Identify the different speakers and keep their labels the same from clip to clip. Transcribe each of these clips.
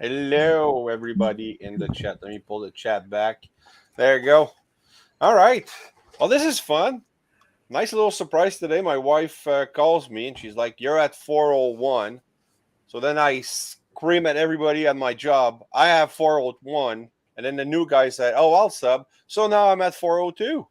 Speaker 1: Hello, everybody in the chat. Let me pull the chat back. There you go. All right. Well, this is fun. Nice little surprise today. My wife calls me and she's like, "You're at 401." So then I scream at everybody at my job, "I have 401." And then the new guy said, "Oh, I'll sub." So now I'm at 402.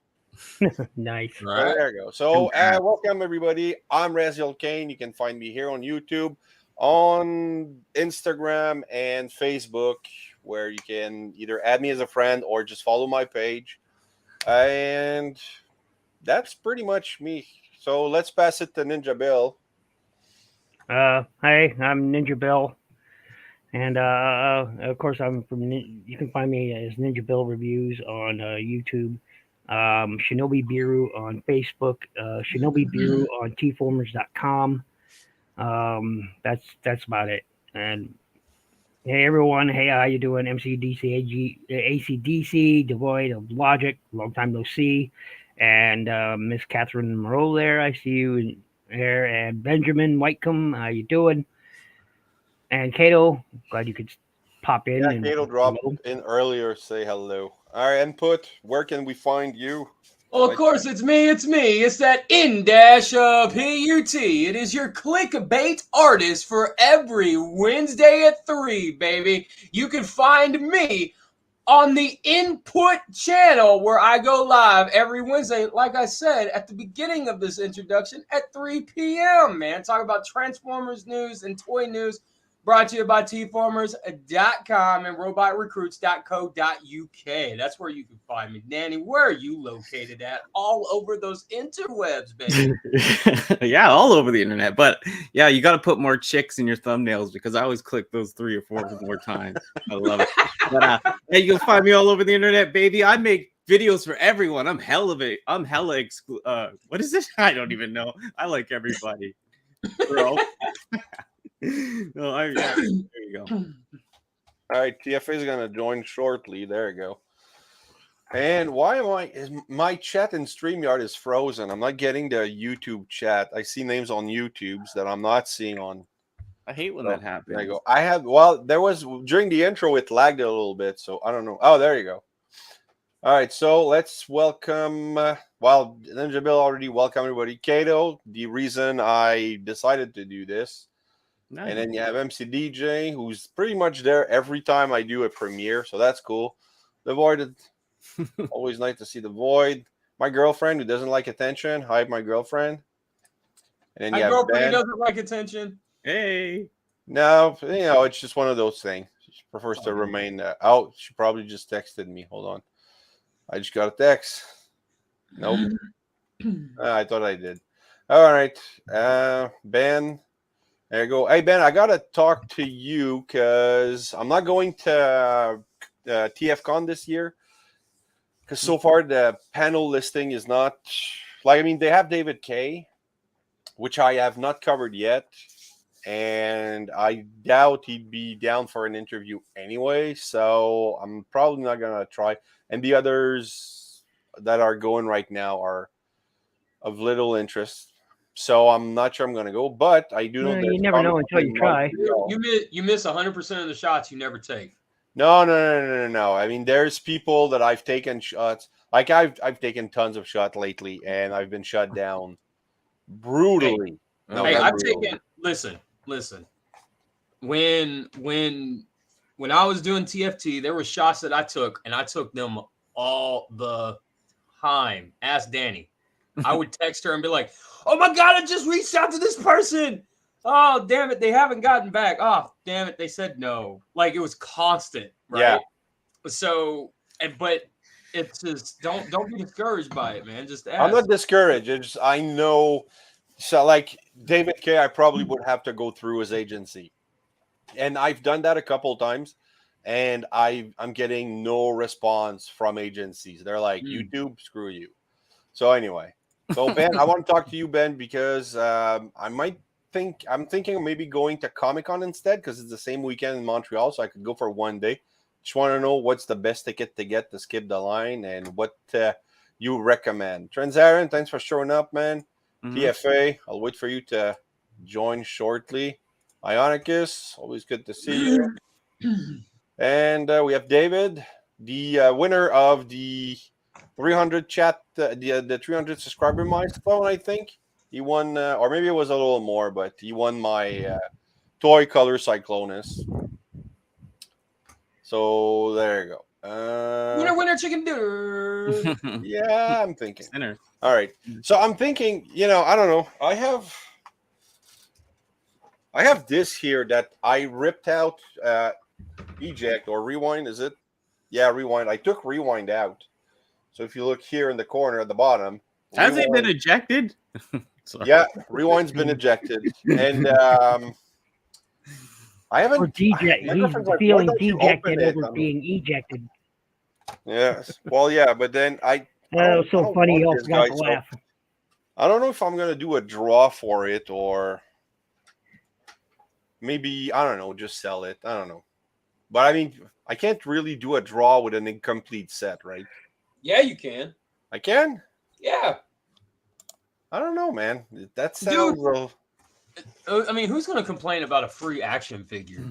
Speaker 2: Nice.
Speaker 1: So there you go. So welcome everybody. I'm Raziel Kane. You can find me here on YouTube, on Instagram and Facebook, where you can either add me as a friend or just follow my page. And that's pretty much me. So let's pass it to Ninja Bill.
Speaker 2: Hi, I'm Ninja Bill, and of course you can find me as Ninja Bill Reviews on YouTube, Shinobi Biru on Facebook, Shinobi Biru on Tformers.com. That's about it. And hey everyone, hey how you doing? MCDC ACDC, devoid of logic, long time no see, and Miss Catherine Moreau there, I see you there, and Benjamin Whitecomb, how you doing? And Kato, glad you could pop in
Speaker 1: Yeah,
Speaker 2: and
Speaker 1: Kato dropped in earlier. Say hello. All right, input. Where can we find you?
Speaker 3: Oh, of course, it's me. It's that in dash of PUT. It is your clickbait artist for every Wednesday at 3, baby. You can find me on the Input channel where I go live every Wednesday, like I said at the beginning of this introduction, at 3 p.m., man. Talk about Transformers news and toy news. Brought to you by Tformers.com and robotrecruits.co.uk. That's where you can find me. Danny, where are you located at? All over those interwebs, baby.
Speaker 4: Yeah, all over the internet. But yeah, you got to put more chicks in your thumbnails because I always click those 3 or 4 more times. I love it. But yeah, you can find me all over the internet, baby. I make videos for everyone. I'm hella what is it? I don't even know. I like everybody, bro. No, yeah, there you go.
Speaker 1: All right, TFA is gonna join shortly. There you go. And why is my chat in StreamYard is frozen? I'm not getting the YouTube chat. I see names on YouTube's that I'm not seeing on.
Speaker 4: I hate when that happens.
Speaker 1: There you go. There was during the intro it lagged a little bit, so I don't know. Oh, there you go. All right, so let's welcome. Ninja Bill already welcomed everybody. Kato, the reason I decided to do this. Nice. And then you have MC DJ, who's pretty much there every time I do a premiere, so that's cool. The Void, always nice to see the Void. My girlfriend, who doesn't like attention. Hi, my girlfriend.
Speaker 3: And then you have girlfriend who doesn't like attention.
Speaker 4: Hey.
Speaker 1: No, it's just one of those things. She prefers to remain out. She probably just texted me. Hold on. I just got a text. Nope. I thought I did. All right. Ben. There you go. Hey, Ben, I got to talk to you because I'm not going to TFCon this year because so far the panel listing is not they have David K, which I have not covered yet, and I doubt he'd be down for an interview anyway, so I'm probably not going to try. And the others that are going right now are of little interest. So I'm not sure I'm going to go, but I do know that
Speaker 2: you never know until you try.
Speaker 3: You miss 100% of the shots you never take.
Speaker 1: No. I mean, there's people that I've taken shots. Like I've taken tons of shots lately, and I've been shut down brutally.
Speaker 3: I've taken. Listen. When I was doing TFT, there were shots that I took, and I took them all the time. Ask Danny. I would text her and be like, "Oh my God, I just reached out to this person. Oh, damn it, they haven't gotten back. Oh, damn it, they said no." Like it was constant, right?
Speaker 1: Yeah.
Speaker 3: So, but it's just don't be discouraged by it, man. Just ask.
Speaker 1: I'm not discouraged. I know. So, like David K, I probably would have to go through his agency, and I've done that a couple of times, and I'm getting no response from agencies. They're like, YouTube, screw you. So anyway. So Ben, I want to talk to you, Ben, because I'm thinking of maybe going to Comic-Con instead because it's the same weekend in Montreal, so I could go for one day. Just want to know what's the best ticket to get to skip the line and what you recommend. Transaren, thanks for showing up, man. TFA, I'll wait for you to join shortly. Ionicus, always good to see you. And we have David, the winner of the 300 chat, the 300 subscriber milestone, I think. He won, or maybe it was a little more, but he won my toy color Cyclonus. So there you go.
Speaker 3: Winner, chicken dinner.
Speaker 1: Yeah, I'm thinking.
Speaker 4: Dinner.
Speaker 1: All right. So I'm thinking, I don't know. I have this here that I ripped out eject or rewind, is it? Yeah, rewind. I took rewind out. So if you look here in the corner at the bottom.
Speaker 4: Has it been ejected?
Speaker 1: Yeah, rewind's been ejected. And I haven't.
Speaker 2: Or he's feeling dejected over being ejected.
Speaker 1: Yes. Well, yeah, but then
Speaker 2: That was so funny. You all forgot to laugh.
Speaker 1: I don't know if I'm going to do a draw for it or maybe, I don't know, just sell it. I don't know. But I mean, I can't really do a draw with an incomplete set, right?
Speaker 3: Yeah, you can.
Speaker 1: I can?
Speaker 3: Yeah.
Speaker 1: I don't know, man. That sounds real.
Speaker 3: I mean, who's going to complain about a free action figure?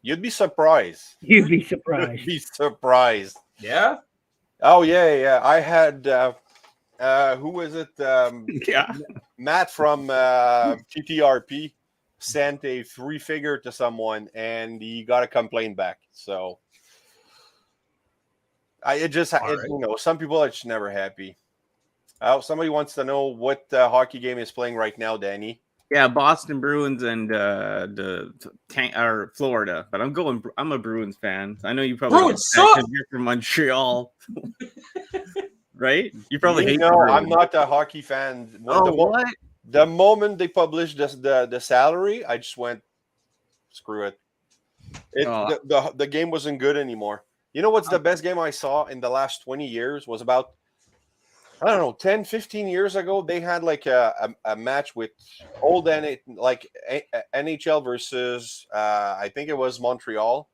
Speaker 1: You'd be surprised.
Speaker 2: You'd be surprised.
Speaker 1: You'd be surprised.
Speaker 3: Yeah?
Speaker 1: Oh, yeah. I had, who was it?
Speaker 4: Yeah.
Speaker 1: Matt from TTRP sent a 3-figure to someone, and he got a complaint back. So, some people are just never happy. Somebody wants to know what hockey game is playing right now, Danny.
Speaker 4: Yeah, Boston Bruins and Florida, but I'm a Bruins fan. I know you probably
Speaker 3: Bruins suck!
Speaker 4: You're from Montreal, right? You probably hate.
Speaker 1: No, I'm not a hockey fan.
Speaker 4: What?
Speaker 1: The moment they published the salary, I just went, screw it. The game wasn't good anymore. You know what's the best game I saw in the last 20 years was about, I don't know, 10, 15 years ago. They had like a match with old NHL versus, I think it was Montreal.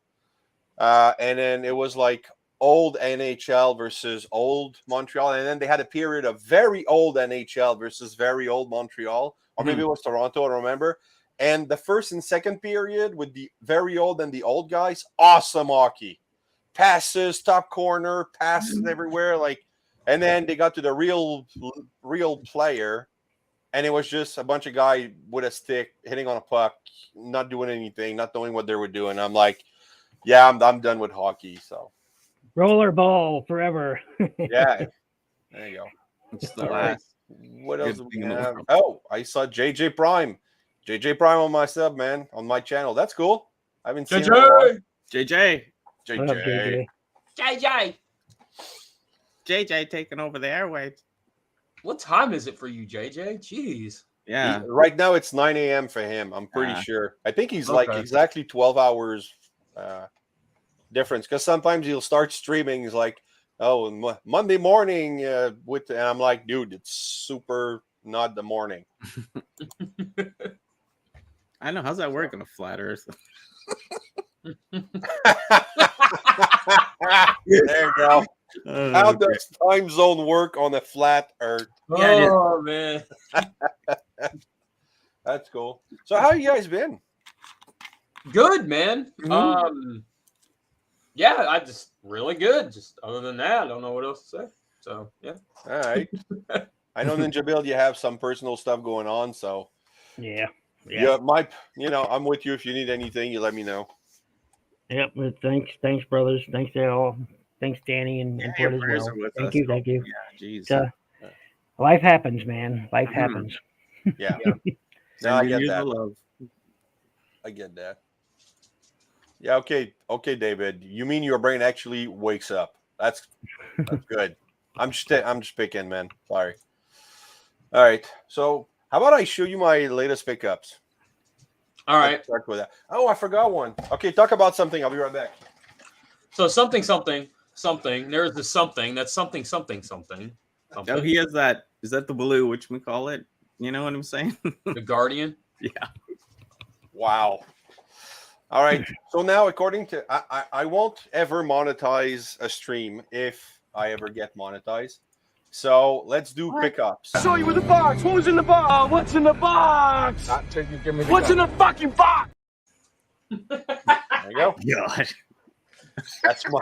Speaker 1: And then it was like old NHL versus old Montreal. And then they had a period of very old NHL versus very old Montreal. Or maybe it was Toronto, I don't remember. And the first and second period with the very old and the old guys, awesome hockey. Passes, top corner, passes everywhere. And then they got to the real player, and it was just a bunch of guys with a stick hitting on a puck, not doing anything, not knowing what they were doing. I'm like, yeah, I'm done with hockey. So
Speaker 2: rollerball forever.
Speaker 1: Yeah, there you go.
Speaker 4: It's the
Speaker 1: All
Speaker 4: last.
Speaker 1: right. What else do we have? Oh, I saw JJ Prime on my sub, man, on my channel. That's cool. I haven't seen it.
Speaker 4: JJ.
Speaker 2: What up, JJ?
Speaker 3: JJ.
Speaker 4: taking over the airwaves.
Speaker 3: What time is it for you, JJ? Jeez.
Speaker 4: Yeah.
Speaker 1: Right now it's 9 a.m. for him. I'm pretty sure. I think he's like exactly 12 hours difference, because sometimes he'll start streaming. He's like, oh, Monday morning and I'm like, dude, it's super not the morning.
Speaker 4: I know. How's that work on a flat Earth?
Speaker 1: There you go. How does time zone work on a flat Earth?
Speaker 3: Oh, man.
Speaker 1: That's cool. So how you guys been?
Speaker 3: Good, man. Yeah, I just really good. Just other than that, I don't know what else to say. So, yeah.
Speaker 1: All right. I know, Ninja Build, you have some personal stuff going on, so
Speaker 2: Yeah.
Speaker 1: I'm with you. If you need anything, you let me know.
Speaker 2: Yep. Well, thanks, brothers. Thanks to all. Thanks, Danny and Ford as well. Thank you.
Speaker 4: Yeah, jeez.
Speaker 2: Life happens, man. Life happens.
Speaker 1: Yeah. No, I get that.
Speaker 4: Love.
Speaker 1: I get that. Yeah. Okay, David. You mean your brain actually wakes up? That's good. I'm just picking, man. Sorry. All right. So how about I show you my latest pickups?
Speaker 3: All right.
Speaker 1: Let's start with that. Oh, I forgot one. Okay, talk about something. I'll be right back.
Speaker 3: So something. There's the something. That's something.
Speaker 4: Oh, he has that. Is that the blue? Which we call it? You know what I'm saying?
Speaker 3: The Guardian.
Speaker 4: Yeah.
Speaker 1: Wow. All right. So now, according to I won't ever monetize a stream if I ever get monetized. So let's do pickups.
Speaker 5: Show you with the box. What was in the box? What's in the box? What's in the fucking box?
Speaker 1: There you go.
Speaker 4: God.
Speaker 1: That's my.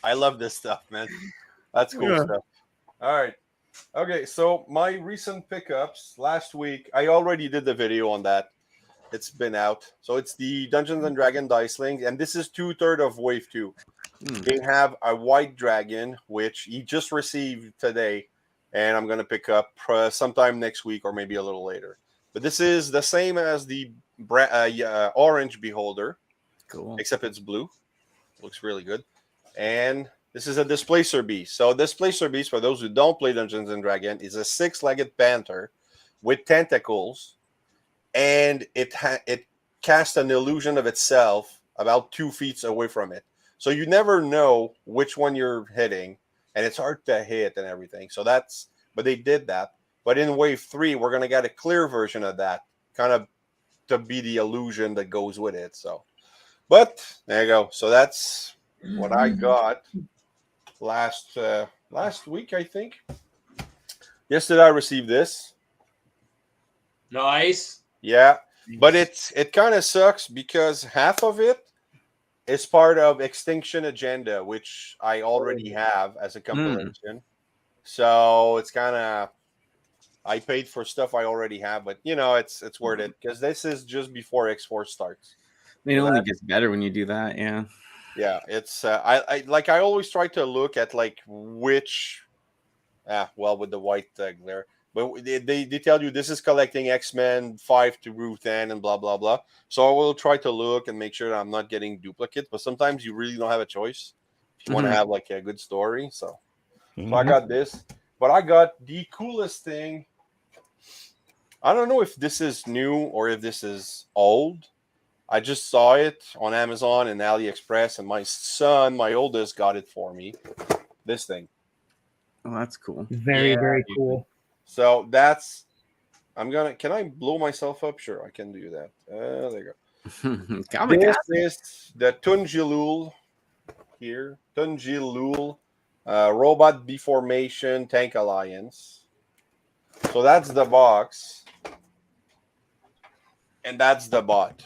Speaker 1: I love this stuff, man. That's cool
Speaker 4: Yeah.
Speaker 1: stuff. All right. Okay, so my recent pickups last week, I already did the video on that. It's been out. So it's the Dungeons and Dragon Dice Link, and this is 2/3 of Wave 2. They have a white dragon, which he just received today, and I'm going to pick up sometime next week or maybe a little later. But this is the same as the orange beholder,
Speaker 4: Cool.
Speaker 1: except it's blue. Looks really good. And this is a Displacer Beast. So Displacer Beast, for those who don't play Dungeons and Dragons, is a 6-legged panther with tentacles, and it casts an illusion of itself about 2 feet away from it. So you never know which one you're hitting, and it's hard to hit and everything. So but they did that. But in Wave 3, we're going to get a clear version of that, kind of to be the illusion that goes with it. So, but there you go. So that's what I got last week, I think. Yesterday I received this.
Speaker 3: Nice.
Speaker 1: Yeah, but it kind of sucks because half of it is part of Extinction Agenda, which I already have as a compilation. So it's kind of, I paid for stuff I already have, but it's worth it because this is just before X4 starts.
Speaker 4: It only gets better when you do that. Yeah.
Speaker 1: Yeah, it's I always try to look at like which, with the white glare, but they tell you this is collecting X-Men 5 through 10 and blah blah blah. So I will try to look and make sure that I'm not getting duplicates. But sometimes you really don't have a choice if you want to have like a good story. So I got this, but I got the coolest thing. I don't know if this is new or if this is old. I just saw it on Amazon and AliExpress, and my son, my oldest, got it for me. This thing.
Speaker 4: Oh, that's cool.
Speaker 2: Very cool.
Speaker 1: So can I blow myself up? Sure, I can do that. There you go. This is the Tunjilul here. Tunjilul Robot Deformation Tank Alliance. So that's the box. And that's the bot.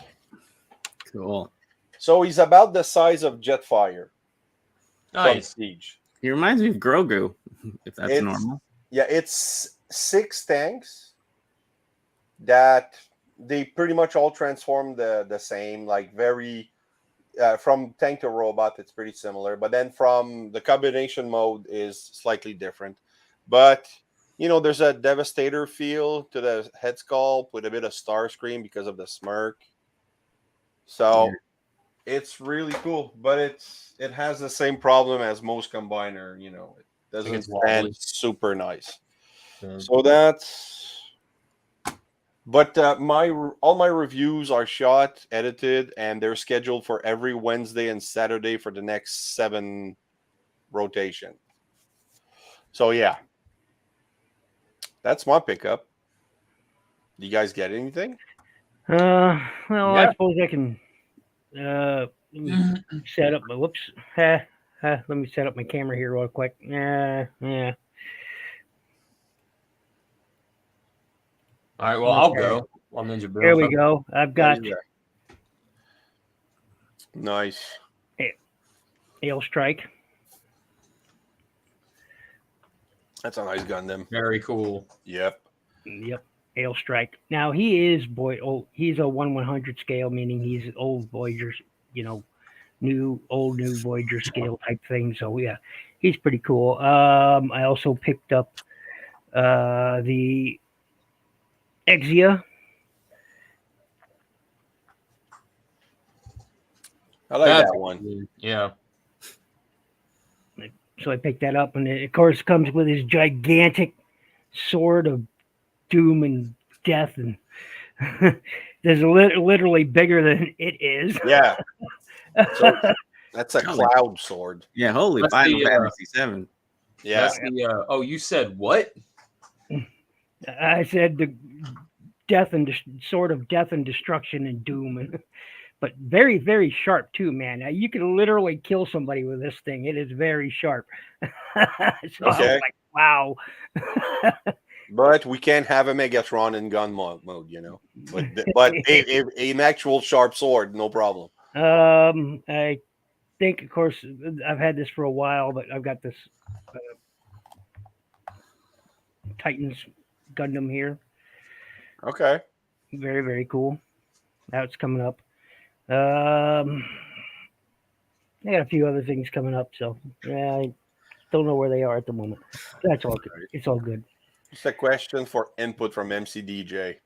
Speaker 4: Cool.
Speaker 1: So he's about the size of Jetfire.
Speaker 3: Nice.
Speaker 1: Siege.
Speaker 4: He reminds me of Grogu, if that's normal.
Speaker 1: Yeah, it's 6 tanks that they pretty much all transform the same, like very from tank to robot, it's pretty similar. But then from the combination mode is slightly different. But there's a Devastator feel to the head sculpt with a bit of Starscream because of the smirk. So it's really cool, but it has the same problem as most combiner. It doesn't stand super nice. So that's. But all my reviews are shot, edited, and they're scheduled for every Wednesday and Saturday for the next 7 rotation. So yeah, that's my pickup. Do you guys get anything?
Speaker 2: Well, I suppose I can let me set up my let me set up my camera here real quick. Yeah.
Speaker 3: All right, well, I'll go. While Ninja
Speaker 2: There we go. I've got
Speaker 1: nice
Speaker 2: Ale Strike.
Speaker 1: That's a nice Gundam.
Speaker 3: Very cool.
Speaker 1: Yep.
Speaker 2: Ale Strike. Now he is he's a 1/100 scale, meaning he's old Voyager, new Voyager scale type thing. So yeah, he's pretty cool. I also picked up the Exia.
Speaker 1: I like that one.
Speaker 3: Yeah.
Speaker 2: So I picked that up, and it, of course, comes with his gigantic sword of doom and death, and there's literally bigger than it is.
Speaker 1: Yeah. So that's a cloud sword.
Speaker 4: Yeah, holy Final Fantasy 7.
Speaker 1: Yeah.
Speaker 3: You said what?
Speaker 2: I said the death and sword of death and destruction and doom, but very, very sharp too, man. You can literally kill somebody with this thing. It is very sharp. So I was like, wow.
Speaker 1: But we can't have a Megatron in gun mode, But an actual sharp sword, no problem.
Speaker 2: I think, of course, I've had this for a while, but I've got this Titans Gundam here.
Speaker 1: Okay.
Speaker 2: Very, very cool. Now it's coming up. I got a few other things coming up, so yeah, I don't know where they are at the moment. That's all good. It's all good.
Speaker 1: Just a question for input from MCDJ. Did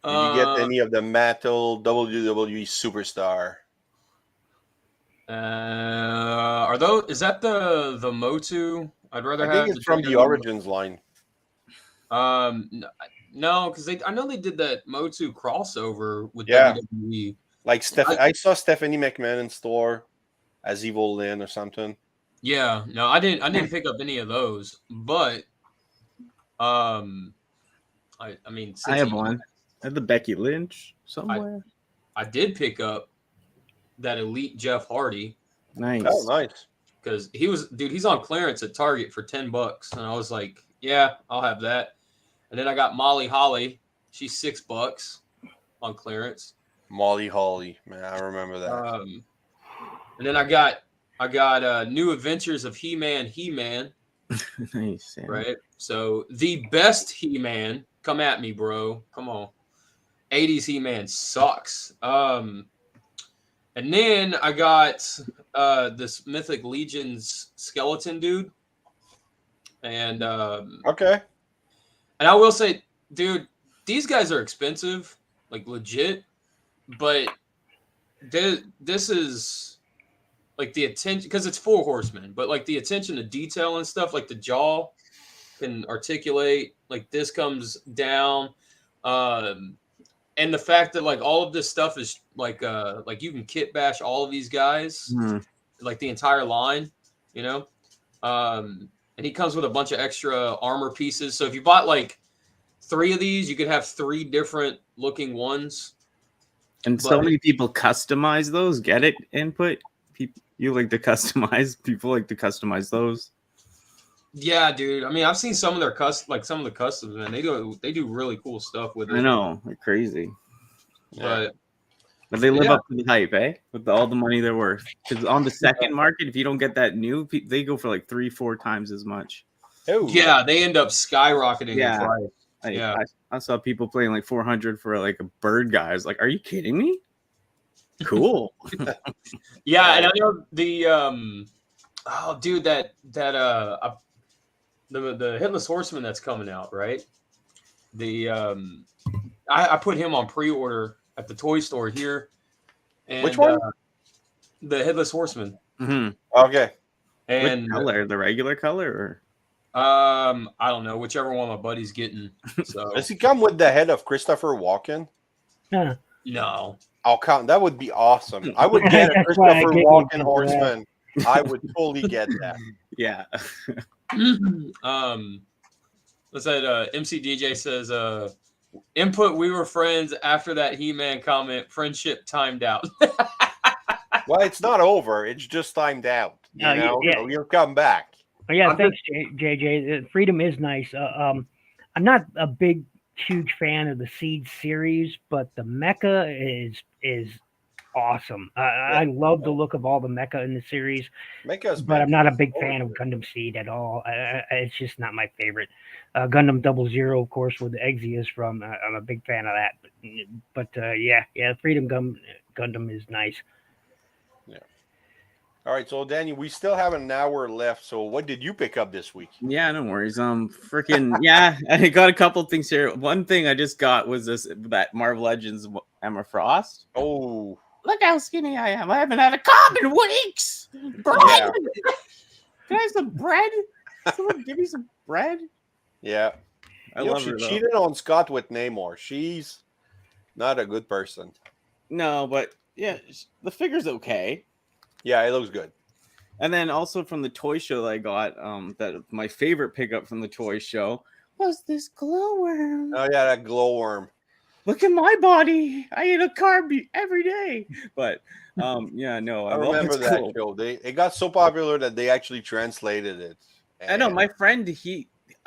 Speaker 1: you get any of the Mattel WWE Superstar?
Speaker 3: Are those? Is that the Motu? I'd rather
Speaker 1: I
Speaker 3: have.
Speaker 1: think it's from the Origins line.
Speaker 3: No, because I know they did that Motu crossover with
Speaker 1: Yeah.
Speaker 3: WWE.
Speaker 1: Like I saw Stephanie McMahon in store as Evil Lynn or something.
Speaker 3: Yeah, no, I didn't pick up any of those, but I mean,
Speaker 4: I have one. I have the Becky Lynch somewhere.
Speaker 3: I did pick up that Elite Jeff Hardy.
Speaker 4: Nice.
Speaker 1: Oh, nice.
Speaker 3: Because he's on clearance at Target for $10, and I was like, yeah, I'll have that. And then I got Molly Holly. She's $6 on clearance.
Speaker 1: Molly Holly, man, I remember that.
Speaker 3: And then I got New Adventures of He-Man.
Speaker 4: Nice. Yeah.
Speaker 3: Right. So the best He-Man, come at me, bro. Come on. 80s He-Man sucks. And then I got this Mythic Legions skeleton dude. And
Speaker 1: Okay.
Speaker 3: And I will say, dude, these guys are expensive, like legit, but this is like the attention, because it's 4 horsemen, but like the attention to detail and stuff, like the jaw can articulate, like this comes down. And the fact that like all of this stuff is like you can kit bash all of these guys, like the entire line, you know? And he comes with a bunch of extra armor pieces. So if you bought like 3 of these, you could have 3 different looking ones.
Speaker 4: And so many people customize those. Get it? Input. You like to customize. People like to customize those.
Speaker 3: Yeah, dude. I mean, I've seen some of their some of the customs, man. They do really cool stuff with it.
Speaker 4: I know, they're crazy.
Speaker 3: Yeah.
Speaker 4: But they live up to the hype, eh? With all the money they're worth. Because on the second market, if you don't get that new, they go for like 3-4 times as much.
Speaker 1: Oh.
Speaker 3: Yeah, they end up skyrocketing in price.
Speaker 4: I saw people playing like 400 for like a bird guy. I was like, are you kidding me? Cool.
Speaker 3: Yeah, and I know the the Headless Horseman that's coming out, right? I put him on pre-order at the toy store here. And,
Speaker 1: which one?
Speaker 3: The Headless Horseman.
Speaker 4: Mm-hmm.
Speaker 1: Okay.
Speaker 4: And which color? The regular color, or
Speaker 3: I don't know, whichever one my buddy's getting. So
Speaker 1: does he come with the head of Christopher Walken?
Speaker 3: No.
Speaker 1: I'll count. That would be awesome. I would get a Christopher Walken horseman. I would totally get that.
Speaker 4: Yeah.
Speaker 3: What's that? MCDJ says, input, we were friends after that He-Man comment. Friendship timed out.
Speaker 1: Well, it's not over. It's just timed out. You know, you'll come back.
Speaker 2: Oh, yeah, thanks, JJ. Freedom is nice. I'm not a huge fan of the Seed series, but the mecha is awesome. I love the look of all the mecha in the series, but I'm not a big fan of Gundam Seed at all. It's just not my favorite. Gundam 00, of course, where the Exia's from. I'm a big fan of that. But Freedom Gundam is nice.
Speaker 1: Yeah. All right, so Danny, we still have an hour left. So what did you pick up this week?
Speaker 4: Yeah, no worries. I got a couple things here. One thing I just got was that Marvel Legends Emma Frost.
Speaker 1: Oh,
Speaker 4: look how skinny I am. I haven't had a carb in weeks. Bread. Yeah. Can I have some bread? Someone give me some bread.
Speaker 1: Yeah. I love her. She cheated on Scott with Namor. She's not a good person.
Speaker 4: No, but yeah, the figure's okay.
Speaker 1: Yeah, it looks good.
Speaker 4: And then also from the toy show that I got, that my favorite pickup from the toy show was this glowworm.
Speaker 1: Oh yeah, that glowworm.
Speaker 4: Look at my body. I eat a carb every day. But I
Speaker 1: remember that show. It got so popular that they actually translated it.
Speaker 4: I know my friend,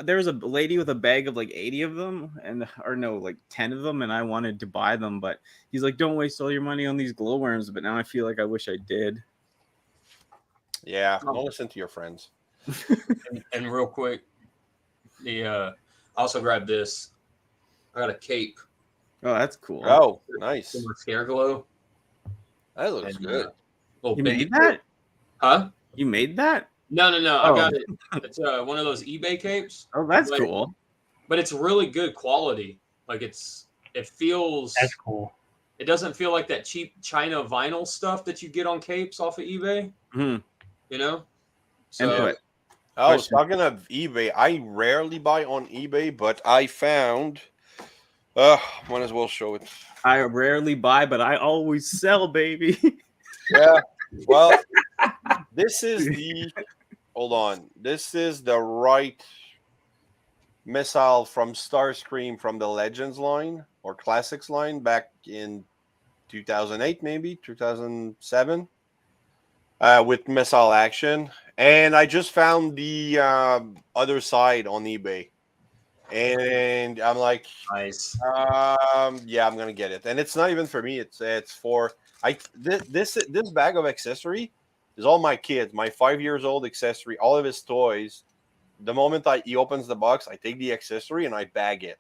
Speaker 4: there was a lady with a bag of like 80 of them, like 10 of them, and I wanted to buy them, but he's like, "Don't waste all your money on these glowworms." But now I feel like I wish I did.
Speaker 1: Yeah, don't listen to your friends.
Speaker 3: And real quick, I also grabbed this. I got a cape.
Speaker 4: Oh, that's cool.
Speaker 1: Oh, nice.
Speaker 3: Scare glow.
Speaker 1: That looks good.
Speaker 4: You made that?
Speaker 3: Huh?
Speaker 4: You made that?
Speaker 3: No.
Speaker 4: Oh.
Speaker 3: I got it. It's one of those eBay capes.
Speaker 4: Oh, that's cool.
Speaker 3: But it's really good quality. Like it feels.
Speaker 2: That's cool.
Speaker 3: It doesn't feel like that cheap China vinyl stuff that you get on capes off of eBay.
Speaker 4: Mm-hmm.
Speaker 3: You know. So.
Speaker 4: Input.
Speaker 1: Oh, talking of eBay, I rarely buy on eBay, but I found. Might as well show it.
Speaker 4: I rarely buy, but I always sell, baby.
Speaker 1: Yeah. Well, this is the. Hold on. This is the right missile from Starscream from the Legends line or Classics line back in 2008, maybe 2007, with missile action. And I just found the other side on eBay. And I'm like,
Speaker 3: Nice.
Speaker 1: Yeah, I'm gonna get it. And it's not even for me. It's for this bag of accessory is all my kids. My 5 years old accessory, all of his toys. The moment he opens the box, I take the accessory and I bag it.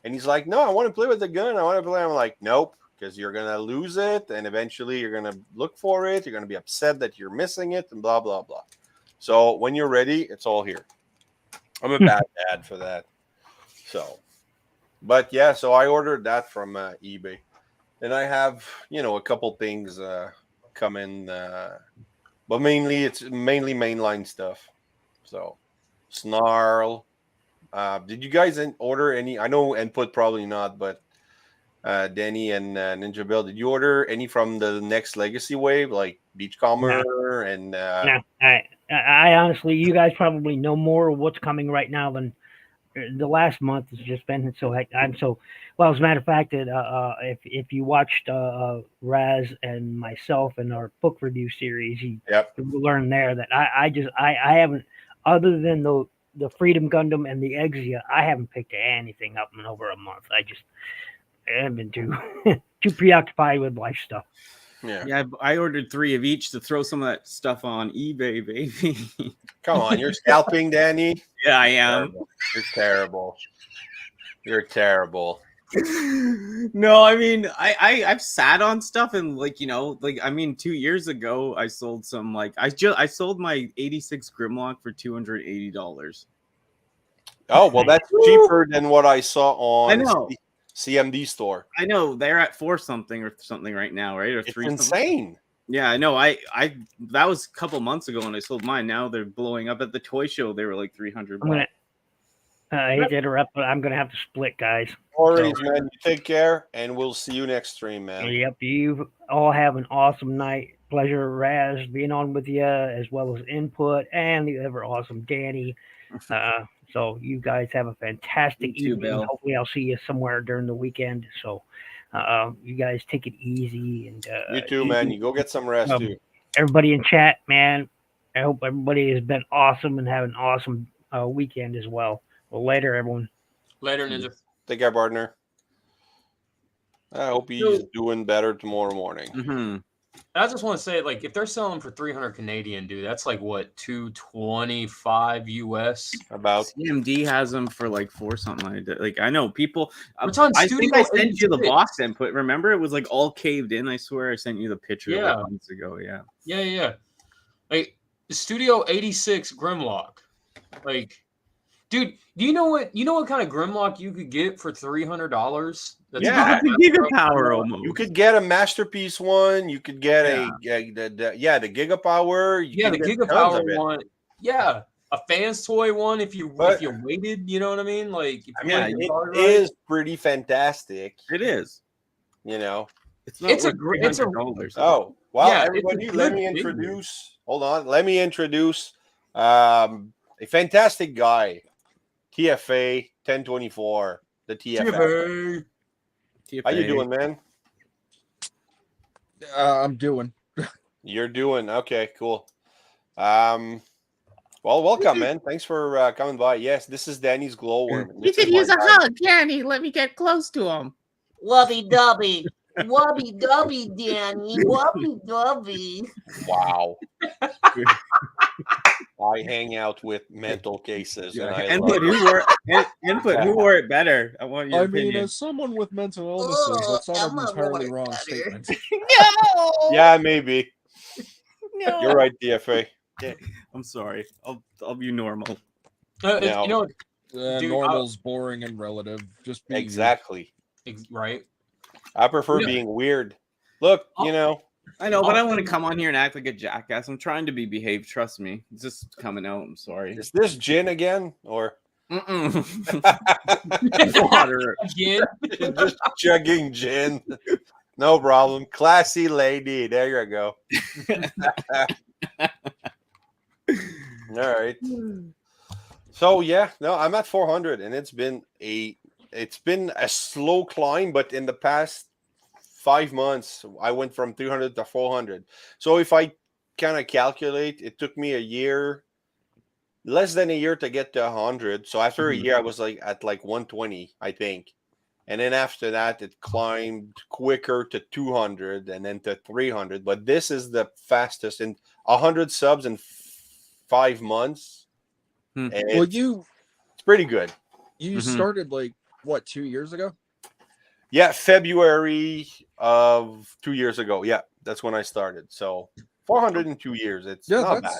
Speaker 1: And he's like, "No, I want to play with the gun. I want to play." I'm like, "Nope, because you're gonna lose it, and eventually you're gonna look for it. You're gonna be upset that you're missing it, and blah blah blah." So when you're ready, it's all here. I'm a bad dad for that. So, but yeah, so I ordered that from eBay, and I have a couple things coming, but it's mainly mainline stuff. So, Snarl. Did you guys order any? I know Input probably not, but Danny and Ninja Bill, did you order any from the next Legacy wave, like Beachcomber and?
Speaker 2: No, I honestly, you guys probably know more of what's coming right now than the last month has just been. So I'm so well. As a matter of fact, that if you watched Raz and myself in our book review series, you learn there that I haven't, other than the Freedom Gundam and the Exia, I haven't picked anything up in over a month. I have been too preoccupied with life stuff.
Speaker 4: Yeah, I ordered 3 of each to throw some of that stuff on eBay, baby.
Speaker 1: Come on, you're scalping, Danny.
Speaker 4: Yeah, I am.
Speaker 1: You're terrible. You're terrible.
Speaker 4: No, I mean, I've sat on stuff and 2 years ago I sold some I sold my 86 Grimlock for $280.
Speaker 1: Oh well, that's cheaper than what I saw on.
Speaker 4: I know.
Speaker 1: CMD store.
Speaker 4: I know they're at 4 something or something right now, right? Or
Speaker 1: it's
Speaker 4: 3
Speaker 1: insane.
Speaker 4: Something. Yeah, I know. I that was a couple months ago when I sold mine. Now they're blowing up at the toy show. They were like $300.
Speaker 2: I hate to interrupt, but I'm gonna have to split, guys.
Speaker 1: All right, man. You take care, and we'll see you next stream, man.
Speaker 2: Yep. You all have an awesome night. Pleasure, Raz, being on with you, as well as Input and the ever awesome Danny. So you guys have a fantastic evening.
Speaker 4: Bill.
Speaker 2: Hopefully, I'll see you somewhere during the weekend. So you guys take it easy. And
Speaker 1: you too, man. You go get some rest too.
Speaker 2: Everybody in chat, man. I hope everybody has been awesome and have an awesome weekend as well. Well, later, everyone.
Speaker 3: Later, Ninja.
Speaker 1: Take care, partner. I hope he's doing better tomorrow morning.
Speaker 4: Mm-hmm.
Speaker 3: I just want to say, if they're selling for 300 Canadian, dude, that's like what, 225 US.
Speaker 1: About
Speaker 4: CMD has them for 4 something like that. I know people.
Speaker 3: It's on
Speaker 4: I
Speaker 3: Studio
Speaker 4: think I sent you the
Speaker 3: 86.
Speaker 4: box Input. Remember, it was all caved in. I swear, I sent you the picture months ago. Yeah.
Speaker 3: Yeah. The Studio 86 Grimlock. Dude, do you know what kind of Grimlock you could get for $300?
Speaker 1: Yeah,
Speaker 4: it's a Gigapower almost.
Speaker 1: You could get a Masterpiece one. You could get the Gigapower.
Speaker 3: The Gigapower one. Yeah, a Fans Toy one. If you waited, you know what I mean.
Speaker 1: It is pretty fantastic.
Speaker 4: It is.
Speaker 3: It's a great. It's $300.
Speaker 1: Oh wow! Yeah, everybody, let me introduce. Hold on, let me introduce a fantastic guy. TFA 1024, the TFA. How you doing, man?
Speaker 6: I'm doing.
Speaker 1: You're doing okay, cool. Well, welcome, man. Thanks for coming by. Yes, this is Danny's glowworm.
Speaker 4: You could use a hug, Danny. Let me get close to him.
Speaker 6: Wubby dubby. Wubby dubby, Danny. Wubby dubby.
Speaker 1: Wow. I hang out with mental cases, and I love
Speaker 4: Input
Speaker 1: it.
Speaker 4: who wore it better. I want your
Speaker 7: I mean,
Speaker 4: opinion.
Speaker 7: as someone with mental illnesses, that's not an
Speaker 6: Emma
Speaker 7: entirely
Speaker 6: wore it
Speaker 7: wrong
Speaker 6: better.
Speaker 7: statement.
Speaker 4: No.
Speaker 1: Yeah, maybe.
Speaker 4: No.
Speaker 1: You're right, DFA.
Speaker 4: I'm sorry. I'll be normal.
Speaker 1: No.
Speaker 3: You know, Dude,
Speaker 7: Normal's boring and relative. Just be
Speaker 1: Exactly.
Speaker 3: right?
Speaker 1: I prefer
Speaker 3: Yeah.
Speaker 1: being weird. Look, you know.
Speaker 4: I know, but I want to come on here and act like a jackass. I'm trying to be behaved. Trust me. It's just coming out. I'm sorry.
Speaker 1: Is this gin again, or
Speaker 4: Water.
Speaker 3: Again,
Speaker 1: just chugging gin? No problem. Classy lady. There you go. All right. So yeah, no, I'm at 400, and it's been a slow climb, but in the past 5 months, I went from 300 to 400. So if I kind of calculate, it took me a year, less than a year to get to 100. So after a year, I was like at like 120, I think. And then after that, it climbed quicker to 200 and then to 300. But this is the fastest in 100 subs in 5 months. And
Speaker 7: Well,
Speaker 1: it's pretty good.
Speaker 7: you started like what 2 years ago?
Speaker 1: Yeah, February of 2 years ago. Yeah, that's when I started. So 400 in 2 years. It's not bad.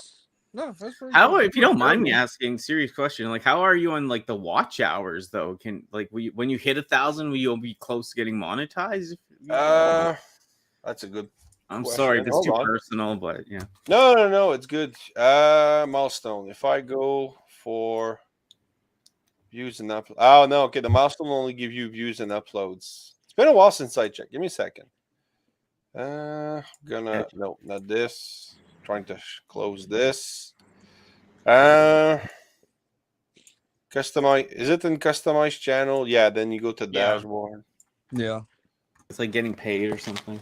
Speaker 7: No, that's pretty
Speaker 4: How,
Speaker 7: good.
Speaker 4: if you don't mind me asking, serious question, like how are you on like the watch hours though? Can like when you hit 1,000, will you be close to getting monetized?
Speaker 1: That's a good.
Speaker 4: I'm
Speaker 1: question.
Speaker 4: sorry, this is
Speaker 1: Hold
Speaker 4: too
Speaker 1: on.
Speaker 4: personal, but yeah.
Speaker 1: No, it's good. Milestone. If I go for views and uploads. Oh no, okay. The milestone will only give you views and uploads. It's been a while since I checked. Give me a second. No, not this. Trying to close this. Customize. Is it in customize channel? Yeah. Then you go to dashboard.
Speaker 7: Yeah.
Speaker 4: It's like getting paid or something.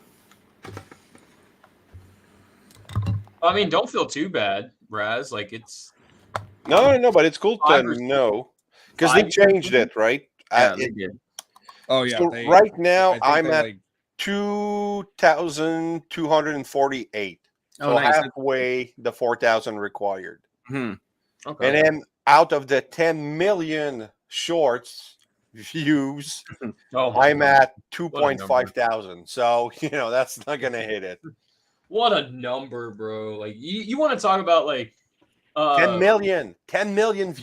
Speaker 3: I mean, don't feel too bad, Raz. Like it's
Speaker 1: No, but it's cool to
Speaker 3: 5%.
Speaker 1: know because they
Speaker 3: 5%.
Speaker 1: changed it, right?
Speaker 4: Yeah, they did.
Speaker 7: Oh yeah.
Speaker 1: So
Speaker 7: they-
Speaker 1: right now
Speaker 7: I think
Speaker 1: I'm
Speaker 7: they,
Speaker 1: at
Speaker 7: like,
Speaker 1: 2,248.
Speaker 4: Oh,
Speaker 1: So
Speaker 4: nice.
Speaker 1: halfway the 4,000 required.
Speaker 4: Hmm.
Speaker 3: okay.
Speaker 1: And then out of the 10 million shorts views,
Speaker 3: Oh my
Speaker 1: I'm
Speaker 3: God.
Speaker 1: at 2.5 thousand. So, that's not going to hit it.
Speaker 3: What a number, bro! Like you want to talk about like
Speaker 1: 10 million views.
Speaker 3: 10
Speaker 1: That's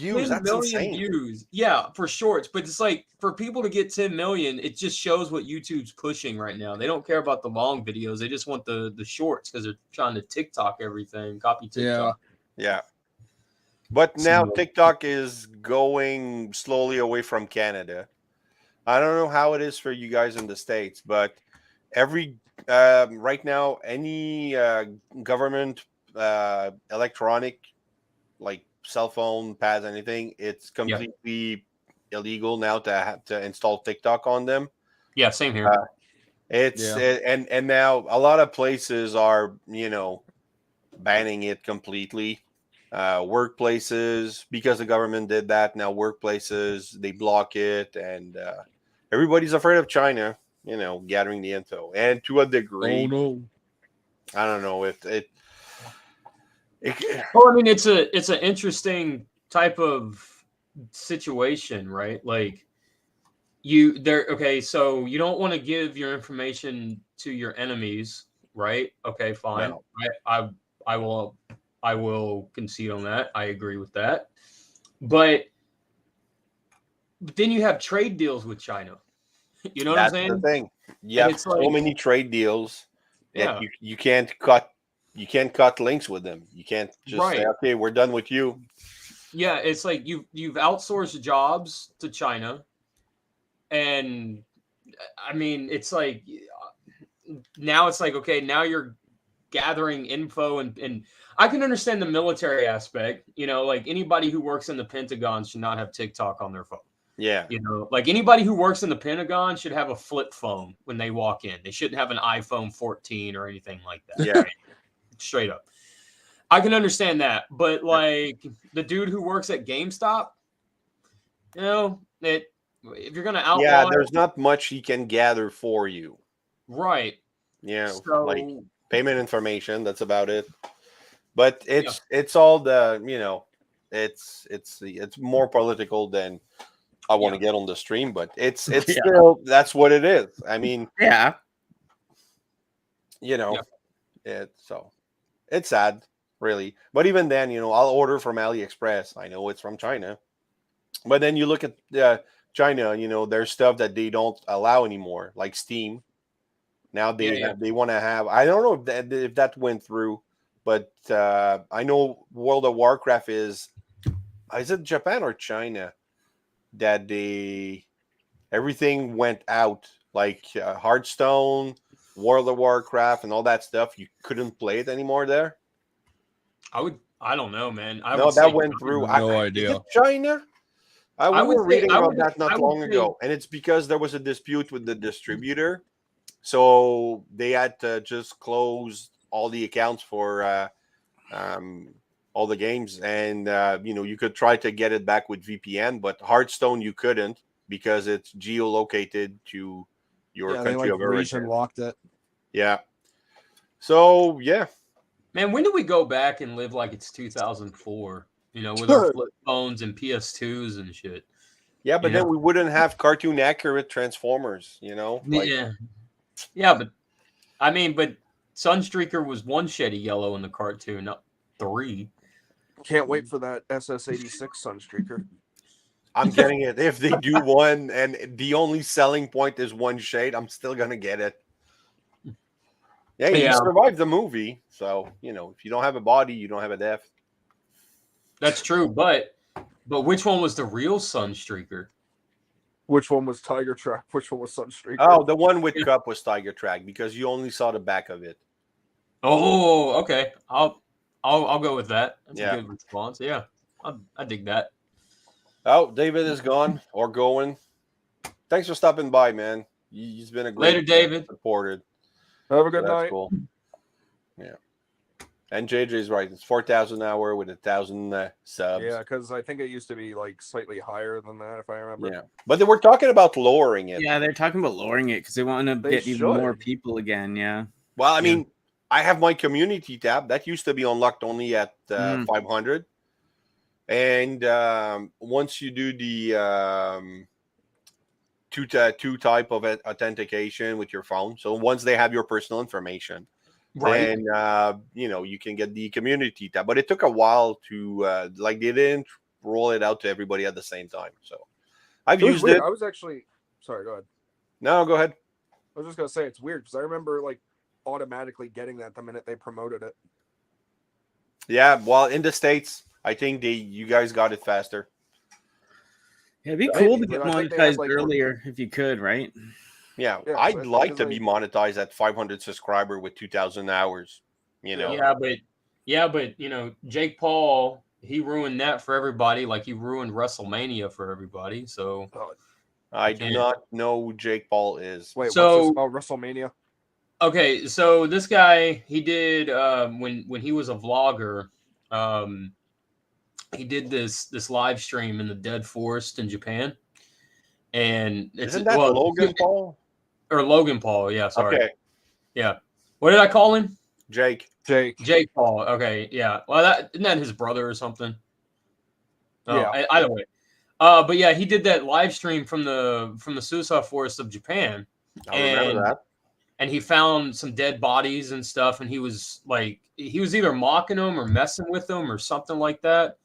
Speaker 3: million
Speaker 1: insane.
Speaker 3: views. Yeah, for shorts, but it's like for people to get 10 million, it just shows what YouTube's pushing right now. They don't care about the long videos; they just want the shorts because they're trying to TikTok everything, copy TikTok.
Speaker 1: Yeah. But now
Speaker 3: So-
Speaker 1: TikTok is going slowly away from Canada. I don't know how it is for you guys in the States, but right now, any government electronic, like cell phone, pads, anything, it's completely illegal now to install TikTok on them.
Speaker 3: Yeah, same here.
Speaker 1: And now a lot of places are banning it completely. Workplaces, because the government did that, now workplaces they block it, and everybody's afraid of China. Gathering the info, and to a degree,
Speaker 7: Oh no.
Speaker 1: I don't know if it.
Speaker 3: Well, I mean, it's an interesting type of situation, right? Like so you don't want to give your information to your enemies, right? Okay, fine.
Speaker 1: No.
Speaker 3: I will concede on that. I agree with that. But then you have trade deals with China. You know what I'm saying?
Speaker 1: The thing. Yeah,
Speaker 3: it's
Speaker 1: so
Speaker 3: like-
Speaker 1: many trade deals that
Speaker 3: Yeah.
Speaker 1: you can't cut. You can't cut links with them. You can't just say,
Speaker 3: Right.
Speaker 1: okay, we're done with you.
Speaker 3: Yeah, it's like you've outsourced jobs to China, and I mean, it's like now it's like, okay, now you're gathering info, and I can understand the military aspect. Like anybody who works in the Pentagon should not have TikTok on their phone.
Speaker 1: Yeah,
Speaker 3: Like anybody who works in the Pentagon should have a flip phone when they walk in. They shouldn't have an iPhone 14 or anything like that.
Speaker 1: Yeah.
Speaker 3: Straight up. I can understand that, but like the dude who works at GameStop, you know, if you're gonna outlaw,
Speaker 1: there's not much he can gather for you.
Speaker 3: right?
Speaker 1: Yeah,
Speaker 3: So,
Speaker 1: like payment information. That's about it. But it's all the it's more political than I want to get on the stream. But it's still that's what it is. I mean, it's sad, really. But even then, I'll order from AliExpress. I know it's from China, but then you look at China. There's stuff that they don't allow anymore, like Steam. Now they want to have. I don't know if that went through, but I know World of Warcraft is it Japan or China that everything went out, like Hearthstone, World of Warcraft, and all that stuff. You couldn't play it anymore there.
Speaker 3: I don't know, man.
Speaker 1: That went through.
Speaker 7: No idea.
Speaker 1: Is it China? I was reading about that not long ago, and it's because there was a dispute with the distributor, so they had to just close all the accounts for all the games, and you could try to get it back with VPN, but Hearthstone you couldn't because it's geolocated to your country of origin.
Speaker 7: Region locked it.
Speaker 1: Yeah. So
Speaker 3: man, when do we go back and live like it's 2004? With our flip phones and PS2s and shit.
Speaker 1: Yeah, but then we wouldn't have cartoon accurate Transformers.
Speaker 3: Yeah, but I mean, but Sunstreaker was one shady yellow in the cartoon, not 3.
Speaker 5: Can't wait for that SS86 Sunstreaker.
Speaker 1: I'm getting it. If they do one and the only selling point is one shade, I'm still gonna get it. Yeah, you survived the movie, so if you don't have a body, you don't have a death.
Speaker 3: That's true, but which one was the real Sunstreaker?
Speaker 5: Which one was Tiger Track? Which one was Sunstreaker?
Speaker 1: Oh, the one with Cup was Tiger Track because you only saw the back of it.
Speaker 3: Oh, okay. I'll go with that. That's a good response. Yeah, I dig that.
Speaker 1: Oh, David is gone or going. Thanks for stopping by, man. He's been a great
Speaker 3: Later, David.
Speaker 1: Supported.
Speaker 5: Have a good night.
Speaker 1: Cool. Yeah. And JJ's right. It's 4,000 an hour with 1,000 subs.
Speaker 5: Yeah, because I think it used to be like slightly higher than that, if I remember.
Speaker 1: Yeah, but they were talking about lowering it.
Speaker 4: Yeah, they're talking about lowering it because they want to get even more people again. Yeah.
Speaker 1: Well, I mean, I have my community tab that used to be unlocked only at 500, and once you do the two type of authentication with your phone, so once they have your personal information. Right. And you can get the community tab, but it took a while to they didn't roll it out to everybody at the same time. So I've used it.
Speaker 5: I was actually sorry. Go ahead.
Speaker 1: No, go ahead.
Speaker 5: I was just gonna say it's weird because I remember automatically getting that the minute they promoted it.
Speaker 1: Yeah, well, in the States, I think you guys got it faster.
Speaker 4: Yeah, it'd be cool to get monetized earlier if you could, right?
Speaker 1: Yeah, I'd like to be monetized at 500 subscriber with 2,000 hours.
Speaker 3: Yeah, but Jake Paul, he ruined that for everybody. Like he ruined WrestleMania for everybody. So
Speaker 1: I do not know who Jake Paul is.
Speaker 5: Wait, what's this about WrestleMania?
Speaker 3: Okay, so this guy, he did when he was a vlogger, he did this live stream in the Dead Forest in Japan, and
Speaker 1: isn't that Logan Paul?
Speaker 3: Or Logan Paul, yeah, sorry.
Speaker 1: Okay.
Speaker 3: Yeah. What did I call him?
Speaker 1: Jake
Speaker 3: Paul. Okay, yeah. Well, isn't that his brother or something? Oh,
Speaker 5: yeah.
Speaker 3: Either way. But yeah, he did that live stream from the Suicide Forest of Japan.
Speaker 1: I remember that.
Speaker 3: And he found some dead bodies and stuff, and he was either mocking them or messing with them or something like that.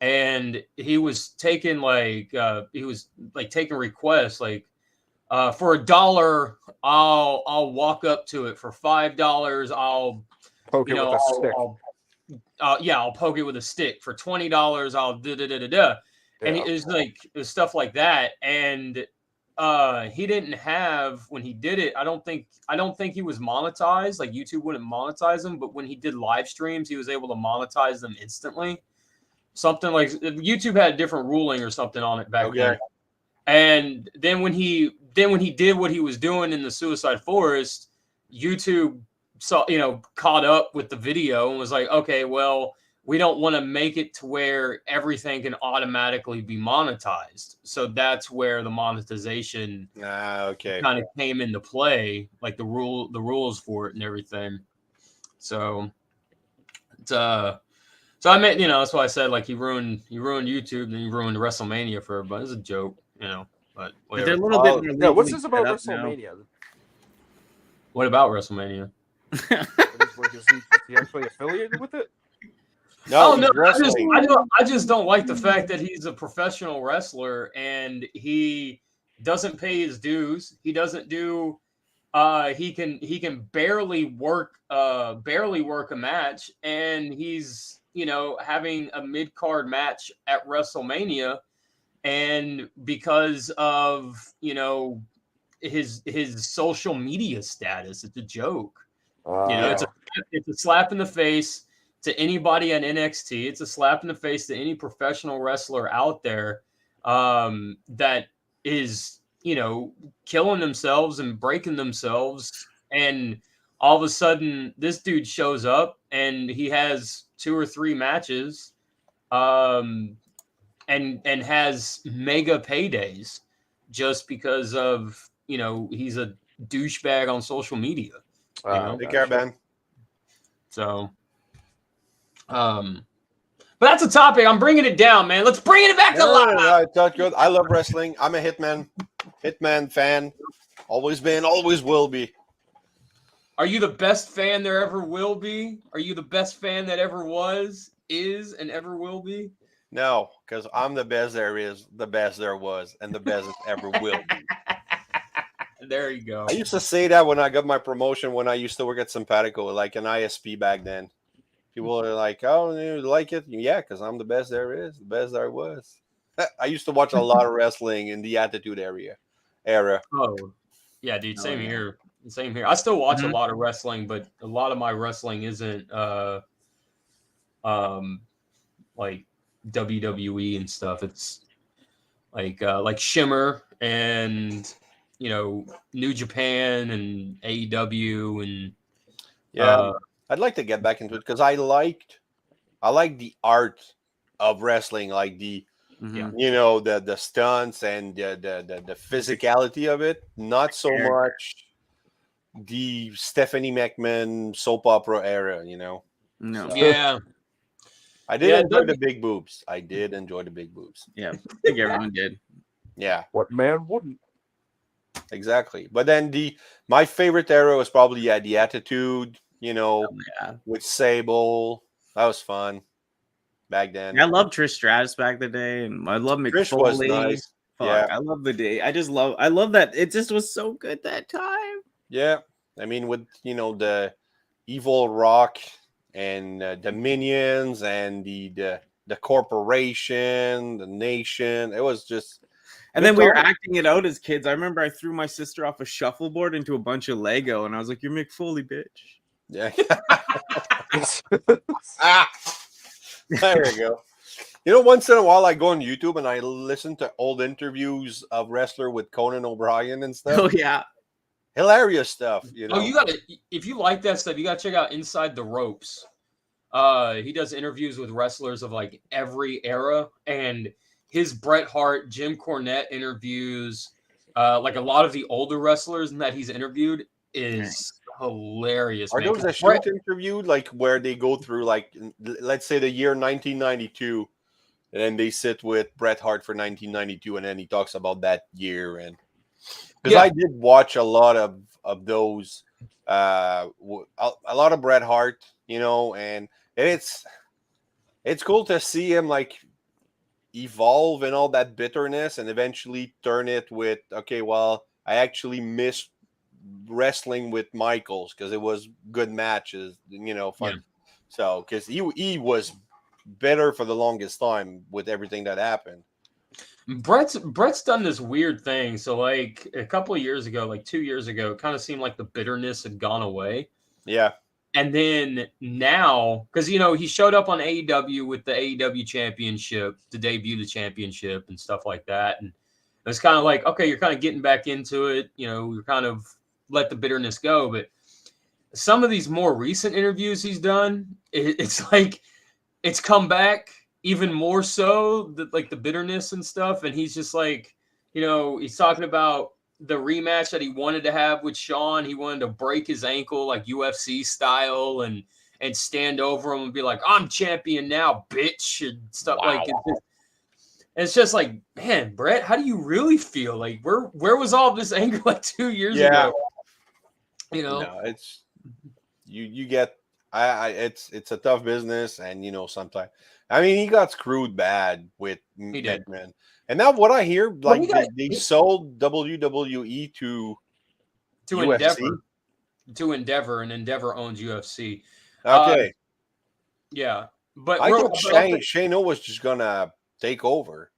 Speaker 3: And he was taking taking requests for $1, I'll walk up to it. For $5, I'll
Speaker 5: poke it with a stick.
Speaker 3: I'll poke it with a stick. For $20, I'll da. And it was stuff like that. And he didn't have, when he did it, I don't think he was monetized. Like YouTube wouldn't monetize him, but when he did live streams, he was able to monetize them instantly. Something like YouTube had a different ruling or something on it back then. And then when he did what he was doing in the Suicide Forest, YouTube caught up with the video and was like, okay, well, we don't want to make it to where everything can automatically be monetized. So that's where the monetization kind of came into play, like the rules for it and everything. So it's so I meant, that's why I said, like, he ruined YouTube and he ruined WrestleMania for everybody. It's a joke, but whatever.
Speaker 4: They're a little bit more
Speaker 5: what's
Speaker 4: legally
Speaker 5: this about
Speaker 4: set up
Speaker 5: WrestleMania?
Speaker 3: What about WrestleMania?
Speaker 5: Is he actually affiliated with it?
Speaker 1: No,
Speaker 3: no,
Speaker 1: wrestling.
Speaker 3: I just don't like the fact that he's a professional wrestler and he doesn't pay his dues. He doesn't do. He can barely work a match, and he's having a mid-card match at WrestleMania, and because of his social media status, it's a joke. It's a slap in the face to anybody at NXT. It's a slap in the face to any professional wrestler out there that is killing themselves and breaking themselves, and all of a sudden this dude shows up and he has 2 or 3 matches and has mega paydays just because of he's a douchebag on social media.
Speaker 1: Take care, Ben.
Speaker 3: So but that's a topic. I'm bringing it down, man. Let's bring it back to life.
Speaker 1: No, it's not good. I love wrestling. I'm a Hitman fan. Always been, always will be.
Speaker 3: Are you the best fan there ever will be? Are you the best fan that ever was, is, and ever will be?
Speaker 1: No, because I'm the best there is, the best there was, and the best it ever will be.
Speaker 3: There you go.
Speaker 1: I used to say that when I got my promotion when I used to work at Simpatico, like an ISP back then. People are like, "Oh, you like it?" Yeah, because I'm the best there is, the best there was. I used to watch a lot of wrestling in the Attitude era.
Speaker 3: Oh, yeah, dude. Same here. Same here. I still watch a lot of wrestling, but a lot of my wrestling isn't like WWE and stuff. It's like Shimmer and New Japan and AEW and
Speaker 1: I'd like to get back into it because I like the art of wrestling, like the the stunts and the physicality of it. Not so much the Stephanie McMahon soap opera era, No.
Speaker 4: No.
Speaker 3: Yeah.
Speaker 1: I did enjoy the big boobs. I did enjoy the big boobs.
Speaker 4: Yeah, I think everyone did.
Speaker 1: Yeah.
Speaker 5: What man wouldn't?
Speaker 1: Exactly. But then my favorite era was probably the Attitude, with Sable. That was fun back then.
Speaker 4: I love Trish Stratus back in the day, and I love McFoley.
Speaker 1: Trish was nice.
Speaker 4: Yeah, I love the day. I love that. It just was so good that time.
Speaker 1: Yeah, I mean, with the Evil Rock and the Minions and the corporation, the nation. It was just.
Speaker 4: And then we were acting it out as kids. I remember I threw my sister off a shuffleboard into a bunch of Lego, and I was like, "You're McFoley, bitch."
Speaker 1: Yeah. There we go. Once in a while I go on YouTube and I listen to old interviews of wrestler with Conan O'Brien and stuff.
Speaker 4: Oh yeah.
Speaker 1: Hilarious stuff,
Speaker 3: Oh, you gotta, if you like that stuff, you gotta check out Inside the Ropes. He does interviews with wrestlers of like every era, and his Bret Hart, Jim Cornette interviews, like a lot of the older wrestlers that he's interviewed is hilarious.
Speaker 1: Are those a short interview, like where they go through, like, let's say the year 1992, and then they sit with Bret Hart for 1992, and then he talks about that year? And because I did watch a lot of those, a lot of Bret Hart, and it's cool to see him like evolve and all that bitterness, and eventually turn it with, okay, well, I actually miss wrestling with Michaels because it was good matches, fun. Yeah. So because he was better for the longest time with everything that happened.
Speaker 3: Brett's done this weird thing. So like a couple of years ago, like 2 years ago, it kind of seemed like the bitterness had gone away.
Speaker 1: Yeah.
Speaker 3: And then now, because he showed up on AEW with the AEW championship to debut the championship and stuff like that. And it's kind of like, okay, you're kind of getting back into it, you're kind of let the bitterness go. But some of these more recent interviews he's done, it's like it's come back even more so, like the bitterness and stuff. And he's just like, he's talking about the rematch that he wanted to have with Sean. He wanted to break his ankle like UFC style and stand over him and be like, I'm champion now, bitch, and stuff.
Speaker 1: Wow.
Speaker 3: Like it's just like, man, Brett, how do you really feel? Like where was all this anger like 2 years ago?
Speaker 1: No, it's you get it's a tough business, and sometimes I mean he got screwed bad with McMahon. And now what I hear, like they sold WWE to UFC.
Speaker 3: Endeavor, and Endeavor owns UFC.
Speaker 1: Okay.
Speaker 3: Yeah. But
Speaker 1: I thought Shane was just gonna take over.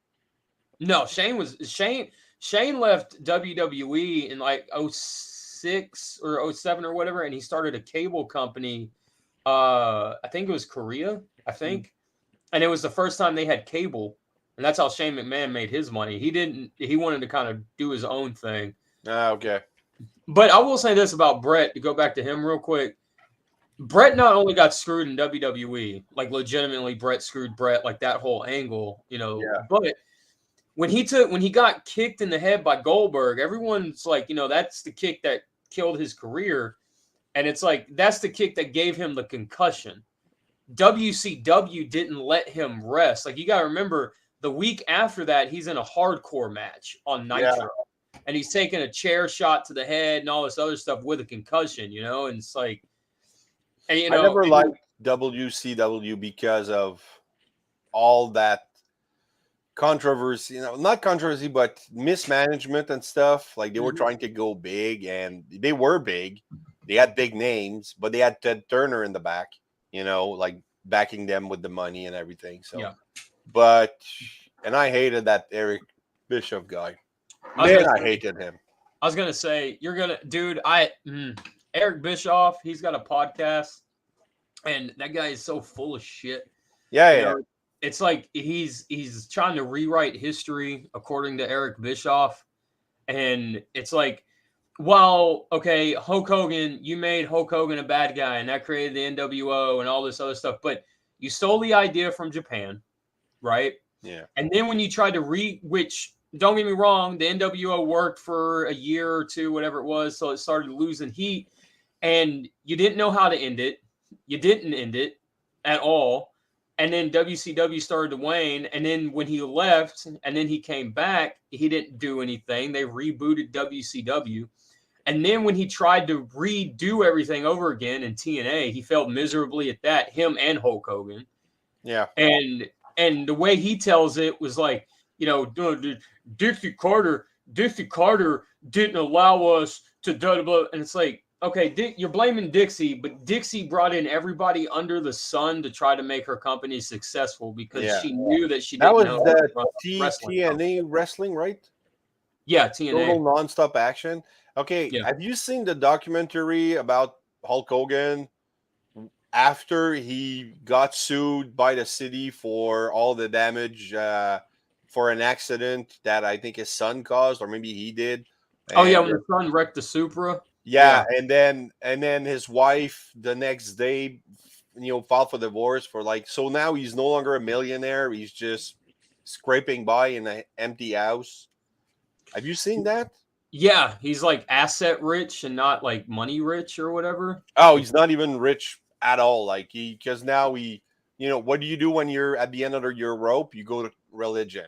Speaker 3: No, Shane left WWE in like 06 or 07 or whatever, and he started a cable company. I think it was Korea, and it was the first time they had cable, and that's how Shane McMahon made his money. He wanted to kind of do his own thing.
Speaker 1: Okay.
Speaker 3: But I will say this about Brett, to go back to him real quick. Brett not only got screwed in WWE, like legitimately Brett screwed Brett, like that whole angle, but when he got kicked in the head by Goldberg, everyone's like, that's the kick that killed his career. And it's like, that's the kick that gave him the concussion. WCW didn't let him rest. Like, you got to remember, the week after that, he's in a hardcore match on Nitro. Yeah. And he's taking a chair shot to the head and all this other stuff with a concussion, and it's like, and,
Speaker 1: I never liked WCW because of all that controversy, not controversy, but mismanagement and stuff. Like, they were trying to go big, and they were big. They had big names, but they had Ted Turner in the back, like backing them with the money and everything. So, and I hated that Eric Bischoff guy. I hated him.
Speaker 3: I was gonna say, Eric Bischoff, he's got a podcast, and that guy is so full of shit.
Speaker 1: Yeah.
Speaker 3: It's like he's trying to rewrite history according to Eric Bischoff, and it's like, well, okay, Hulk Hogan, you made Hulk Hogan a bad guy, and that created the NWO and all this other stuff, but you stole the idea from Japan, right?
Speaker 1: Yeah.
Speaker 3: And then when you tried to which, don't get me wrong, the NWO worked for a year or two, whatever it was, so it started losing heat, and you didn't know how to end it. You didn't end it at all. And then WCW started to wane. And then when he left and then he came back, he didn't do anything. They rebooted WCW. And then when he tried to redo everything over again in TNA, he failed miserably at that, him and Hulk Hogan.
Speaker 1: Yeah.
Speaker 3: And the way he tells it was like, Dixie Carter didn't allow us to do, and it's like, okay, you're blaming Dixie, but Dixie brought in everybody under the sun to try to make her company successful because she knew that she didn't know.
Speaker 1: That was TNA wrestling, right?
Speaker 3: Yeah, TNA.
Speaker 1: Total nonstop action. Okay, have you seen the documentary about Hulk Hogan after he got sued by the city for all the damage for an accident that I think his son caused, or maybe he did?
Speaker 3: When the son wrecked the Supra.
Speaker 1: Yeah, and then his wife the next day, filed for divorce for so now he's no longer a millionaire. He's just scraping by in an empty house. Have you seen that?
Speaker 3: Yeah, he's like asset rich and not like money rich or whatever.
Speaker 1: Oh, he's not even rich at all. Because now what do you do when you're at the end of your rope? You go to religion,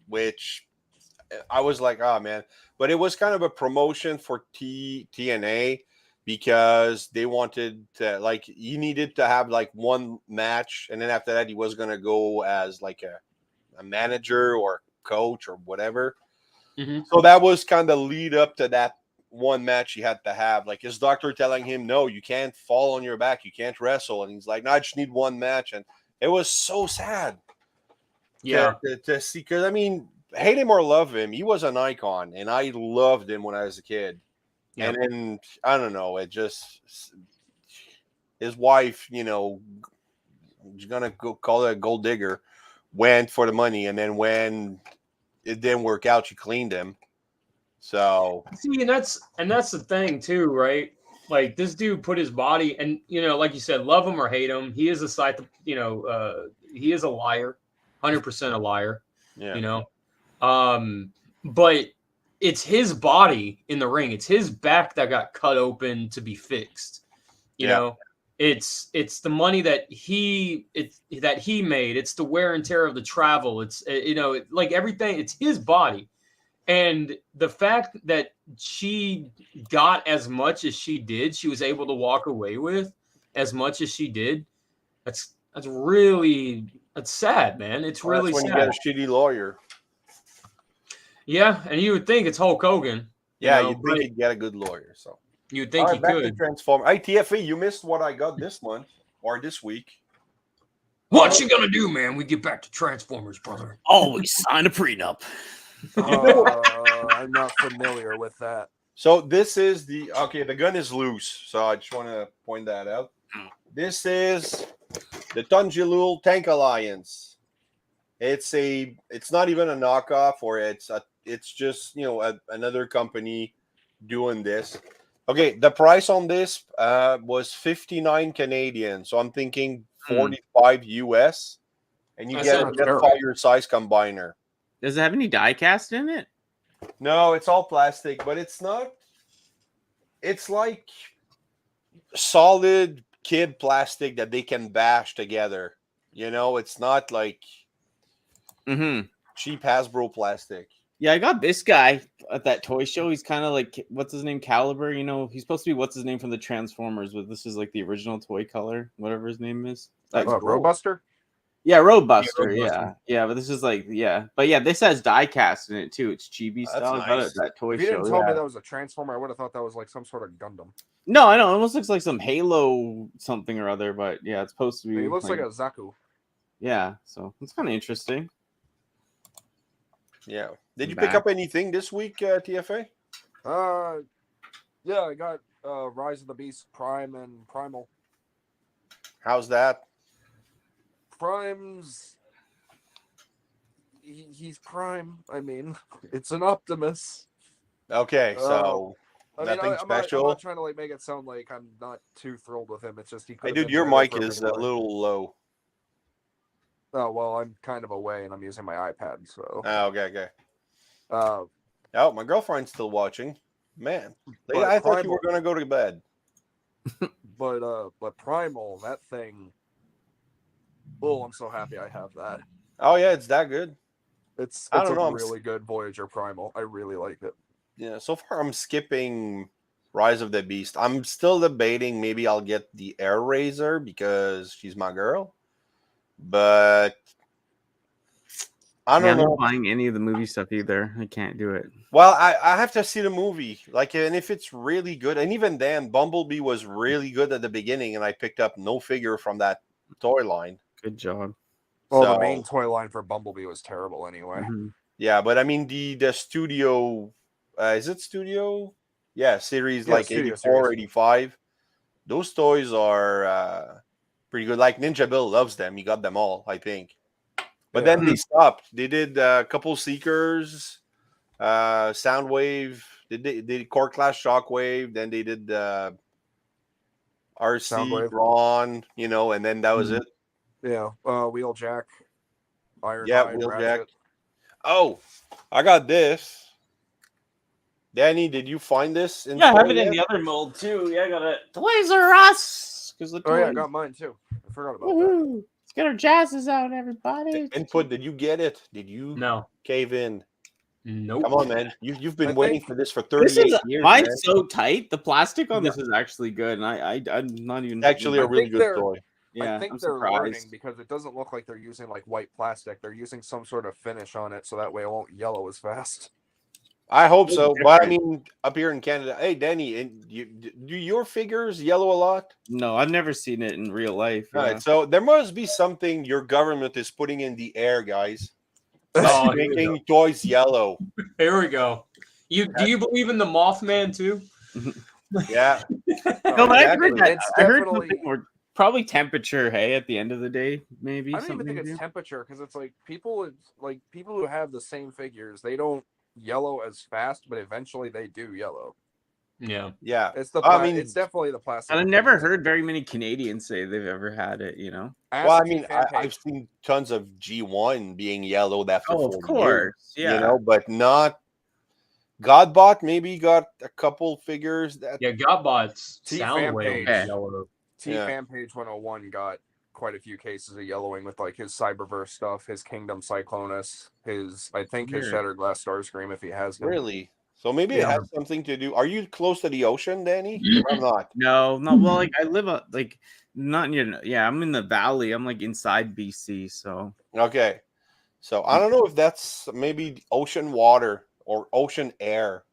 Speaker 1: which I was like, oh man. But it was kind of a promotion for TNA because they wanted to, he needed to have one match, and then after that he was gonna go as a manager or coach or whatever. Mm-hmm. So that was kind of lead up to that one match he had to have. His doctor telling him, no, you can't fall on your back, you can't wrestle, and he's like, no, I just need one match. And it was so sad.
Speaker 3: Yeah,
Speaker 1: to see, because I mean, hate him or love him, he was an icon, and I loved him when I was a kid. Yeah. And then I don't know, it just his wife, he's gonna go call it a gold digger, went for the money, and then when it didn't work out, she cleaned him. So
Speaker 3: see, and that's the thing too, right? Like this dude put his body, and like you said, love him or hate him, he is he is a liar, 100% a liar.
Speaker 1: Yeah.
Speaker 3: But it's his body in the ring. It's his back that got cut open to be fixed. You know, it's the money that he made. It's the wear and tear of the travel. It's like everything. It's his body. And the fact that she got as much as she did, she was able to walk away with as much as she did. That's sad, man. It's really
Speaker 1: that's when
Speaker 3: sad.
Speaker 1: you get a shitty lawyer.
Speaker 3: Yeah, and you would think it's Hulk Hogan.
Speaker 1: Yeah, you'd think he'd get a good lawyer. So
Speaker 3: you'd think he
Speaker 1: back
Speaker 3: could.
Speaker 1: to Transform. Hey, TFE, you missed what I got this month or this week.
Speaker 3: What you gonna do, man? We get back to Transformers, brother.
Speaker 4: Always sign a prenup.
Speaker 5: I'm not familiar with that.
Speaker 1: So this is the gun is loose. So I just want to point that out. This is the Tunjalul Tank Alliance. It's not even a knockoff, or it's just another company doing this. Okay, the price on this was 59 Canadian. So I'm thinking 45 US, and you get a Jetfire size combiner.
Speaker 4: Does it have any die cast in it?
Speaker 1: No, it's all plastic, but it's not. It's like solid kid plastic that they can bash together. It's not like cheap Hasbro plastic.
Speaker 4: Yeah, I got this guy at that toy show. He's kind of like, what's his name? Caliber. He's supposed to be what's his name from the Transformers, but this is like the original toy color, whatever his name is.
Speaker 1: That's cool.
Speaker 5: Roadbuster?
Speaker 4: Yeah, Roadbuster. Yeah, but this is like, but this has die cast in it too. It's chibi style.
Speaker 1: Nice.
Speaker 4: I got it at that toy
Speaker 5: If you
Speaker 4: show.
Speaker 5: didn't tell me that was a Transformer, I would have thought that was like some sort of Gundam.
Speaker 4: No, I know. It almost looks like some Halo something or other, but yeah, it's supposed to be.
Speaker 5: He looks like a Zaku.
Speaker 4: Yeah, so it's kind of interesting.
Speaker 1: Yeah. Did you pick up anything this week, TFA?
Speaker 5: Yeah, I got Rise of the Beast Prime and Primal.
Speaker 1: How's that?
Speaker 5: Prime's he's Prime. I mean, it's an Optimus.
Speaker 1: Okay, so nothing special.
Speaker 5: I'm not trying to like make it sound like I'm not too thrilled with him. It's just he.
Speaker 1: Hey, dude, your mic is a little low.
Speaker 5: Oh well, I'm kind of away and I'm using my iPad. So.
Speaker 1: Oh, okay.
Speaker 5: Oh,
Speaker 1: my girlfriend's still watching. Man, I thought you were gonna go to bed.
Speaker 5: But Primal, that thing. Oh, I'm so happy I have that.
Speaker 1: Oh yeah, it's that good.
Speaker 5: It's a really good Voyager Primal. I really like it.
Speaker 1: Yeah, so far I'm skipping Rise of the Beast. I'm still debating maybe I'll get the Air Razor because she's my girl. But I don't know.
Speaker 4: I'm not buying any of the movie stuff either. I can't do it.
Speaker 1: Well, I have to see the movie. And if it's really good, and even then, Bumblebee was really good at the beginning, and I picked up no figure from that toy line.
Speaker 4: Good job.
Speaker 5: Well, the main toy line for Bumblebee was terrible anyway.
Speaker 4: Mm-hmm.
Speaker 1: Yeah, but I mean the studio, is it studio? Yeah, series like
Speaker 5: Studio
Speaker 1: 84,
Speaker 5: series.
Speaker 1: 85. Those toys are pretty good. Like Ninja Bill loves them. He got them all, I think. But then they stopped. They did a couple Seekers, Soundwave. They did Core Class Shockwave. Then they did RC,
Speaker 5: Soundwave.
Speaker 1: Brawn, and then that was it.
Speaker 5: Yeah, Wheeljack, Ironhide,
Speaker 1: Wheeljack.
Speaker 5: Ratchet.
Speaker 1: Oh, I got this. Danny, did you find this?
Speaker 4: I have it in the other mold too. Yeah, I got it. Toys R Us.
Speaker 5: Oh yeah, I got mine too. I forgot about that.
Speaker 4: Let's get our jazzes out, everybody.
Speaker 1: Input, did you get it? Did you cave in?
Speaker 3: Nope.
Speaker 1: Come on, man. You've been waiting for this for 38 years.
Speaker 4: Mine's
Speaker 1: man.
Speaker 4: so tight. The plastic on this is actually good, and I'm not even
Speaker 1: Actually a really good toy.
Speaker 5: Yeah, I think they're learning because it doesn't look like they're using like white plastic. They're using some sort of finish on it so that way it won't yellow as fast.
Speaker 1: I hope so. But I mean, up here in Canada, hey, Danny, do your figures yellow a lot?
Speaker 4: No, I've never seen it in real life.
Speaker 1: All right, so there must be something your government is putting in the air, guys. Making toys yellow.
Speaker 3: Here we go. Do you believe in the Mothman too?
Speaker 1: Yeah.
Speaker 4: No, but I heard that. I heard something more. Probably temperature, hey, at the end of the day, maybe.
Speaker 5: I don't even think it's temperature because it's like people who have the same figures, they don't yellow as fast, but eventually they do yellow.
Speaker 3: Yeah.
Speaker 1: Yeah.
Speaker 5: It's the.
Speaker 1: I mean,
Speaker 5: it's definitely the plastic.
Speaker 4: And I've never heard very many Canadians say they've ever had it. You know.
Speaker 1: well, I
Speaker 5: Ask
Speaker 1: mean,
Speaker 5: T-Fan
Speaker 1: I've
Speaker 5: page.
Speaker 1: seen tons of G1 being yellowed after
Speaker 4: Oh, of
Speaker 1: 40
Speaker 4: course.
Speaker 1: years,
Speaker 4: Yeah.
Speaker 1: you know, but not Godbot. Maybe got a couple figures that.
Speaker 3: Yeah, Godbot's
Speaker 5: T-Fan
Speaker 3: Soundwave
Speaker 5: page.
Speaker 3: yellow.
Speaker 5: T-Fan page 101 got quite a few cases of yellowing with like his Cyberverse stuff, his Kingdom Cyclonus, his his
Speaker 4: Weird.
Speaker 5: Shattered Glass Starscream if he has them.
Speaker 1: Really? So maybe it
Speaker 3: Yeah.
Speaker 1: has something to do. Are you close to the ocean, Danny? I'm not.
Speaker 4: No, not well. Like I live like not near. Yeah, I'm in the valley. I'm like inside BC. So
Speaker 1: Okay. So I don't know if that's maybe ocean water or ocean air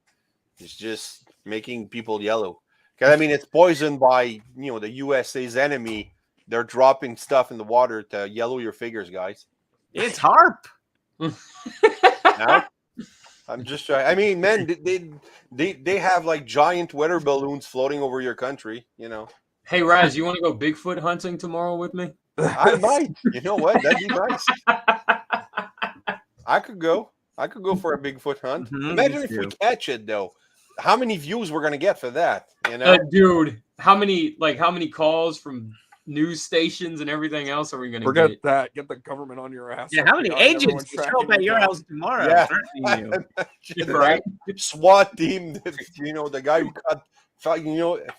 Speaker 1: is just making people yellow. Because I mean, it's poisoned by the USA's enemy. They're dropping stuff in the water to yellow your figures, guys.
Speaker 4: it's harp.
Speaker 1: Now, I'm just trying. I mean, man, they have like giant weather balloons floating over your country.
Speaker 3: Hey, Raz, you want to go Bigfoot hunting tomorrow with me?
Speaker 1: I might. You know what? That'd be nice. I could go for a Bigfoot hunt.
Speaker 4: Mhm,
Speaker 1: Imagine
Speaker 4: me
Speaker 1: if we
Speaker 4: too.
Speaker 1: catch it though. How many views we're gonna get for that?
Speaker 3: Dude, how many calls from news stations and everything else are we gonna
Speaker 5: Forget
Speaker 3: get?
Speaker 5: that. Get the government on your ass.
Speaker 4: Yeah, how many
Speaker 5: FBI,
Speaker 4: agents
Speaker 5: everyone's
Speaker 4: will show
Speaker 5: tracking
Speaker 4: up at
Speaker 5: you
Speaker 4: your
Speaker 5: down.
Speaker 4: house tomorrow?
Speaker 1: Yeah.
Speaker 4: Threatening you?
Speaker 3: Right?
Speaker 1: SWAT team. The guy who got.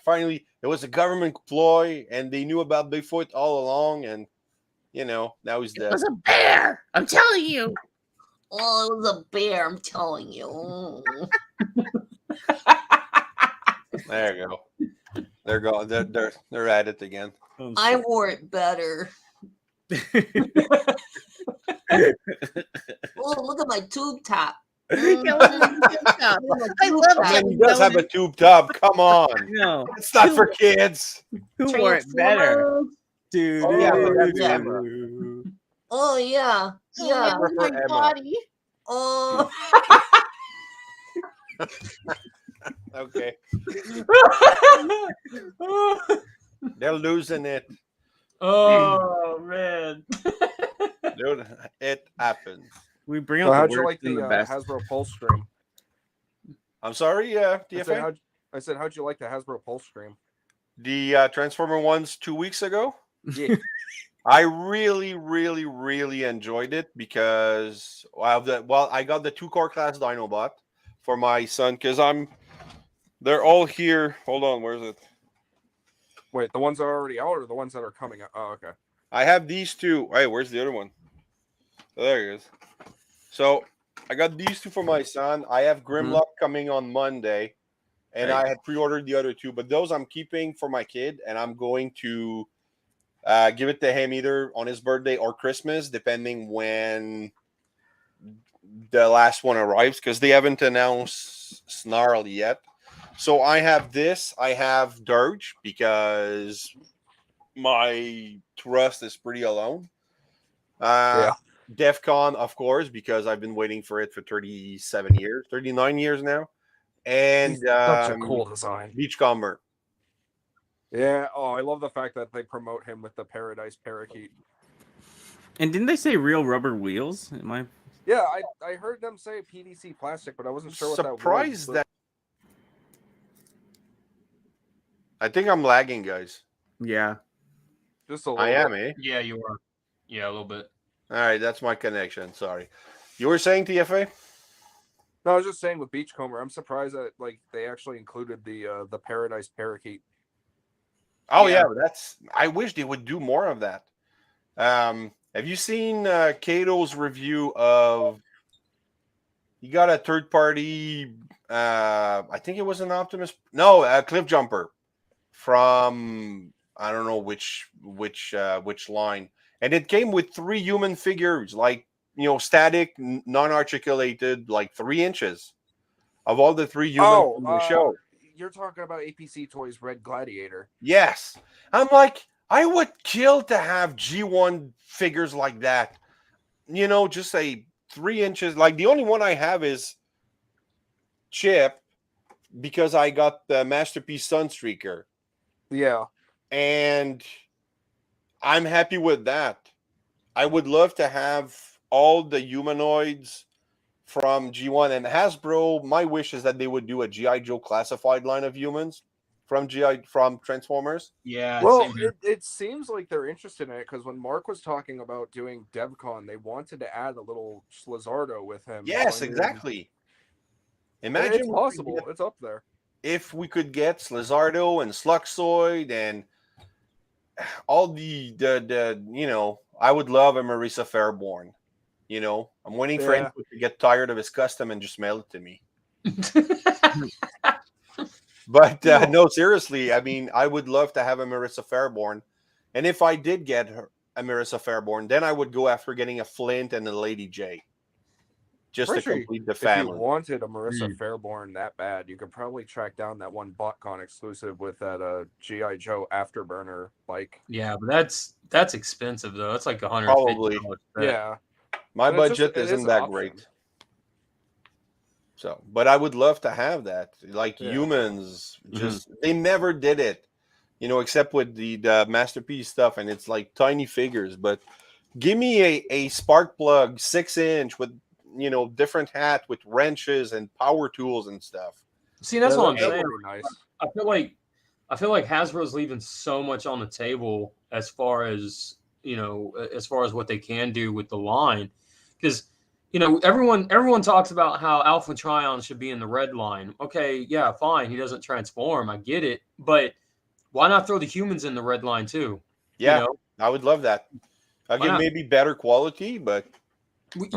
Speaker 1: Finally, it was a government ploy, and they knew about Bigfoot all along, and now he's dead.
Speaker 6: It was a bear. I'm telling you. Oh, it was a bear. I'm telling you.
Speaker 1: There you go. They're going. They're at it again.
Speaker 6: I wore it better. Oh, look at my tube top.
Speaker 8: Yeah, look at the tube top. I love
Speaker 1: I
Speaker 8: that.
Speaker 1: mean, he does have a tube top. Come on,
Speaker 4: No,
Speaker 1: it's not for kids.
Speaker 4: who wore it better?
Speaker 6: Transformers.
Speaker 4: Dude.
Speaker 1: Oh, yeah, but that's
Speaker 6: Yeah.
Speaker 1: Emma.
Speaker 6: Oh yeah,
Speaker 8: Oh,
Speaker 6: yeah.
Speaker 8: with my
Speaker 1: Emma.
Speaker 8: body.
Speaker 6: Oh,
Speaker 1: Okay, they're losing it,
Speaker 3: Oh man.
Speaker 1: dude. It happens.
Speaker 4: We bring
Speaker 5: So
Speaker 4: out
Speaker 5: how'd
Speaker 4: the
Speaker 5: you
Speaker 4: worst
Speaker 5: like the
Speaker 4: and the best.
Speaker 5: Hasbro Pulse Stream?
Speaker 1: I'm sorry,
Speaker 5: I said,
Speaker 1: TFA.
Speaker 5: how'd you like the Hasbro Pulse Stream?
Speaker 1: The Transformer ones 2 weeks ago.
Speaker 5: Yeah.
Speaker 1: I really, really, really enjoyed it because I got the 2-core class Dinobot for my son because they're all here. Hold on, where's it?
Speaker 5: Wait, the ones that are already out or the ones that are coming out? Oh, okay.
Speaker 1: I have these two. Hey, where's the other one? Oh, there he is. So I got these two for my son. I have Grimlock coming on Monday, and
Speaker 4: Right.
Speaker 1: I had pre-ordered the other two, but those I'm keeping for my kid, and I'm going to give it to him either on his birthday or Christmas, depending when the last one arrives, because they haven't announced Snarl yet. So I have this. I have Dirge because my trust is pretty alone. DEFCON, of course, because I've been waiting for it for 37 years, 39 years now. And
Speaker 5: Such a cool design.
Speaker 1: Beachcomber.
Speaker 5: Yeah. Oh, I love the fact that they promote him with the Paradise Parakeet.
Speaker 4: And didn't they say real rubber wheels? Am I?
Speaker 5: Yeah, I heard them say PVC plastic, but I wasn't sure what that was.
Speaker 1: Surprised
Speaker 5: but-
Speaker 1: that. I think I'm lagging, guys.
Speaker 4: Yeah.
Speaker 5: Just a little
Speaker 1: I am,
Speaker 5: bit.
Speaker 1: eh?
Speaker 3: Yeah, you are. Yeah, a little bit.
Speaker 1: All right, that's my connection. Sorry. You were saying TFA?
Speaker 5: No, I was just saying with Beachcomber, I'm surprised that they actually included the Paradise Parakeet.
Speaker 1: Oh
Speaker 3: Yeah.
Speaker 1: yeah, but I wish they would do more of that. Have you seen Cato's review of? He got a third party. I think it was an Optimus. No, a Cliff Jumper from I don't know which line, and it came with 3 human figures, like static, non-articulated, like 3 inches of all the 3 humans in the show.
Speaker 5: You're talking about APC Toys Red Gladiator.
Speaker 1: Yes. I'm like, I would kill to have G1 figures like that. Just say 3 inches. Like the only one I have is Chip because I got the Masterpiece Sunstreaker.
Speaker 5: Yeah.
Speaker 1: And I'm happy with that. I would love to have all the humanoids from G1 and Hasbro. My wish is that they would do a GI Joe classified line of humans from Transformers.
Speaker 3: Yeah.
Speaker 5: Well,
Speaker 3: same here.
Speaker 5: it seems like they're interested in it because when Mark was talking about doing DevCon, they wanted to add a little Slizardo with him.
Speaker 1: Yes,
Speaker 5: So, I mean,
Speaker 1: exactly.
Speaker 5: it's
Speaker 1: Imagine
Speaker 5: possible. It's up there.
Speaker 1: if we could get Slizardo and Sluxoid and all the I would love a Marissa Fairborn. I'm waiting for him to get tired of his custom and just mail it to me. But no, seriously, I mean, I would love to have a Marissa Fairborn. And if I did get a Marissa Fairborn, then I would go after getting a Flint and a Lady J. Just to complete the family.
Speaker 5: If you wanted a Marissa Fairborn that bad, you could probably track down that one BotCon exclusive with that GI Joe Afterburner bike.
Speaker 3: Yeah, but that's expensive though. It's like $150.
Speaker 1: Probably.
Speaker 5: Yeah.
Speaker 1: My
Speaker 5: And
Speaker 1: budget isn't that great. So, but I would love to have that. Like humans, just they never did it, except with the Masterpiece stuff, and it's like tiny figures. But give me a spark plug 6-inch with different hat with wrenches and power tools and stuff.
Speaker 3: See, that's what I'm saying.
Speaker 5: Nice.
Speaker 3: I feel like Hasbro's leaving so much on the table as far as what they can do with the line, because everyone talks about how Alpha Trion should be in the red line. Okay, yeah, fine, he doesn't transform, I get it, but why not throw the humans in the red line too?
Speaker 1: Yeah, I would love that. Again, maybe better quality, but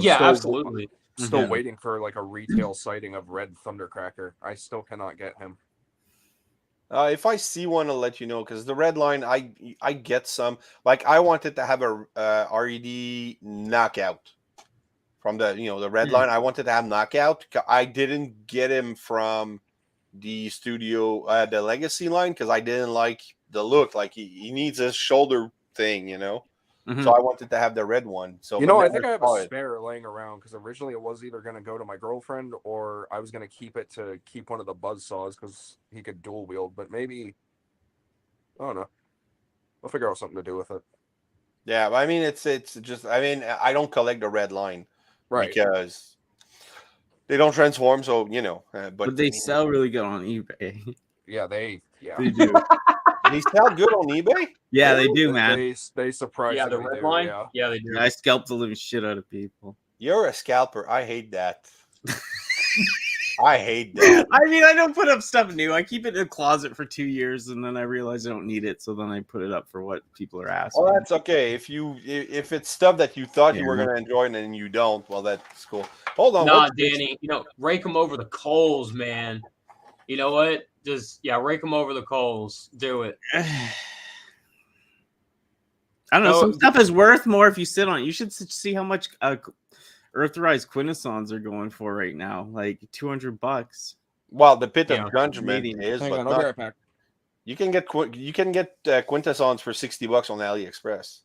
Speaker 3: absolutely.
Speaker 5: Still waiting for like a retail sighting of Red Thundercracker. I still cannot get him.
Speaker 1: If I see one, I'll let you know, because the red line, I get some. Like, I wanted to have a RED knockout from the red line. I wanted to have knockout. I didn't get him from the studio, the Legacy line, because I didn't like the look. Like, he needs a shoulder thing, So I wanted to have the red one. So
Speaker 5: I think I have a spare laying around, because originally it was either going to go to my girlfriend or I was going to keep it to keep one of the buzzsaws because he could dual wield. But maybe, I don't know. I'll figure out something to do with it.
Speaker 1: Yeah, I mean, it's just, I mean, I don't collect the red line, right? Because they don't transform, so
Speaker 4: but they sell really good on eBay.
Speaker 5: Yeah, they
Speaker 4: do.
Speaker 1: They sell good on eBay.
Speaker 4: Yeah, they do, man.
Speaker 5: They surprise.
Speaker 3: Yeah, the red line. Yeah, they do.
Speaker 4: I scalp the living shit out of people.
Speaker 1: You're a scalper. I hate that. I hate that.
Speaker 4: I mean, I don't put up stuff new. I keep it in a closet for 2 years, and then I realize I don't need it, so then I put it up for what people are asking.
Speaker 1: Well, that's okay. If it's stuff that you thought you were going to enjoy and then you don't, well, that's cool. Hold on.
Speaker 3: Nah, Danny, rake them over the coals, man. You know what? Just rake them over the coals. Do it.
Speaker 4: I don't know. Some stuff is worth more if you sit on it. You should see how much Earthrise Quintessons are going for right now, like $200.
Speaker 1: Well, the Pit of Judgment is,
Speaker 7: Hang
Speaker 1: but
Speaker 7: on, I'll be right back.
Speaker 1: You can get Quintessons for $60 on AliExpress.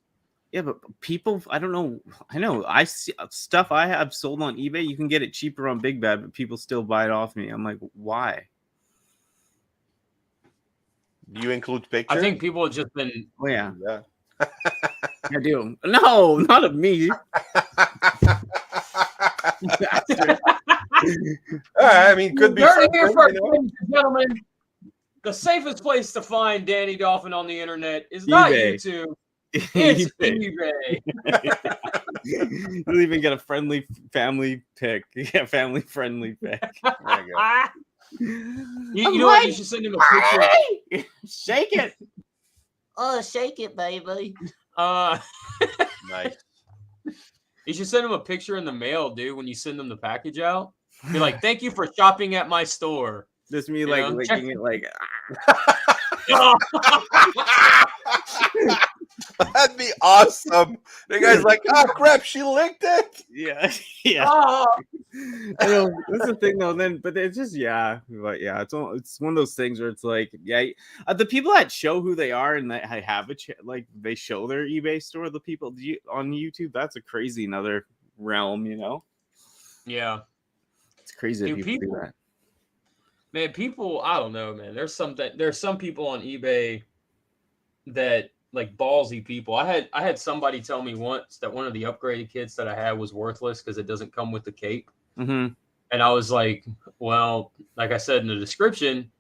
Speaker 4: Yeah, but people, I don't know. I know I see stuff I have sold on eBay. You can get it cheaper on Big Bad, but people still buy it off me. I'm like, why?
Speaker 1: Do you include pictures?
Speaker 3: I think people have just been.
Speaker 4: Oh yeah. I do. No, not of me.
Speaker 1: I mean, could be.
Speaker 3: Ladies and gentlemen, the safest place to find Danny Dolphin on the internet is not YouTube. It's eBay.
Speaker 4: You'll even get a friendly family pick. Yeah, family friendly pick. There you go.
Speaker 3: You know what? You should send him a picture.
Speaker 4: Shake it.
Speaker 6: Oh, shake it, baby.
Speaker 1: Nice.
Speaker 3: You should send him a picture in the mail, dude, when you send them the package out. Be like, thank you for shopping at my store.
Speaker 4: Just me licking it like.
Speaker 1: That'd be awesome. The guy's like, oh crap, she licked it.
Speaker 4: Yeah. I know, that's the thing though. But it's just it's one of those things where it's like, the people that show who they are and that have they show their eBay store. The people on YouTube, that's a crazy another realm,
Speaker 3: Yeah,
Speaker 4: it's crazy. Dude, people do that.
Speaker 3: Man, people, I don't know, man. There's some people on eBay that like ballsy people. I had somebody tell me once that one of the upgraded kits that I had was worthless because it doesn't come with the cape.
Speaker 4: Mhm.
Speaker 3: And I was like, well, like I said in the description,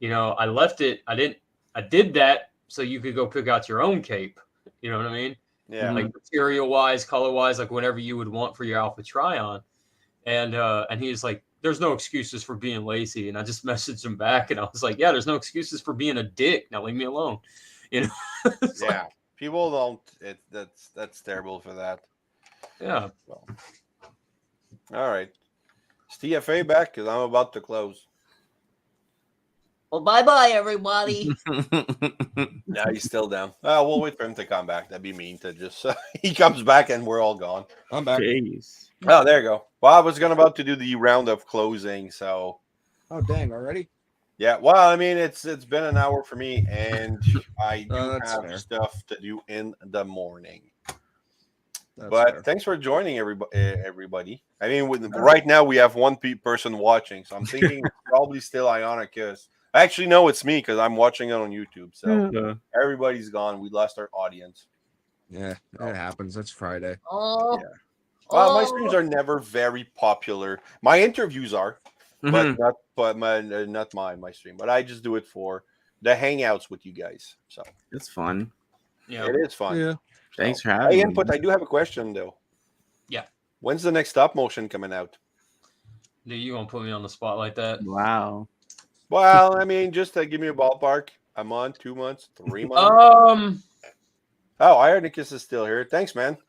Speaker 3: I left it. I did that so you could go pick out your own cape. You know what I mean?
Speaker 1: Yeah.
Speaker 3: Like material wise, color wise, like whatever you would want for your alpha try on. And he was like, there's no excuses for being lazy. And I just messaged him back and I was like, yeah, there's no excuses for being a dick. Now leave me alone. It's
Speaker 1: Yeah. People don't. That's terrible for that.
Speaker 3: Yeah.
Speaker 1: So. All right. Is TFA back? Because I'm about to close.
Speaker 6: Well, bye-bye, everybody.
Speaker 1: Yeah, he's still down. We'll wait for him to come back. That'd be mean to just he comes back and we're all gone.
Speaker 7: I'm back.
Speaker 4: Jeez.
Speaker 1: Oh, there you go. Well, I was about to do the round of closing, so
Speaker 7: Oh dang! Already?
Speaker 1: yeah. Well, I mean, it's been an hour for me, and I do
Speaker 7: that's
Speaker 1: have
Speaker 7: fair.
Speaker 1: stuff to do in the morning.
Speaker 7: That's
Speaker 1: But
Speaker 7: fair.
Speaker 1: thanks for joining, everybody. I mean, right now we have one person watching, so I'm thinking it's probably still Ionic. Because actually, no, it's me because I'm watching it on YouTube. So everybody's gone. We lost our audience.
Speaker 7: Yeah, it happens. It's Friday.
Speaker 6: Oh,
Speaker 1: Yeah. Well, my streams are never very popular. My interviews are, but not my stream. But I just do it for the hangouts with you guys. So
Speaker 4: It's fun.
Speaker 3: Yeah.
Speaker 1: it is fun.
Speaker 7: Yeah.
Speaker 4: Thanks for
Speaker 1: Hey,
Speaker 4: having me.
Speaker 1: Input. I do have a question though.
Speaker 3: Yeah.
Speaker 1: When's the next stop motion coming out?
Speaker 3: Dude, you gonna put me on the spot like that?
Speaker 4: Wow.
Speaker 1: Well, I mean, just to give me a ballpark. A month, 2 months, 3 months. Oh, Ironicus is still here. Thanks, man.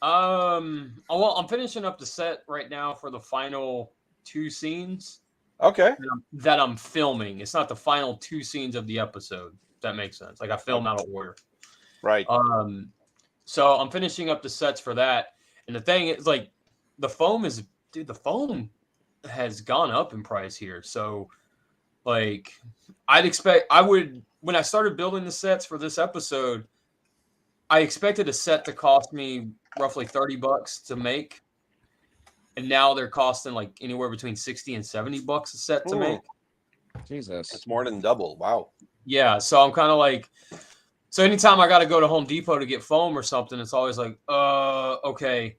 Speaker 3: Well, I'm finishing up the set right now for the final 2 scenes
Speaker 1: Okay.
Speaker 3: that I'm filming. It's not the final 2 scenes of the episode. If that makes sense. Like I film out of order.
Speaker 1: Right.
Speaker 3: So I'm finishing up the sets for that. And the thing is, like, the foam has gone up in price here. So, like, when I started building the sets for this episode, I expected a set to cost me roughly $30 to make. And now they're costing like anywhere between $60 and $70 a set to make.
Speaker 7: Jesus.
Speaker 1: It's more than double. Wow.
Speaker 3: Yeah. So I'm kind of like, so anytime I got to go to Home Depot to get foam or something, it's always like, okay.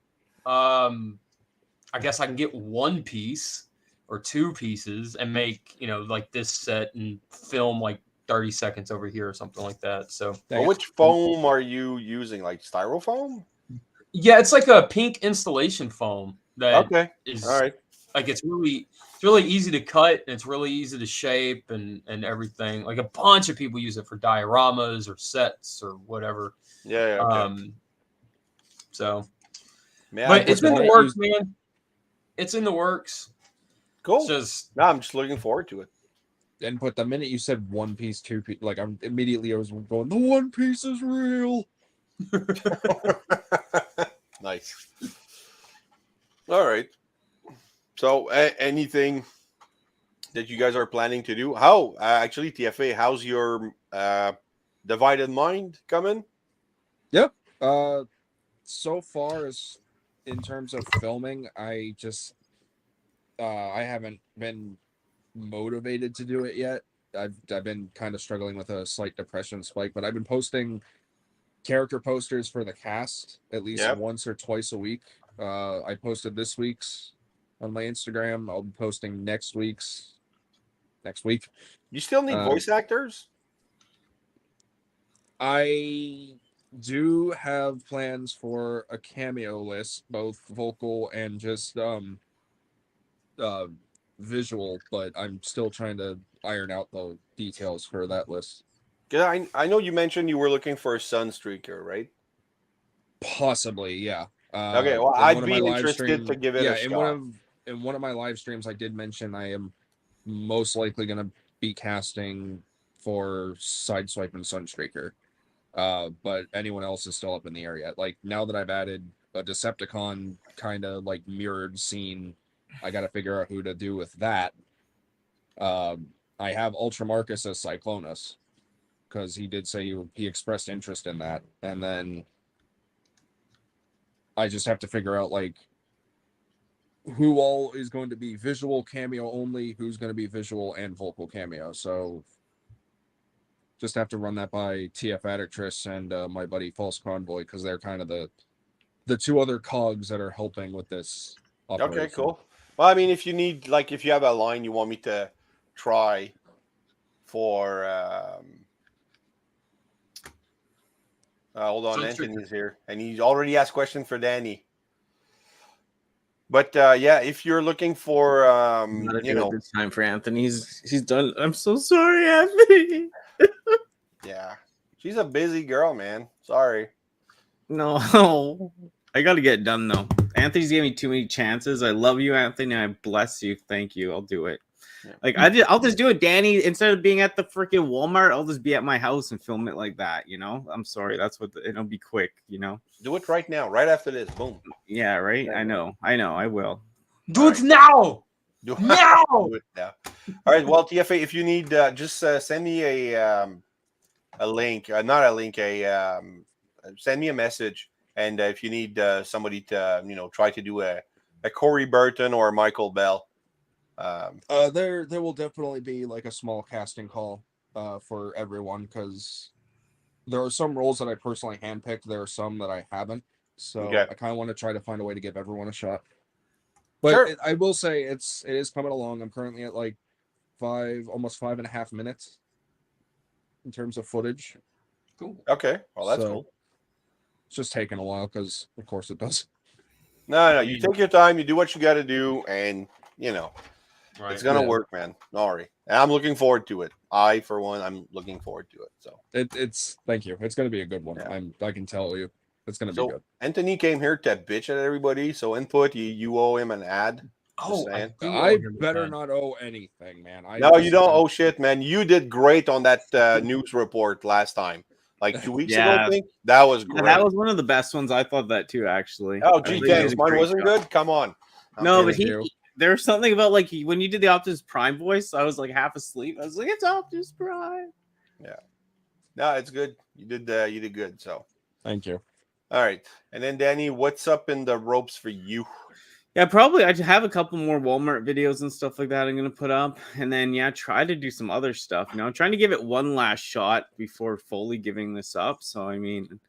Speaker 3: I guess I can get 1 piece or 2 pieces and make, like this set and film like 30 seconds over here or something like that. So
Speaker 1: Well, which foam are you using? Like styrofoam?
Speaker 3: yeah, it's like a pink installation foam that is
Speaker 1: all right.
Speaker 3: Like it's really easy to cut and it's really easy to shape and everything. Like a bunch of people use it for dioramas or sets or whatever.
Speaker 1: Yeah. Okay.
Speaker 3: So,
Speaker 1: man,
Speaker 3: but it's in the works, man. It's in the works.
Speaker 1: Cool.
Speaker 3: No,
Speaker 1: I'm just looking forward to it.
Speaker 7: Input. The minute you said 1 piece, 2 piece, like I was going, the 1 piece is real.
Speaker 1: Nice. All right. So, anything that you guys are planning to do? How actually, TFA? How's your divided mind coming?
Speaker 7: Yep. So far as in terms of filming, I just I haven't been motivated to do it yet. I've been kind of struggling with a slight depression spike, but I've been posting character posters for the cast at least once or twice a week. I posted this week's on my Instagram. I'll be posting next week's next week.
Speaker 1: You still need voice actors?
Speaker 7: I do have plans for a cameo list, both vocal and just visual, but I'm still trying to iron out the details for that list.
Speaker 1: Yeah, I know you mentioned you were looking for a Sunstreaker, right?
Speaker 7: Possibly, yeah.
Speaker 1: Okay, well, I'd be interested to give it a shot.
Speaker 7: In one of my live streams, I did mention I am most likely going to be casting for Sideswipe and Sunstreaker. But anyone else is still up in the air yet. Like, now that I've added a Decepticon kind of like mirrored scene, I got to figure out who to do with that. I have Ultramarcus as Cyclonus because he did say he expressed interest in that. And then I just have to figure out like who all is going to be visual cameo only, who's going to be visual and vocal cameo. So just have to run that by TF Adictress and my buddy False Convoy because they're kind of the the two other cogs that are helping with this operation.
Speaker 1: Okay, cool. Well, I mean, if you need, like, if you have a line you want me to try for, hold on, Anthony's here, and he's already asked question for Danny. But yeah, if you're looking for, you know,
Speaker 4: this time for Anthony, he's done. I'm so sorry, Anthony.
Speaker 1: yeah, she's a busy girl, man. Sorry.
Speaker 4: No, I got to get it done though. Anthony's gave me too many chances. I love you, Anthony. I bless you. Thank you. I'll do it.
Speaker 1: Yeah.
Speaker 4: Like I'll just do it, Danny. Instead of being at the freaking Walmart, I'll just be at my house and film it like that. You know, I'm sorry. That's what it'll be quick. You know,
Speaker 1: Do it right now, right after this. Boom.
Speaker 4: yeah, right. I know. I will.
Speaker 3: Do it now.
Speaker 1: Do
Speaker 3: Now!
Speaker 1: Do it now. All right. Well, TFA, if you need, just send me a link, not a link, send me a message, and if you need somebody to, you know, try to do a Corey Burton or a Michael Bell.
Speaker 7: There will definitely be like a small casting call for everyone, because there are some roles that I personally handpicked. There are some that I haven't. So
Speaker 1: Okay.
Speaker 7: I kind of want to try to find a way to give everyone a shot. But
Speaker 1: Sure.
Speaker 7: I will say it is coming along. I'm currently at like almost 5.5 minutes in terms of footage.
Speaker 3: Cool.
Speaker 1: Okay. Well, that's
Speaker 7: So,
Speaker 1: cool.
Speaker 7: It's just taking a while because, of course, it does.
Speaker 1: No, you take your time, you do what you got to do, and you know
Speaker 3: Right.
Speaker 1: it's gonna
Speaker 7: Yeah.
Speaker 1: work, man. Don't worry. And I'm looking forward to it. I, for one, I'm looking forward to it. So,
Speaker 7: It's thank you. It's going to be a good one.
Speaker 1: Yeah.
Speaker 7: I can tell you, it's going to
Speaker 1: so
Speaker 7: be good.
Speaker 1: Anthony came here to bitch at everybody. So input, you owe him an ad.
Speaker 3: Oh, I,
Speaker 1: saying.
Speaker 3: do
Speaker 7: I
Speaker 3: owe him
Speaker 7: better
Speaker 3: that.
Speaker 7: not owe anything, man.
Speaker 1: No, you don't owe shit, man. You did great on that news report last time, like 2 weeks ago. I
Speaker 4: Yeah.
Speaker 1: think that was
Speaker 4: Yeah,
Speaker 1: great.
Speaker 4: that was one of the best ones. I thought that too, actually.
Speaker 1: Oh,
Speaker 4: I
Speaker 1: gee,
Speaker 4: think you
Speaker 1: thanks.
Speaker 4: did a
Speaker 1: Mine
Speaker 4: great
Speaker 1: wasn't
Speaker 4: job.
Speaker 1: good. Come on.
Speaker 4: No, but
Speaker 7: Thank you.
Speaker 4: there was something about like when you did the Optimus Prime voice, I was like half asleep. I was like, it's Optimus Prime.
Speaker 1: No, it's good. You did good. So,
Speaker 7: Thank you.
Speaker 1: all right. And then Danny, what's up in the ropes for you?
Speaker 4: Yeah, probably I have a couple more Walmart videos and stuff like that I'm gonna put up, and then try to do some other stuff. You know, I'm trying to give it one last shot before fully giving this up. So I mean,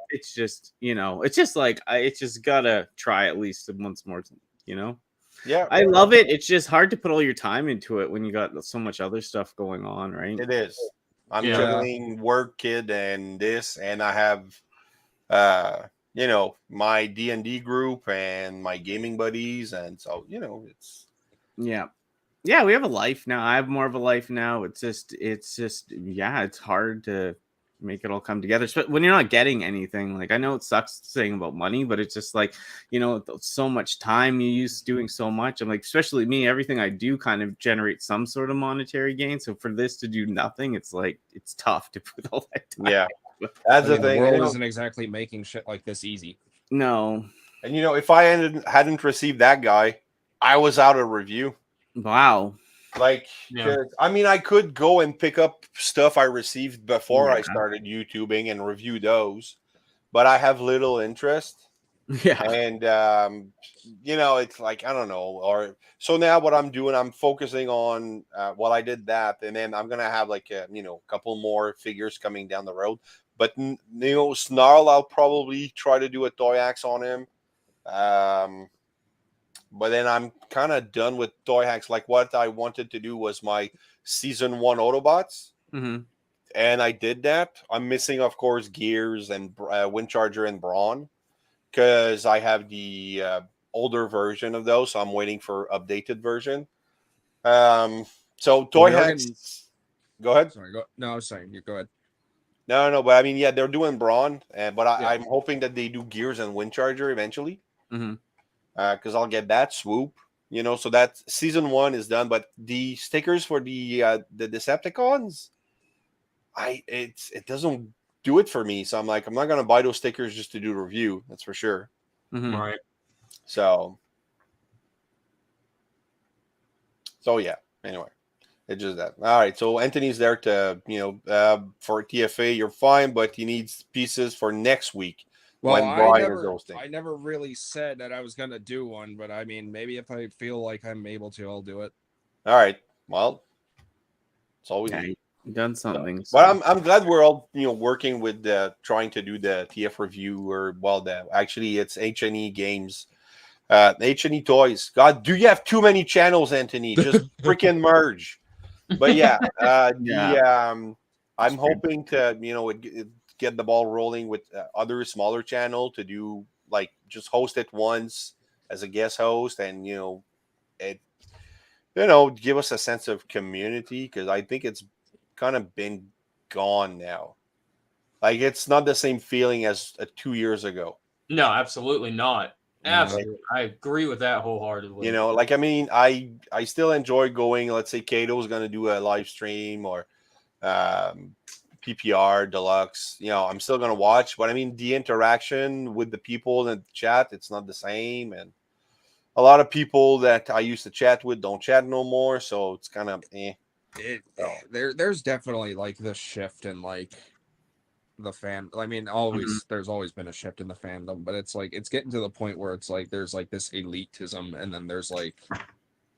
Speaker 4: it's just it's just like it's just gotta try at least once more. You know,
Speaker 1: Yeah,
Speaker 4: I love it. It's just hard to put all your time into it when you got so much other stuff going on, right?
Speaker 1: it is. I'm
Speaker 3: Yeah.
Speaker 1: juggling work, kid, and this, and I have, my D&D group and my gaming buddies, and so it's
Speaker 4: Yeah, we have a life now. I have more of a life now. It's just it's hard to make it all come together. But when you're not getting anything, like I know it sucks saying about money, but it's just like so much time you use doing so much. I'm like, especially me, everything I do kind of generates some sort of monetary gain. So for this to do nothing, it's like it's tough to put all that time.
Speaker 1: yeah. That's the
Speaker 7: The
Speaker 1: thing.
Speaker 7: world
Speaker 1: you know.
Speaker 7: isn't exactly making shit like this easy.
Speaker 4: No,
Speaker 1: And if I hadn't received that guy, I was out of review.
Speaker 4: wow.
Speaker 1: Like,
Speaker 3: Yeah.
Speaker 1: 'cause, I mean, I could go and pick up stuff I received before I
Speaker 4: Yeah.
Speaker 1: started YouTubing and review those, but I have little interest.
Speaker 4: Yeah,
Speaker 1: And it's like I don't know. Or so now what I'm doing, I'm focusing on. I did that, and then I'm gonna have like a couple more figures coming down the road. But Snarl, I'll probably try to do a toy axe on him. But then I'm kind of done with toy hacks. Like what I wanted to do was my season 1 Autobots, and I did that. I'm missing, of course, Gears and Windcharger and Brawn because I have the older version of those. So I'm waiting for updated version. So toy hacks. Go ahead.
Speaker 7: Sorry, no, I was saying you go ahead.
Speaker 1: No, but I mean, yeah, they're doing Brawn, but
Speaker 7: Yeah.
Speaker 1: I'm hoping that they do Gears and Windcharger eventually.
Speaker 4: Mhm.
Speaker 1: Because I'll get that swoop, so that season 1 is done. But the stickers for the Decepticons, it doesn't do it for me. So I'm like, I'm not gonna buy those stickers just to do a review. That's for sure.
Speaker 3: Right.
Speaker 1: So yeah. Anyway, it's just that. All right. So Anthony's there to for TFA, you're fine, but he needs pieces for next week.
Speaker 7: Well,
Speaker 1: when Brian is hosting.
Speaker 7: I never really said that I was gonna do one, but I mean, maybe if I feel like I'm able to, I'll do it.
Speaker 1: All right. Well, that's all we need.
Speaker 4: Done something.
Speaker 1: But I'm glad we're all working with trying to do the TF review actually it's H&E Games, H&E Toys. God, do you have too many channels, Anthony? Just freaking merge. But yeah, I'm hoping to get the ball rolling with other smaller channel to do like just host it once as a guest host, and it give us a sense of community, because I think it's kind of been gone now. Like it's not the same feeling as 2 years ago.
Speaker 3: No, absolutely not. Absolutely, I agree with that wholeheartedly.
Speaker 1: Like I mean, I still enjoy going. Let's say Kato's going to do a live stream, or PPR Deluxe. I'm still going to watch, but I mean, the interaction with the people in the chat, it's not the same, and a lot of people that I used to chat with don't chat no more, so it's kind of
Speaker 7: There's definitely like the shift in like the fan. I mean, there's always been a shift in the fandom, but it's like it's getting to the point where it's like there's like this elitism, and then there's like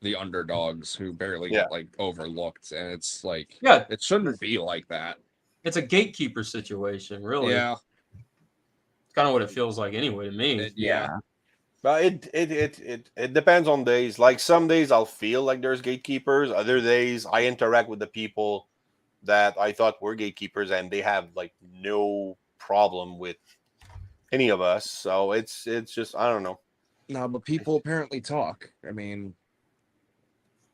Speaker 7: the underdogs who barely get like overlooked, and it's like it shouldn't be like that.
Speaker 3: It's a gatekeeper situation, really.
Speaker 7: Yeah,
Speaker 3: it's kind of what it feels like anyway to me.
Speaker 1: But it depends on days. Like some days I'll feel like there's gatekeepers. Other days I interact with the people that I thought were gatekeepers, and they have like no problem with any of us. So it's just, I don't know.
Speaker 7: No, but people apparently talk. I mean,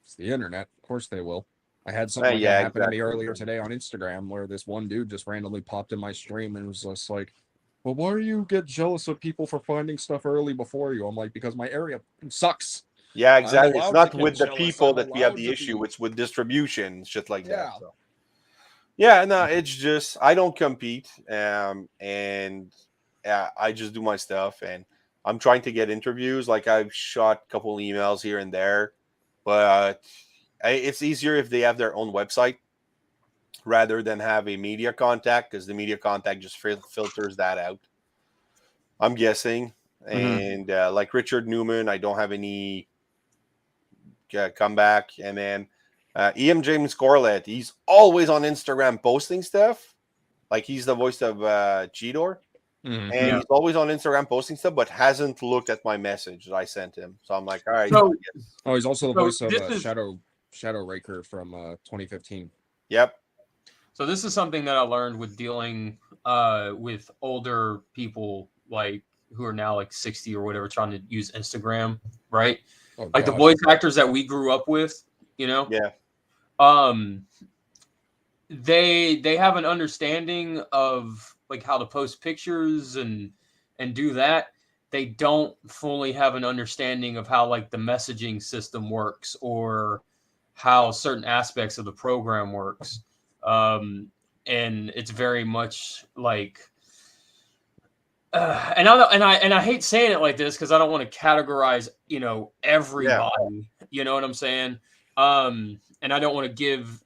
Speaker 7: it's the internet. Of course they will. I had something like that happen to me earlier today on Instagram, where this one dude just randomly popped in my stream and was just like, well, why do you get jealous of people for finding stuff early before you? I'm like, because my area sucks.
Speaker 1: Yeah, exactly. It's not with the people that we have the issue. It's with distribution, shit like that. So. Yeah, no, it's just I don't compete, and I just do my stuff, and I'm trying to get interviews. Like I've shot a couple emails here and there, but it's easier if they have their own website rather than have a media contact, because the media contact just filters that out, I'm guessing. And like Richard Newman, I don't have any comeback. And then E.M. James Corlett, he's always on Instagram posting stuff. Like he's the voice of Cheetor. And he's always on Instagram posting stuff, but hasn't looked at my message that I sent him. So I'm like, all right.
Speaker 7: So, he's also the voice of Shadow Raker from 2015.
Speaker 1: Yep.
Speaker 3: So this is something that I learned with dealing with older people, like who are now like 60 or whatever, trying to use Instagram, right?
Speaker 7: Oh,
Speaker 3: like the voice actors that we grew up with,
Speaker 1: Yeah.
Speaker 3: They have an understanding of like how to post pictures and do that. They don't fully have an understanding of how like the messaging system works, or how certain aspects of the program works. And it's very much like, and I hate saying it like this, because I don't want to categorize, everybody, you know what I'm saying? And I don't want to give,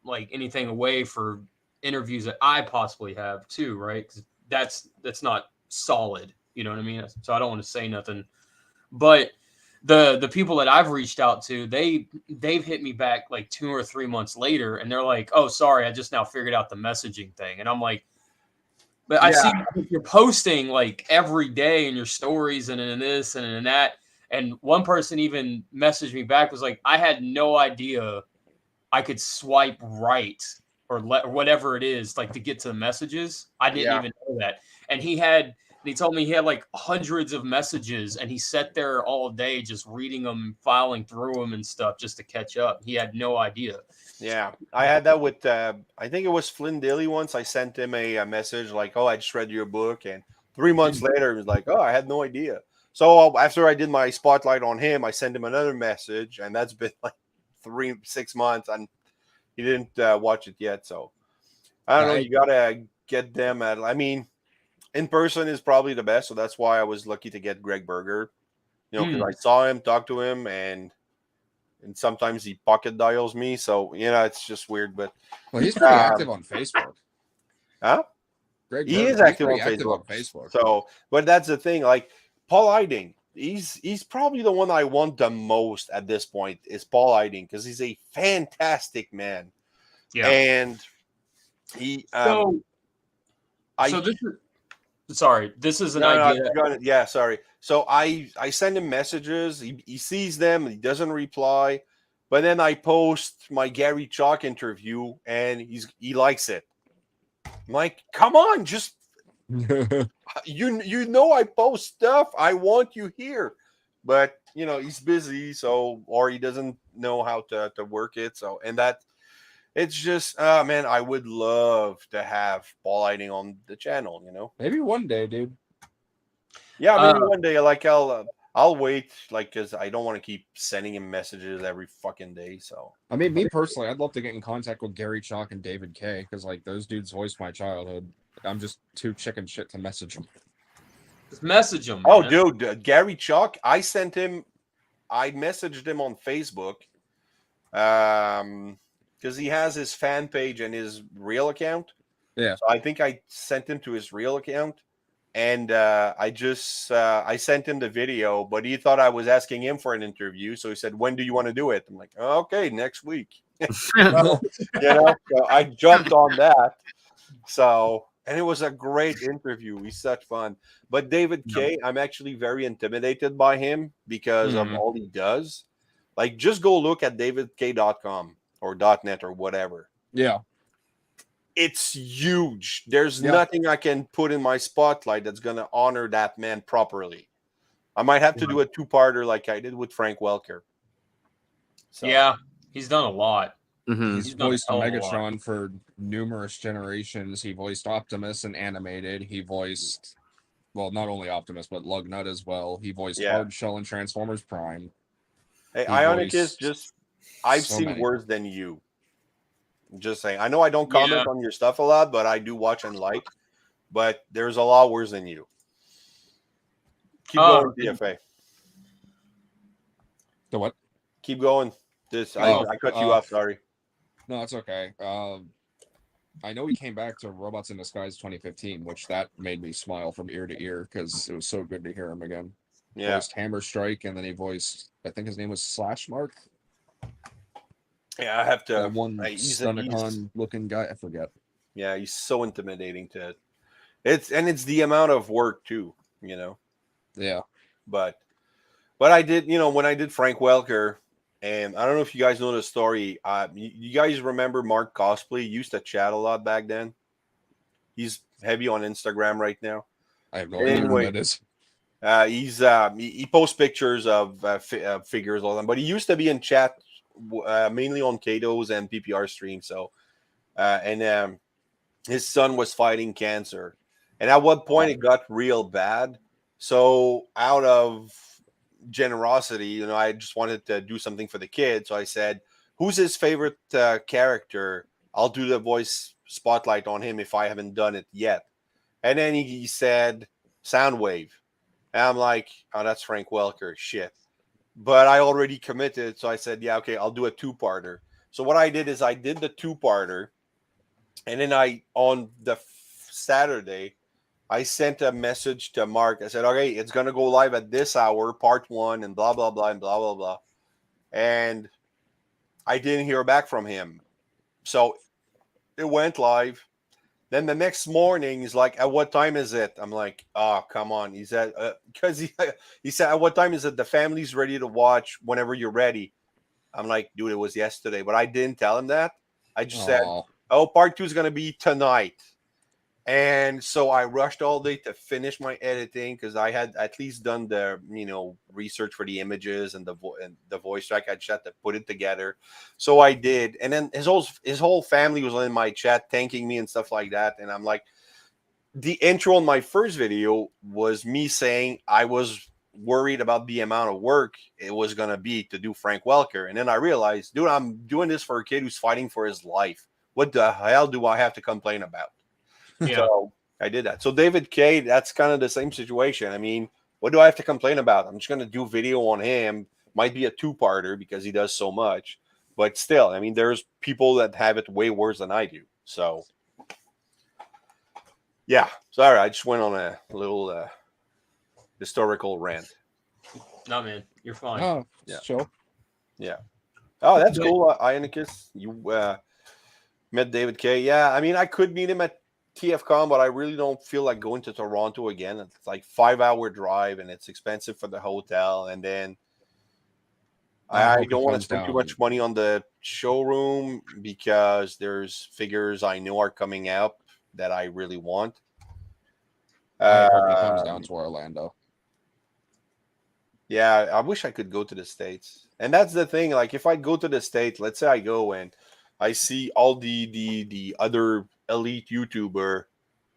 Speaker 3: like anything away for interviews that I possibly have too, right? 'Cause that's not solid, you know what I mean? So I don't want to say nothing, but the people that I've reached out to, they've hit me back like 2 or 3 months later, and they're like, oh, sorry, I just now figured out the messaging thing. And I'm like, but I see you're posting like every day in your stories and in this and in that. And one person even messaged me back, was like, I had no idea I could swipe right or whatever it is, like to get to the messages. I didn't even know that. And he told me he had like hundreds of messages, and he sat there all day just reading them, filing through them and stuff just to catch up. He had no idea.
Speaker 1: Yeah, I had that with, I think it was Flynn Dilly once. I sent him a message like, oh, I just read your book. And 3 months later, he was like, oh, I had no idea. So after I did my spotlight on him, I sent him another message, and that's been like 6 months, and he didn't watch it yet. So I don't know. You got to get them at, I mean, in person is probably the best. So that's why I was lucky to get Greg Berger, because I saw him, talked to him, and sometimes he pocket dials me. So, it's just weird. But
Speaker 7: he's pretty active on Facebook.
Speaker 1: Huh?
Speaker 7: Greg
Speaker 1: he
Speaker 7: Berger,
Speaker 1: is active on Facebook. So, but that's the thing. Like Paul Eiding, he's probably the one I want the most at this point is Paul Eiding, because he's a fantastic man.
Speaker 3: Yeah.
Speaker 1: And he,
Speaker 3: So this is sorry. This is an idea.
Speaker 1: Yeah, sorry. So I send him messages. He sees them. He doesn't reply. But then I post my Gary Chalk interview, and he likes it. I'm like, come on, just you know I post stuff. I want you here. But he's busy, or he doesn't know how to work it. So it's just man, I would love to have ball lighting on the channel.
Speaker 7: Maybe one day, dude.
Speaker 1: Yeah, maybe one day. Like I'll wait, like, because I don't want to keep sending him messages every fucking day. So
Speaker 7: I mean, me personally, I'd love to get in contact with Gary Chalk and David K, because like those dudes voiced my childhood. I'm just too chicken shit to message them.
Speaker 3: Just message him.
Speaker 1: Oh,
Speaker 3: man.
Speaker 1: dude, Gary Chalk. I messaged him on Facebook, because he has his fan page and his real account.
Speaker 7: Yeah.
Speaker 1: So I think I sent him to his real account, and I sent him the video, but he thought I was asking him for an interview. So he said, "When do you want to do it?" I'm like, "Okay, next week." So I jumped on that. So, and it was a great interview. He's such fun. But David K, I'm actually very intimidated by him because of all he does. Like, just go look at davidk.com or .net or whatever.
Speaker 7: Yeah.
Speaker 1: It's huge. There's nothing I can put in my spotlight that's going to honor that man properly. I might have to do a two-parter like I did with Frank Welker. So.
Speaker 3: Yeah, he's done a lot.
Speaker 4: Mm-hmm.
Speaker 7: He's voiced Megatron for numerous generations. He voiced Optimus in animated. He voiced, well, not only Optimus, but Lugnut as well. He voiced Hard Shell in Transformers Prime.
Speaker 1: Hey, Ionicus, I've seen worse than you. Just saying. I know I don't comment on your stuff a lot, but I do watch and like. But there's a lot worse than you. Keep going, DFA.
Speaker 7: The what?
Speaker 1: Keep going. I cut you off. Sorry.
Speaker 7: No, it's okay. I know he came back to Robots in Disguise 2015, which that made me smile from ear to ear because it was so good to hear him again.
Speaker 1: Yeah.
Speaker 7: Voiced Hammer Strike, and then he voiced, I think his name was Slash Mark.
Speaker 1: Yeah, I have to.
Speaker 7: That one Stunnicon looking guy, I forget.
Speaker 1: Yeah, he's so intimidating to it's the amount of work too,
Speaker 7: Yeah.
Speaker 1: But I did, when I did Frank Welker, and I don't know if you guys know the story. You guys remember Mark Cosplay? He used to chat a lot back then. He's heavy on Instagram right now.
Speaker 7: I have no idea who that is.
Speaker 1: He posts pictures of figures all the time, but he used to be in chat mainly on Kato's and PPR stream. So, and his son was fighting cancer, and at one point it got real bad. So out of generosity, I just wanted to do something for the kid. So I said, "Who's his favorite character? I'll do the voice spotlight on him if I haven't done it yet." And then he said, "Soundwave." And I'm like, "Oh, that's Frank Welker." Shit. But I already committed. So I said, "Yeah, okay, I'll do a two-parter." So what I did is I did the two-parter. And then on the Saturday, I sent a message to Mark. I said, "Okay, it's going to go live at this hour, part 1, and blah, blah, blah, and blah, blah, blah." And I didn't hear back from him. So it went live. Then the next morning, he's like, "At what time is it?" I'm like, "Oh, come on." He said, because he said, "At what time is it? The family's ready to watch whenever you're ready." I'm like, "Dude, it was yesterday." But I didn't tell him that. I just said, "Oh, part 2 is going to be tonight." And so I rushed all day to finish my editing because I had at least done the research for the images and the voice track. I just had to put it together. So I did. And then his whole family was in my chat thanking me and stuff like that. And I'm like, the intro on my first video was me saying I was worried about the amount of work it was going to be to do Frank Welker. And then I realized, dude, I'm doing this for a kid who's fighting for his life. What the hell do I have to complain about?
Speaker 3: Yeah.
Speaker 1: So I did that. So David K, that's kind of the same situation. I mean, what do I have to complain about? I'm just going to do video on him. Might be a two-parter because he does so much. But still, I mean, there's people that have it way worse than I do. So, yeah. Sorry, I just went on a little historical rant.
Speaker 3: No, man, you're fine.
Speaker 7: Oh,
Speaker 1: yeah.
Speaker 7: Chill.
Speaker 1: Yeah. Oh, that's cool, Ionicus. You Met David K. Yeah, I mean, I could meet him at TFCon, but I really don't feel like going to Toronto again. It's like 5-hour drive, and it's expensive for the hotel. And then I
Speaker 7: hope it
Speaker 1: don't want to
Speaker 7: comes
Speaker 1: spend too
Speaker 7: down.
Speaker 1: much money on the showroom because there's figures I know are coming out that I really want.
Speaker 7: I hope it comes down to Orlando.
Speaker 1: Yeah, I wish I could go to the States. And that's the thing. Like, if I go to the States, let's say I go and I see all the other elite YouTuber,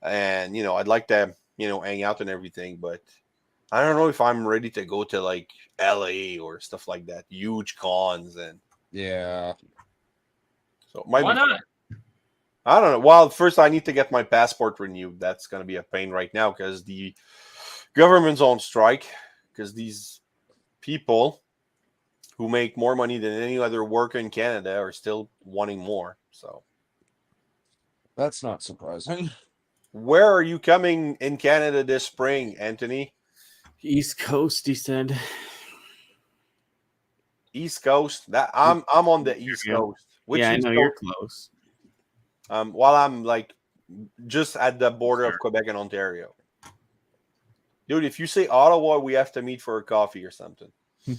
Speaker 1: and I'd like to hang out and everything, but I don't know if I'm ready to go to like LA or stuff like that, huge cons. And
Speaker 7: Yeah.
Speaker 1: so
Speaker 3: Why not?
Speaker 1: I don't know. Well, first I need to get my passport renewed. That's going to be a pain right now because the government's on strike because these people who make more money than any other worker in Canada are still wanting more. So
Speaker 7: That's not surprising.
Speaker 1: where are you coming in Canada this spring, Anthony?
Speaker 4: East Coast, he said.
Speaker 1: East Coast. That I'm on the East
Speaker 4: Yeah.
Speaker 1: Coast. Which
Speaker 4: Yeah, I
Speaker 1: East
Speaker 4: know
Speaker 1: Coast?
Speaker 4: you're close.
Speaker 1: While I'm like just at the border of Quebec and Ontario. Dude, if you say Ottawa, we have to meet for a coffee or something.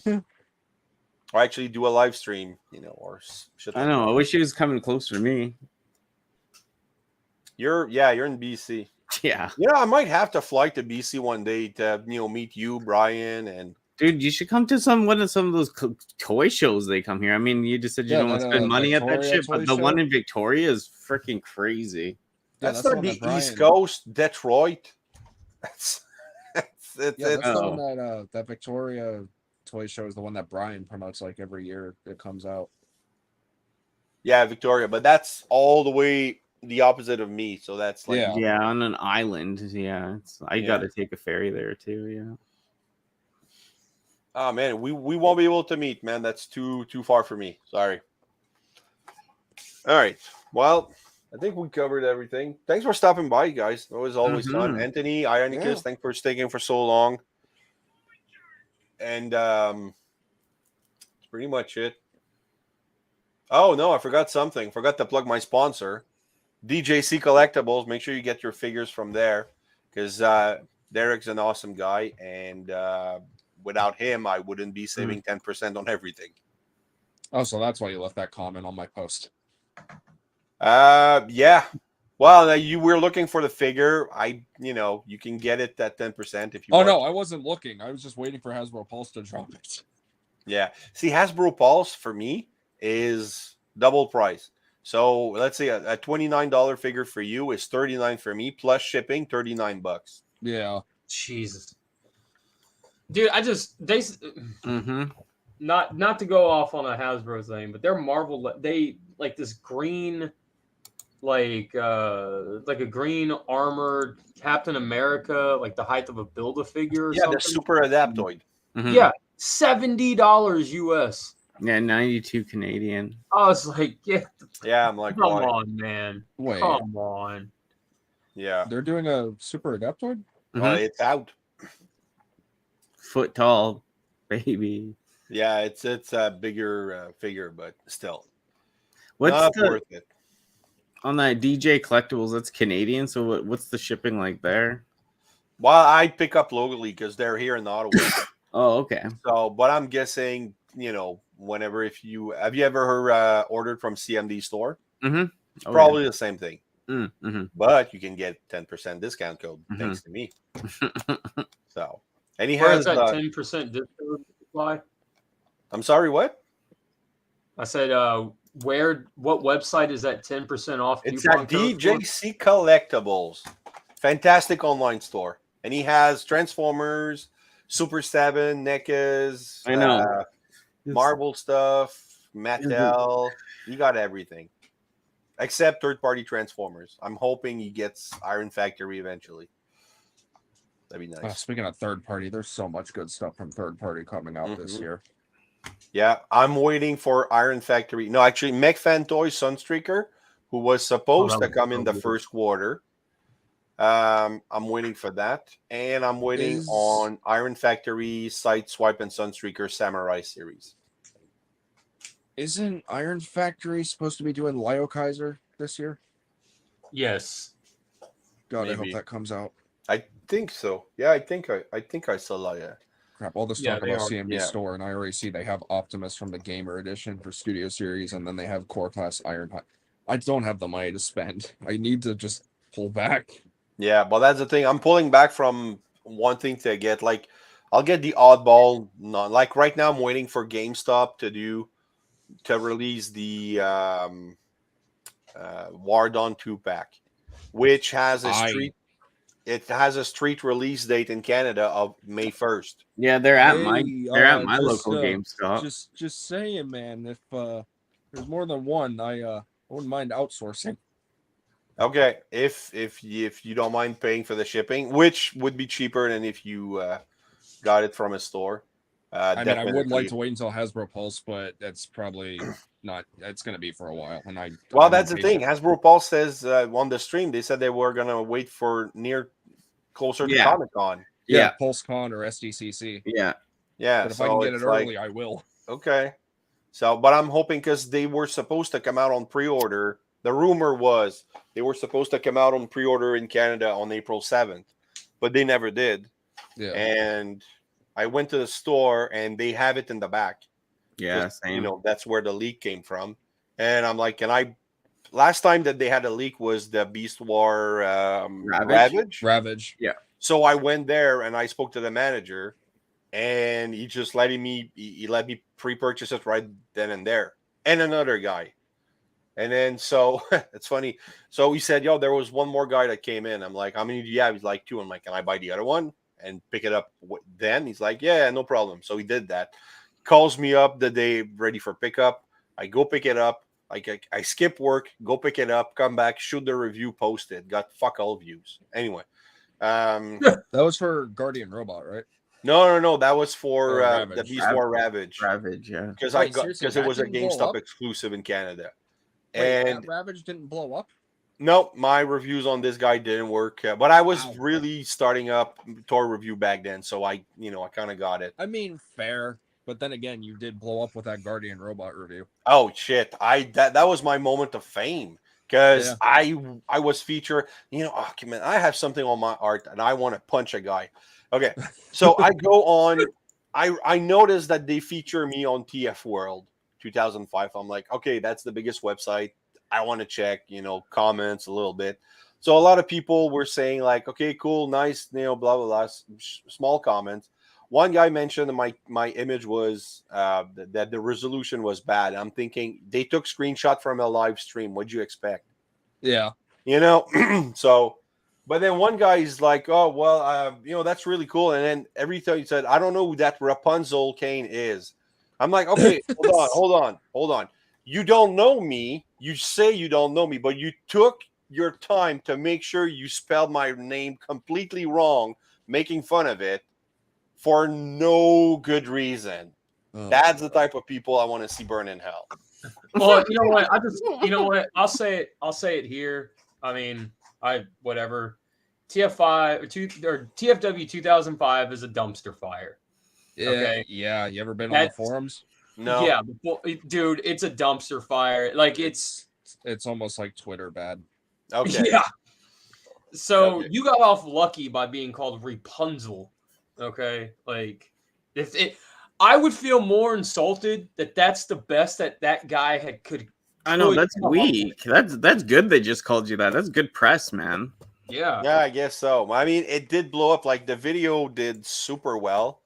Speaker 1: Or actually do a live stream, or shit
Speaker 4: I
Speaker 1: like
Speaker 4: know.
Speaker 1: that.
Speaker 4: I wish he was coming closer to me.
Speaker 1: You're in BC.
Speaker 4: Yeah.
Speaker 1: Yeah, I might have to fly to BC one day to meet you, Brian, and
Speaker 4: Dude, you should come to some of those toy shows they come here. I mean, you just said you
Speaker 7: Yeah,
Speaker 4: don't want to
Speaker 7: that,
Speaker 4: spend money at that
Speaker 7: Victoria
Speaker 4: shit,
Speaker 7: toy
Speaker 4: but the
Speaker 7: show?
Speaker 4: one in Victoria is freaking crazy.
Speaker 7: Yeah,
Speaker 1: that's
Speaker 7: the
Speaker 1: not
Speaker 7: one
Speaker 1: the
Speaker 7: that
Speaker 1: East
Speaker 7: Brian-
Speaker 1: Coast, Detroit. That's
Speaker 7: Yeah, that's the
Speaker 4: Oh.
Speaker 7: one that Victoria toy show is the one that Brian promotes like every year it comes out.
Speaker 1: yeah, Victoria, but that's all the way the opposite of me. So that's like
Speaker 7: Yeah.
Speaker 4: Yeah, on an island. Yeah, I
Speaker 1: Yeah.
Speaker 4: got to take a ferry there too. Yeah.
Speaker 1: oh man, we won't be able to meet, man. That's too far for me. Sorry. All right. Well, I think we covered everything. Thanks for stopping by, guys. It was always fun.
Speaker 4: Mhm.
Speaker 1: Anthony, Ironicus,
Speaker 7: Yeah.
Speaker 1: thanks for sticking for so long. And that's pretty much it. Oh no, I forgot something. Forgot to plug my sponsor, DJC Collectibles. Make sure you get your figures from there because Derek's an awesome guy, and without him, I wouldn't be saving 10% on everything.
Speaker 7: Oh, so that's why you left that comment on my post.
Speaker 1: Yeah. Well, you were looking for the figure. You can get it at 10% if you.
Speaker 7: Oh
Speaker 1: want.
Speaker 7: no, I wasn't looking. I was just waiting for Hasbro Pulse to drop it.
Speaker 1: Yeah. See, Hasbro Pulse for me is double price. So let's say a $29 figure for you is $39 for me plus shipping, $39.
Speaker 7: Yeah.
Speaker 3: Jesus, dude,
Speaker 4: Mm-hmm.
Speaker 3: not to go off on a Hasbro thing, but their Marvel, they like this green, like a green armored Captain America, like the height of a Build-A-Figure or
Speaker 1: Yeah,
Speaker 3: something.
Speaker 1: the Super Adaptoid.
Speaker 4: Mhm.
Speaker 3: Yeah, $70 US.
Speaker 4: Yeah, 92 Canadian.
Speaker 3: I was like, yeah,
Speaker 1: Yeah, I'm like,
Speaker 3: come
Speaker 1: why?
Speaker 3: on, man.
Speaker 7: Wait,
Speaker 3: Come on.
Speaker 1: Yeah.
Speaker 7: they're doing a Super Adaptoid?
Speaker 1: Well, it's out.
Speaker 4: Foot tall, baby.
Speaker 1: Yeah, it's a bigger figure, but still
Speaker 4: What's
Speaker 1: not
Speaker 4: the
Speaker 1: worth it.
Speaker 4: on that DJ collectibles? That's Canadian. So what's the shipping like there?
Speaker 1: Well, I pick up locally because they're here in Ottawa.
Speaker 4: Oh, okay.
Speaker 1: So, but I'm guessing, whenever have you ever ordered from CMD store?
Speaker 4: Mm-hmm.
Speaker 1: It's probably the same thing,
Speaker 4: Mm-hmm.
Speaker 1: but you can get 10% discount code
Speaker 4: Mhm.
Speaker 1: thanks to me. So, and he
Speaker 3: Where
Speaker 1: has
Speaker 3: is that 10% discount apply?
Speaker 1: I'm sorry, what?
Speaker 3: I said, what website is that 10% off?
Speaker 1: It's
Speaker 3: coupon
Speaker 1: at
Speaker 3: code for?
Speaker 1: DJC Collectibles. Fantastic online store. And he has Transformers, Super 7, NECAs,
Speaker 4: I know.
Speaker 1: Marvel stuff, Mattel. He got everything. Except third-party Transformers. I'm hoping he gets Iron Factory eventually. That'd be nice.
Speaker 7: Speaking of third party, there's so much good stuff from third party coming out this
Speaker 1: Mhm.
Speaker 7: year.
Speaker 1: Yeah, I'm waiting for Iron Factory. No, actually, Mech Fan Toy Sunstreaker, who was supposed
Speaker 3: that
Speaker 1: to
Speaker 3: was
Speaker 1: come
Speaker 3: so
Speaker 1: in the
Speaker 3: good.
Speaker 1: first quarter. I'm waiting for that. And I'm waiting on Iron Factory, Sideswipe, and Sunstreaker Samurai series.
Speaker 7: Isn't Iron Factory supposed to be doing Leo Kaiser? this year?
Speaker 3: Yes.
Speaker 7: God, I
Speaker 1: Maybe.
Speaker 7: hope that comes out.
Speaker 1: I think so. Yeah, I think I saw that. Yeah.
Speaker 7: Crap, all this
Speaker 3: Yeah,
Speaker 7: talk
Speaker 3: they
Speaker 7: about
Speaker 3: are.
Speaker 7: CMB
Speaker 1: Yeah.
Speaker 7: Store, and I already see they have Optimus from the Gamer Edition for Studio Series, and then they have Core Class Ironhide. I don't have the money to spend. I need to just pull back.
Speaker 1: Yeah, but that's the thing. I'm pulling back from wanting to get like I'll get the oddball. Not like right now. I'm waiting for GameStop to release the War Dawn 2-pack, which has a street. It has a street release date in Canada of May 1st.
Speaker 4: Yeah, they're at my
Speaker 7: just,
Speaker 4: local GameStop.
Speaker 7: Just saying, man. If there's more than one, I wouldn't mind outsourcing.
Speaker 1: Okay, if you don't mind paying for the shipping, which would be cheaper than if you got it from a store.
Speaker 7: I mean, I would like
Speaker 1: definitely.
Speaker 7: to wait until Hasbro Pulse, but that's probably not. That's going to be for a while. And
Speaker 1: Well,
Speaker 7: I'm
Speaker 1: that's the thing.
Speaker 7: impatient.
Speaker 1: Hasbro Pulse says on the stream they said they were gonna wait for closer to
Speaker 4: Yeah.
Speaker 1: Comic Con.
Speaker 7: Yeah, PulseCon or SDCC.
Speaker 4: Yeah.
Speaker 1: Yeah,
Speaker 7: But if
Speaker 1: so
Speaker 7: I can get
Speaker 1: it's
Speaker 7: it early, I will.
Speaker 1: okay. So, but I'm hoping because they were supposed to come out on pre-order. The rumor was they were supposed to come out on pre-order in Canada on April 7th, but they never did.
Speaker 7: Yeah.
Speaker 1: And I went to the store and they have it in the back.
Speaker 4: Yeah,
Speaker 1: 'Cause,
Speaker 4: same.
Speaker 1: You know, that's where the leak came from. And I'm like, last time that they had a leak was the Beast War Ravage.
Speaker 7: Ravage.
Speaker 4: Yeah.
Speaker 1: So I went there and I spoke to the manager, and he just let me pre-purchase it right then and there. And another guy. And then so it's funny. So he said, "Yo, there was one more guy that came in." I'm like, "How many do you have?" He's like, 2. I'm like, "Can I buy the other one and pick it up then?" He's like, "Yeah, no problem." So he did that. Calls me up the day ready for pickup. I go pick it up. Like I skip work, go pick it up, come back, shoot the review, post it. Got fuck all views. Anyway,
Speaker 7: That was for Guardian Robot, right?
Speaker 1: no. That was for
Speaker 7: Ravage.
Speaker 1: the Beast War Ravage.
Speaker 4: Ravage, yeah.
Speaker 1: Because
Speaker 7: Wait, seriously,
Speaker 1: it
Speaker 7: that
Speaker 1: was a
Speaker 7: didn't blow
Speaker 1: GameStop
Speaker 7: up?
Speaker 1: exclusive in Canada.
Speaker 7: Wait,
Speaker 1: And
Speaker 7: that Ravage didn't blow up?
Speaker 1: no, my reviews on this guy didn't work. But I was
Speaker 7: Wow.
Speaker 1: really starting up toy review back then, so I kind of got it.
Speaker 7: I mean, fair. But then again, you did blow up with that Guardian Robot review.
Speaker 1: Oh shit! That was my moment of fame because
Speaker 7: Yeah.
Speaker 1: I was featured. Okay, man, I have something on my art and I want to punch a guy. Okay, so I go on. I noticed that they feature me on TF World 2005. I'm like, okay, that's the biggest website. I want to check, comments a little bit. So a lot of people were saying like, okay, cool, nice, blah blah blah, small comments. One guy mentioned that my image was that the resolution was bad. I'm thinking they took screenshot from a live stream. What'd you expect?
Speaker 7: Yeah.
Speaker 1: So, but then one guy is like, oh well, that's really cool. And then every time he said, I don't know who that Rapunzel Kane is. I'm like, okay, hold on. You don't know me. You say you don't know me, but you took your time to make sure you spelled my name completely wrong, making fun of it for no good reason. That's the type of people I want to see burn in hell.
Speaker 3: Well, you know what? I'll say it here. I mean, whatever. TF5 or TFW 2005 is a dumpster fire.
Speaker 7: Yeah.
Speaker 3: Okay.
Speaker 7: Yeah. You ever been on the forums?
Speaker 1: No.
Speaker 3: Yeah, dude, it's a dumpster fire. Like it's
Speaker 7: almost like Twitter bad.
Speaker 1: Okay.
Speaker 3: Yeah. So you got off lucky by being called Rapunzel. Okay, like I would feel more insulted that that's the best that guy could.
Speaker 4: I know that's weak. That's good. They just called you that. That's good press, man.
Speaker 3: Yeah.
Speaker 1: Yeah, I guess so. I mean, it did blow up. Like the video did super well.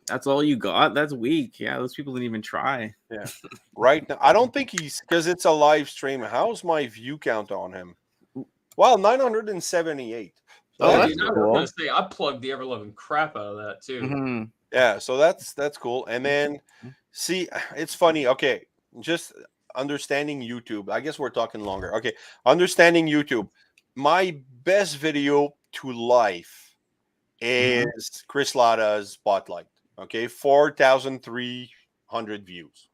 Speaker 4: That's all you got. That's weak. Yeah, those people didn't even try.
Speaker 1: Yeah. Right now, I don't think because it's a live stream. How's my view count on him? Well, 978.
Speaker 4: Oh, that's
Speaker 3: I was
Speaker 4: cool.
Speaker 3: gonna say I plugged the ever loving crap out of that too.
Speaker 4: Mm-hmm.
Speaker 1: Yeah, so that's cool. And then see, it's funny. Okay, just understanding YouTube. I guess we're talking longer. Okay, understanding YouTube. My best video to life is Chris Lada's Spotlight. Okay, 4,300 views.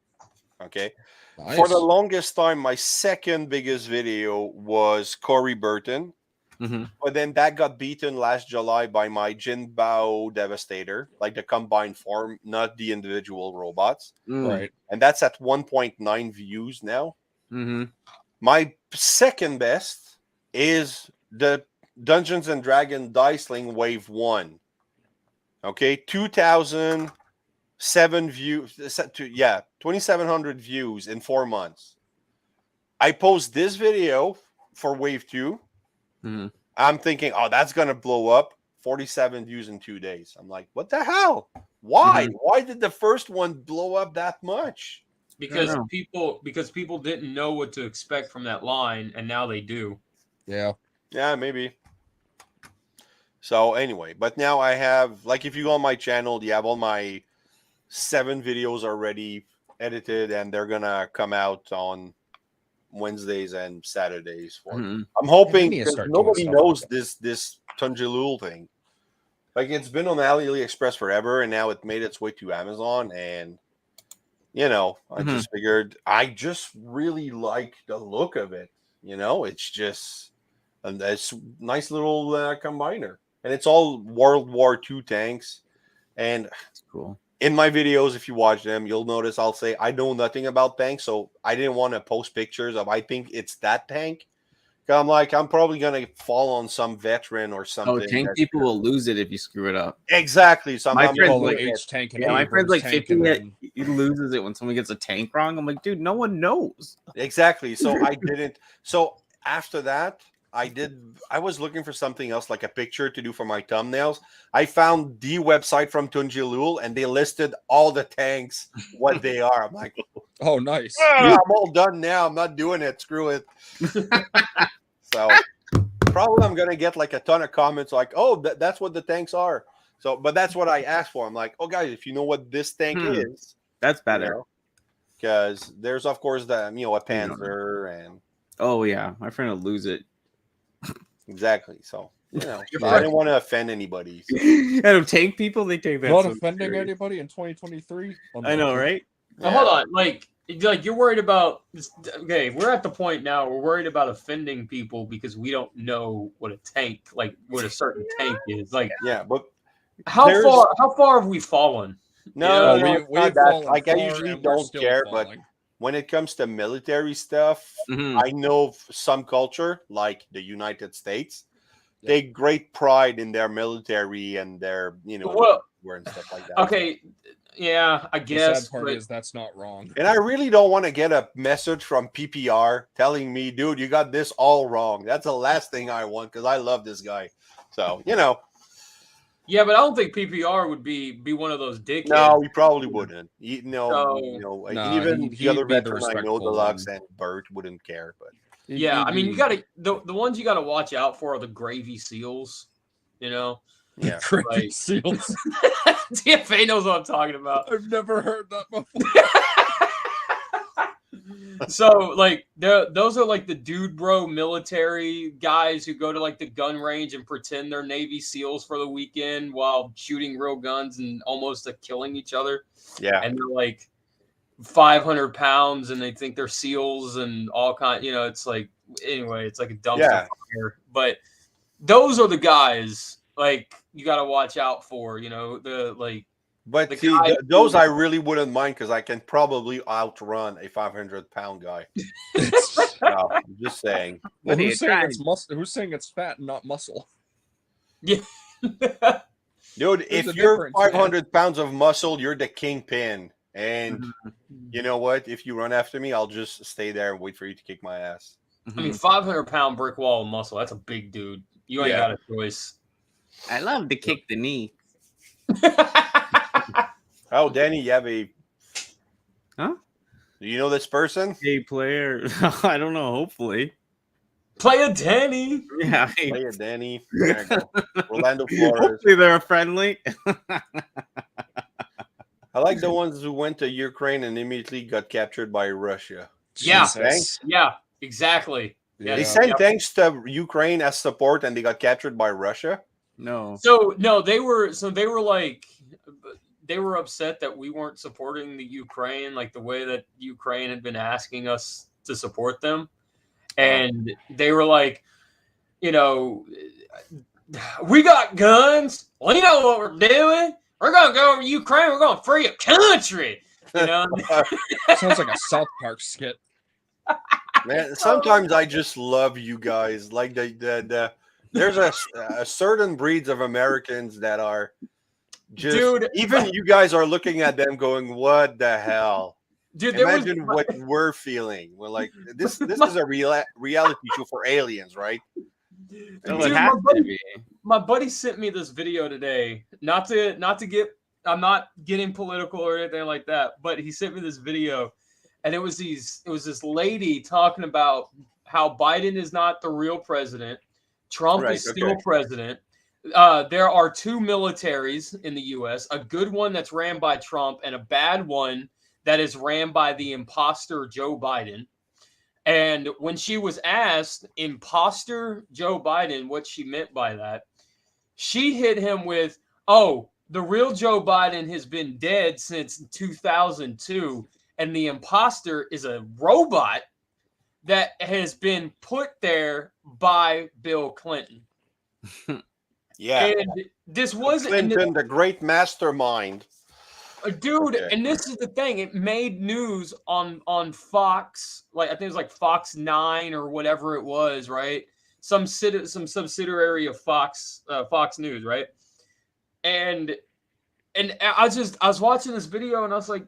Speaker 1: Okay.
Speaker 7: Nice.
Speaker 1: For the longest time, my second biggest video was Corey Burton.
Speaker 4: Mm-hmm.
Speaker 1: But then that got beaten last July by my Jinbao Devastator, like the combined form, not the individual robots.
Speaker 7: Right.
Speaker 1: And that's at 1.9 views now.
Speaker 4: Mm-hmm.
Speaker 1: My second best is the Dungeons and Dragon Diceling Wave 1. Okay, 2,007 views. 2,700 views in 4 months. I post this video for Wave 2.
Speaker 4: Mhm.
Speaker 1: I'm thinking, oh, that's going to blow up. 47 views in 2 days. I'm like, what the hell? Why? Why did the first one blow up that much?
Speaker 3: Because
Speaker 4: know.
Speaker 3: people didn't know what to expect from that line, and now they do.
Speaker 7: Yeah.
Speaker 1: Yeah, maybe. So anyway, but now I have, like, if you go on my channel, you have all my 7 videos already edited, and they're gonna come out on Wednesdays and Saturdays.
Speaker 4: Mhm.
Speaker 1: I'm hoping
Speaker 7: need to
Speaker 1: because
Speaker 7: start doing
Speaker 1: nobody
Speaker 7: stuff
Speaker 1: knows
Speaker 7: like
Speaker 1: this Tunjalul thing. Like, it's been on AliExpress forever, and now it made its way to Amazon, and I just figured I just really like the look of it. It's just a nice little combiner, and it's all World War II tanks. And
Speaker 4: That's cool.
Speaker 1: in my videos, if you watch them, you'll notice I'll say I know nothing about tanks, so I didn't want to post pictures of I think it's that tank. I'm like, I'm probably gonna fall on some veteran or something.
Speaker 4: Oh, tank people will lose it if you screw it up.
Speaker 1: Exactly. So
Speaker 4: My
Speaker 1: I'm
Speaker 4: friend-
Speaker 1: not
Speaker 7: Well,
Speaker 1: doing
Speaker 7: the
Speaker 1: it.
Speaker 7: H tank and
Speaker 4: Yeah, my friend's
Speaker 7: Abrams
Speaker 4: like
Speaker 7: tank
Speaker 4: 50,
Speaker 7: and
Speaker 4: yet
Speaker 7: then
Speaker 4: he loses it when someone gets a tank wrong. I'm like, dude, no one knows.
Speaker 1: Exactly. So I didn't. So after that, I was looking for something else, like a picture to do for my thumbnails. I found the website from Tunjalul, and they listed all the tanks, what they are. I'm like,
Speaker 7: oh, nice.
Speaker 1: I'm all done now. I'm not doing it. Screw it. So probably I'm gonna get like a ton of comments like, oh, that's what the tanks are. So, but that's what I asked for. I'm like, oh, guys, if you know what this tank is,
Speaker 4: That's better.
Speaker 1: because there's of course the a Panzer and
Speaker 4: Oh yeah, my friend will lose it.
Speaker 1: exactly. So I
Speaker 7: friend-
Speaker 1: didn't want to offend anybody. So.
Speaker 4: And tank people, they take that.
Speaker 7: Not
Speaker 4: so
Speaker 7: offending
Speaker 4: serious.
Speaker 7: anybody in 2023.
Speaker 4: I know, right?
Speaker 3: Now, hold on, like you're worried about. Okay, we're at the point now. We're worried about offending people because we don't know what a tank, like what a certain tank is. Like,
Speaker 1: Yeah, but
Speaker 3: how
Speaker 1: there's-
Speaker 3: far have we fallen?
Speaker 1: no,
Speaker 7: Yeah,
Speaker 1: it's
Speaker 7: we've
Speaker 1: not that.
Speaker 7: fallen
Speaker 1: Like, I
Speaker 7: far
Speaker 1: usually
Speaker 7: and we're
Speaker 1: don't
Speaker 7: still
Speaker 1: care, but
Speaker 7: falling.
Speaker 1: when it comes to military stuff,
Speaker 4: Mhm.
Speaker 1: I know some culture, like the United States,
Speaker 7: Yeah.
Speaker 1: take great pride in their military and their,
Speaker 3: Well,
Speaker 1: and stuff like that.
Speaker 3: Okay, yeah, I
Speaker 7: The
Speaker 3: guess.
Speaker 7: sad part
Speaker 3: But
Speaker 7: is that's not wrong.
Speaker 1: And I really don't want to get a message from PPR telling me, dude, you got this all wrong. That's the last thing I want because I love this guy. So,
Speaker 3: yeah, but I don't think PPR would be one of those dickheads.
Speaker 1: no, we probably wouldn't.
Speaker 3: No.
Speaker 1: Even
Speaker 7: he'd
Speaker 1: the other
Speaker 7: be the
Speaker 1: veteran I know,
Speaker 7: respectful
Speaker 1: Deluxe
Speaker 7: one.
Speaker 1: and Bert wouldn't care. But
Speaker 3: Yeah, I mean, you gotta the ones you gotta watch out for are the gravy seals.
Speaker 1: yeah,
Speaker 7: Crazy
Speaker 3: like-
Speaker 7: seals.
Speaker 3: TFA knows what I'm talking about.
Speaker 7: I've never heard that before.
Speaker 3: So, like, those are like the dude bro military guys who go to like the gun range and pretend they're Navy SEALs for the weekend while shooting real guns and almost killing each other.
Speaker 1: yeah.
Speaker 3: And they're like 500 pounds and they think they're SEALs and all kind. It's like, anyway, it's like a dumpster
Speaker 1: Yeah.
Speaker 3: fire. But those are the guys like you got to watch out for.
Speaker 1: But
Speaker 3: the
Speaker 1: see,
Speaker 3: guy
Speaker 1: those
Speaker 3: who-
Speaker 1: I really wouldn't mind because I can probably outrun a 500-pound guy. No, I'm just saying.
Speaker 7: Well,
Speaker 4: But he
Speaker 7: who's saying
Speaker 4: tried.
Speaker 7: it's muscle? Who's saying it's fat and not muscle?
Speaker 1: Dude,
Speaker 7: There's
Speaker 1: if
Speaker 7: a
Speaker 1: you're
Speaker 7: difference, man.
Speaker 1: 500 pounds of muscle, you're the kingpin. And you know what? If you run after me, I'll just stay there and wait for you to kick my ass.
Speaker 3: I mean, 500-pound brick wall of muscle. That's a big dude. You ain't
Speaker 1: Yeah.
Speaker 3: got a choice.
Speaker 4: I love to kick the knee.
Speaker 1: Oh, Danny, you have a...
Speaker 4: Huh?
Speaker 1: Do you know this person?
Speaker 4: Hey, player. I don't know. Hopefully.
Speaker 3: Play a Danny.
Speaker 4: Yeah.
Speaker 1: Play it, Danny. There you go. Orlando Flores.
Speaker 4: Hopefully they're friendly.
Speaker 1: I like the ones who went to Ukraine and immediately got captured by Russia.
Speaker 3: Yeah.
Speaker 7: Jesus.
Speaker 3: Yeah, exactly. Yeah.
Speaker 1: They sent tanks to Ukraine as support and they got captured by Russia.
Speaker 4: No.
Speaker 3: So no, they were upset that we weren't supporting the Ukraine like the way that Ukraine had been asking us to support them. And they were like, we got guns. We know what we're doing. We're gonna go over to Ukraine. We're gonna free a country.
Speaker 7: Sounds like a South Park skit.
Speaker 1: Man, sometimes I just love you guys. Like there's a certain breeds of Americans that are just
Speaker 3: Dude.
Speaker 1: even you guys are looking at them going, "What the hell?"
Speaker 3: Dude, there was
Speaker 1: Imagine what we're feeling. We're like, this is a reality show for aliens, right?
Speaker 4: Well,
Speaker 3: Dude,
Speaker 4: it has to be.
Speaker 3: my buddy sent me this video today. Not to get, I'm not getting political or anything like that, but he sent me this video, and it was this lady talking about how Biden is not the real president, Trump
Speaker 1: Right,
Speaker 3: is still
Speaker 1: okay.
Speaker 3: president. There are two militaries in the U.S., a good one that's ran by Trump and a bad one that is ran by the imposter Joe Biden. And when she was asked, imposter Joe Biden, what she meant by that, she hit him with, oh, the real Joe Biden has been dead since 2002, and the imposter is a robot that has been put there by Bill Clinton.
Speaker 1: Yeah.
Speaker 3: And this wasn't
Speaker 1: Clinton, the great mastermind.
Speaker 3: dude,
Speaker 1: Okay.
Speaker 3: and this is the thing. It made news on Fox, like I think it was like Fox 9 or whatever it was, right? Some subsidiary of Fox News, right? And I was watching this video and I was like,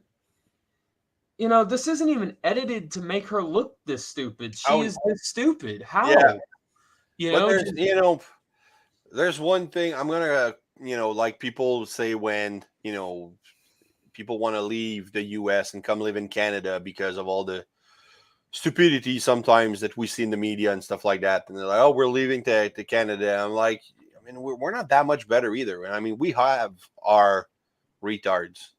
Speaker 3: you know, this isn't even edited to make her look this stupid. She is this stupid. How?
Speaker 1: Yeah.
Speaker 3: You
Speaker 1: But
Speaker 3: know,
Speaker 1: there's there's one thing I'm gonna like people say when people want to leave the US and come live in Canada because of all the stupidity sometimes that we see in the media and stuff like that. And they're like, oh, we're leaving to Canada. I'm like, I mean, we're not that much better either. And I mean, we have our retards,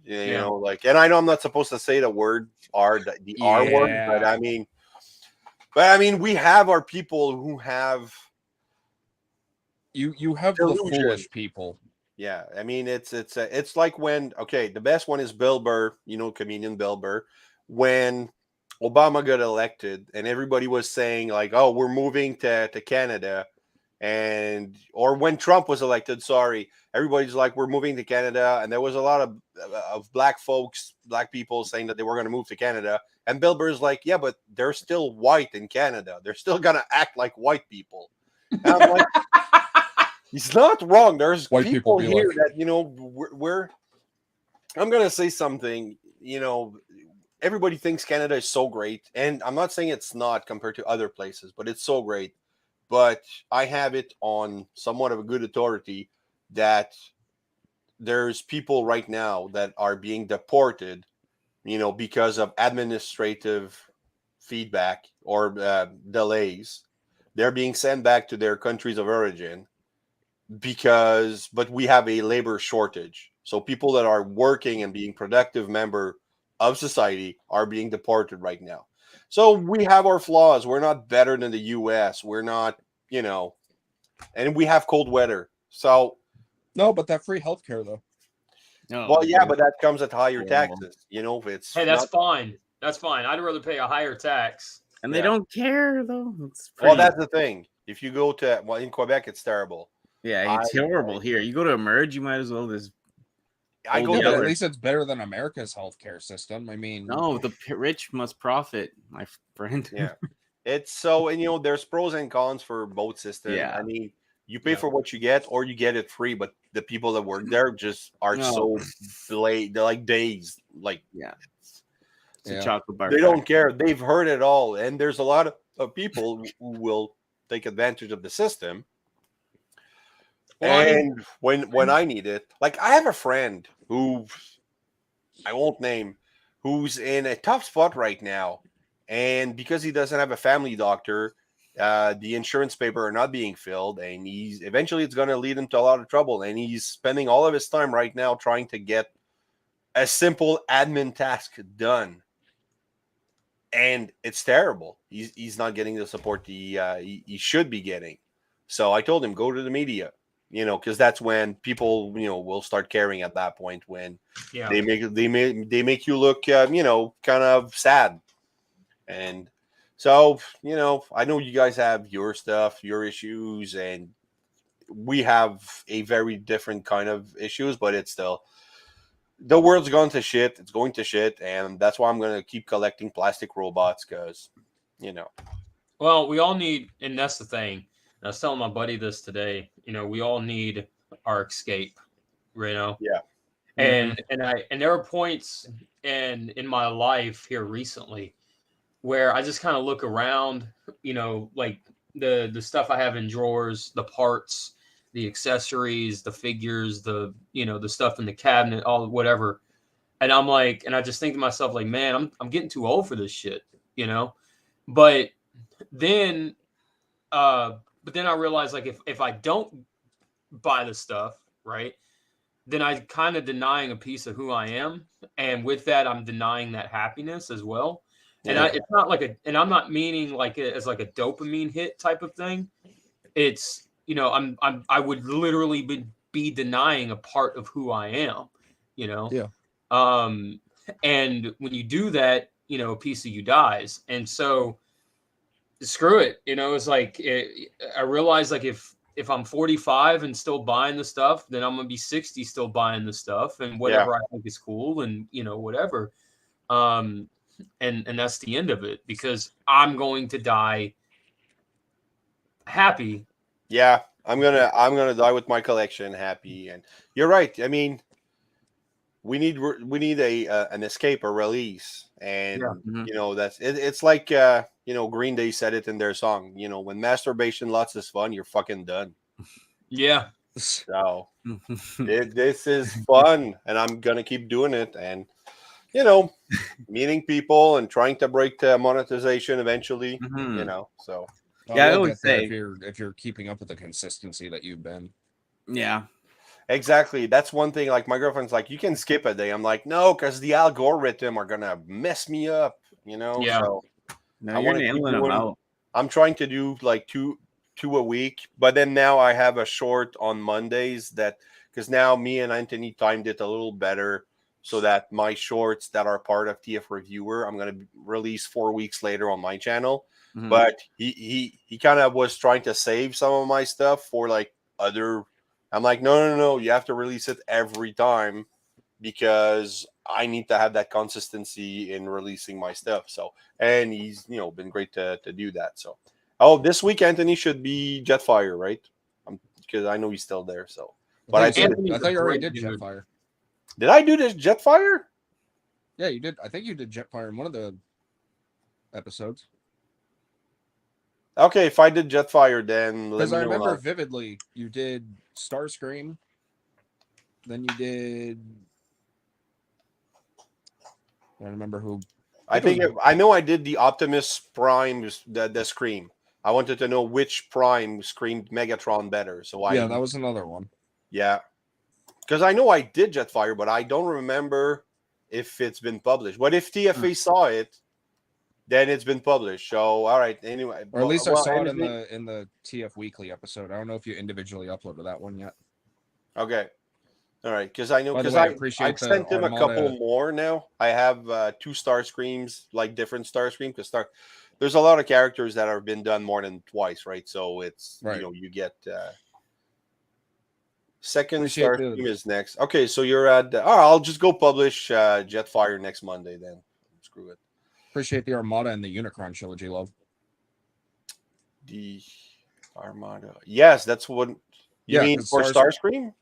Speaker 1: you know, like, and I know I'm not supposed to say the word R, the R word, but I mean, we have our people who have.
Speaker 7: You have
Speaker 1: Delusion.
Speaker 7: the foolish people.
Speaker 1: Yeah, I mean it's like when the best one is Bill Burr, comedian Bill Burr, when Obama got elected and everybody was saying like, oh, we're moving to Canada, or when Trump was elected, everybody's like, we're moving to Canada, and there was a lot of black people saying that they were going to move to Canada, and Bill Burr's like, yeah, but they're still white in Canada, they're still gonna act like white people. And I'm like. He's not wrong. There's
Speaker 7: White
Speaker 1: people here
Speaker 7: like...
Speaker 1: that, we're I'm going to say something, everybody thinks Canada is so great. And I'm not saying it's not compared to other places, but it's so great. But I have it on somewhat of a good authority that there's people right now that are being deported, because of administrative feedback or delays. They're being sent back to their countries of origin. But we have a labor shortage. So people that are working and being productive member of society are being deported right now. So we have our flaws. We're not better than the US. We're not, and we have cold weather. So
Speaker 7: no, but that free healthcare though.
Speaker 1: No, well, yeah, but that comes at higher taxes. If it's
Speaker 3: that's fine. That's fine. I'd rather pay a higher tax.
Speaker 4: And they don't care though.
Speaker 1: Well, that's the thing. If you go to in Quebec, it's terrible.
Speaker 4: Yeah, it's horrible here. You go to Emerge, you might as well just.
Speaker 7: At least it's better than America's healthcare system. I mean,
Speaker 4: no, the rich must profit, my friend.
Speaker 1: Yeah, it's so, and there's pros and cons for both systems. Yeah, I mean, you pay for what you get, or you get it free. But the people that work there just are so delayed. They're like dazed. Like
Speaker 4: it's a chocolate bar.
Speaker 1: They don't care. They've heard it all, and there's a lot of people who will take advantage of the system. And when I need it, like I have a friend who I won't name, who's in a tough spot right now, and because he doesn't have a family doctor, the insurance paper are not being filled, and eventually it's going to lead him to a lot of trouble, and he's spending all of his time right now trying to get a simple admin task done, and it's terrible. He's not getting the support he should be getting. So I told him, go to the media. Because that's when people, will start caring at that point, when they make you look, kind of sad. And so, I know you guys have your stuff, your issues, and we have a very different kind of issues, but it's still, the world's gone to shit. It's going to shit. And that's why I'm going to keep collecting plastic robots, because, you know.
Speaker 3: Well, we all need, and that's the thing. And I was telling my buddy this today. We all need our escape.
Speaker 1: Yeah.
Speaker 3: And there are points in my life here recently where I just kind of look around, like the stuff I have in drawers, the parts, the accessories, the figures, the stuff in the cabinet, all whatever. And I'm like, and I just think to myself, like, man, I'm getting too old for this shit, But then but then I realized, like, if I don't buy the stuff, right, then I kind of denying a piece of who I am, and with that, I'm denying that happiness as well. And
Speaker 1: Yeah.
Speaker 3: it's not like and I'm not meaning like it as like a dopamine hit type of thing. It's I would literally be denying a part of who I am,
Speaker 7: Yeah.
Speaker 3: And when you do that, a piece of you dies, and so screw it. It's like I realize, like, if I'm 45 and still buying the stuff, then I'm gonna be 60 still buying the stuff and whatever I think is cool and whatever. And that's the end of it, because I'm going to die happy.
Speaker 1: Yeah, I'm gonna die with my collection happy. And you're right. I mean, we need an escape, a release, and that's it. It's like Green Day said it in their song. When masturbation lots is fun, you're fucking done.
Speaker 3: Yeah.
Speaker 1: So this is fun, and I'm gonna keep doing it, and meeting people and trying to break the monetization eventually. So.
Speaker 4: Yeah, I
Speaker 7: we'll
Speaker 4: always
Speaker 7: get there
Speaker 4: say-
Speaker 7: if you're keeping up with the consistency that you've been.
Speaker 4: Yeah.
Speaker 1: Exactly. That's one thing. Like, my girlfriend's like, you can skip a day. I'm like, no, because the algorithm are gonna mess me up.
Speaker 3: Yeah.
Speaker 1: So
Speaker 4: No,
Speaker 1: I
Speaker 4: you're
Speaker 1: want to keep
Speaker 4: nailing them
Speaker 1: doing.
Speaker 4: out.
Speaker 1: I'm trying to do like two a week, but then now I have a short on Mondays because now me and Anthony timed it a little better, so that my shorts that are part of TF Reviewer, I'm gonna release 4 weeks later on my channel.
Speaker 4: Mhm.
Speaker 1: But he kind of was trying to save some of my stuff for like other. I'm like, no, you have to release it every time, because I need to have that consistency in releasing my stuff. So, and he's been great to do that. So, this week Anthony should be Jetfire, right? Because I know he's still there. So, but I
Speaker 3: think-
Speaker 7: I thought you already did
Speaker 3: Great dude.
Speaker 7: Jetfire.
Speaker 1: did I do this Jetfire?
Speaker 7: Yeah, you did. I think you did Jetfire in one of the episodes.
Speaker 1: Okay, if I did Jetfire, then let
Speaker 7: Because
Speaker 1: me
Speaker 7: I
Speaker 1: know.
Speaker 7: remember vividly, you did Starscream. Then you did. I don't remember who.
Speaker 1: I know I did the Optimus Prime, the Scream. I wanted to know which Prime screamed Megatron better. So
Speaker 7: Yeah, that was another one.
Speaker 1: Yeah, because I know I did Jetfire, but I don't remember if it's been published. But if TFA saw it, then it's been published. So all right, anyway.
Speaker 7: Or at least I saw it in
Speaker 1: anything-
Speaker 7: the TF Weekly episode. I don't know if you individually uploaded that one yet.
Speaker 1: Okay. All right, because I know
Speaker 7: By the
Speaker 1: because
Speaker 7: way, I
Speaker 1: I've
Speaker 7: appreciate the
Speaker 1: sent him a couple
Speaker 7: Armada-
Speaker 1: more now. I have 2 Starscreams, like different Starscream, because there's a lot of characters that have been done more than twice, right? So it's
Speaker 7: Right.
Speaker 1: you get second
Speaker 7: Appreciate the-
Speaker 1: Starscream is next. Okay, so you're at. I'll just go publish Jetfire next Monday then. Screw it.
Speaker 7: Appreciate the Armada and the Unicron trilogy, love.
Speaker 1: The Armada. Yes, that's what you
Speaker 7: Yeah,
Speaker 1: mean
Speaker 7: 'cause
Speaker 1: for Starscream.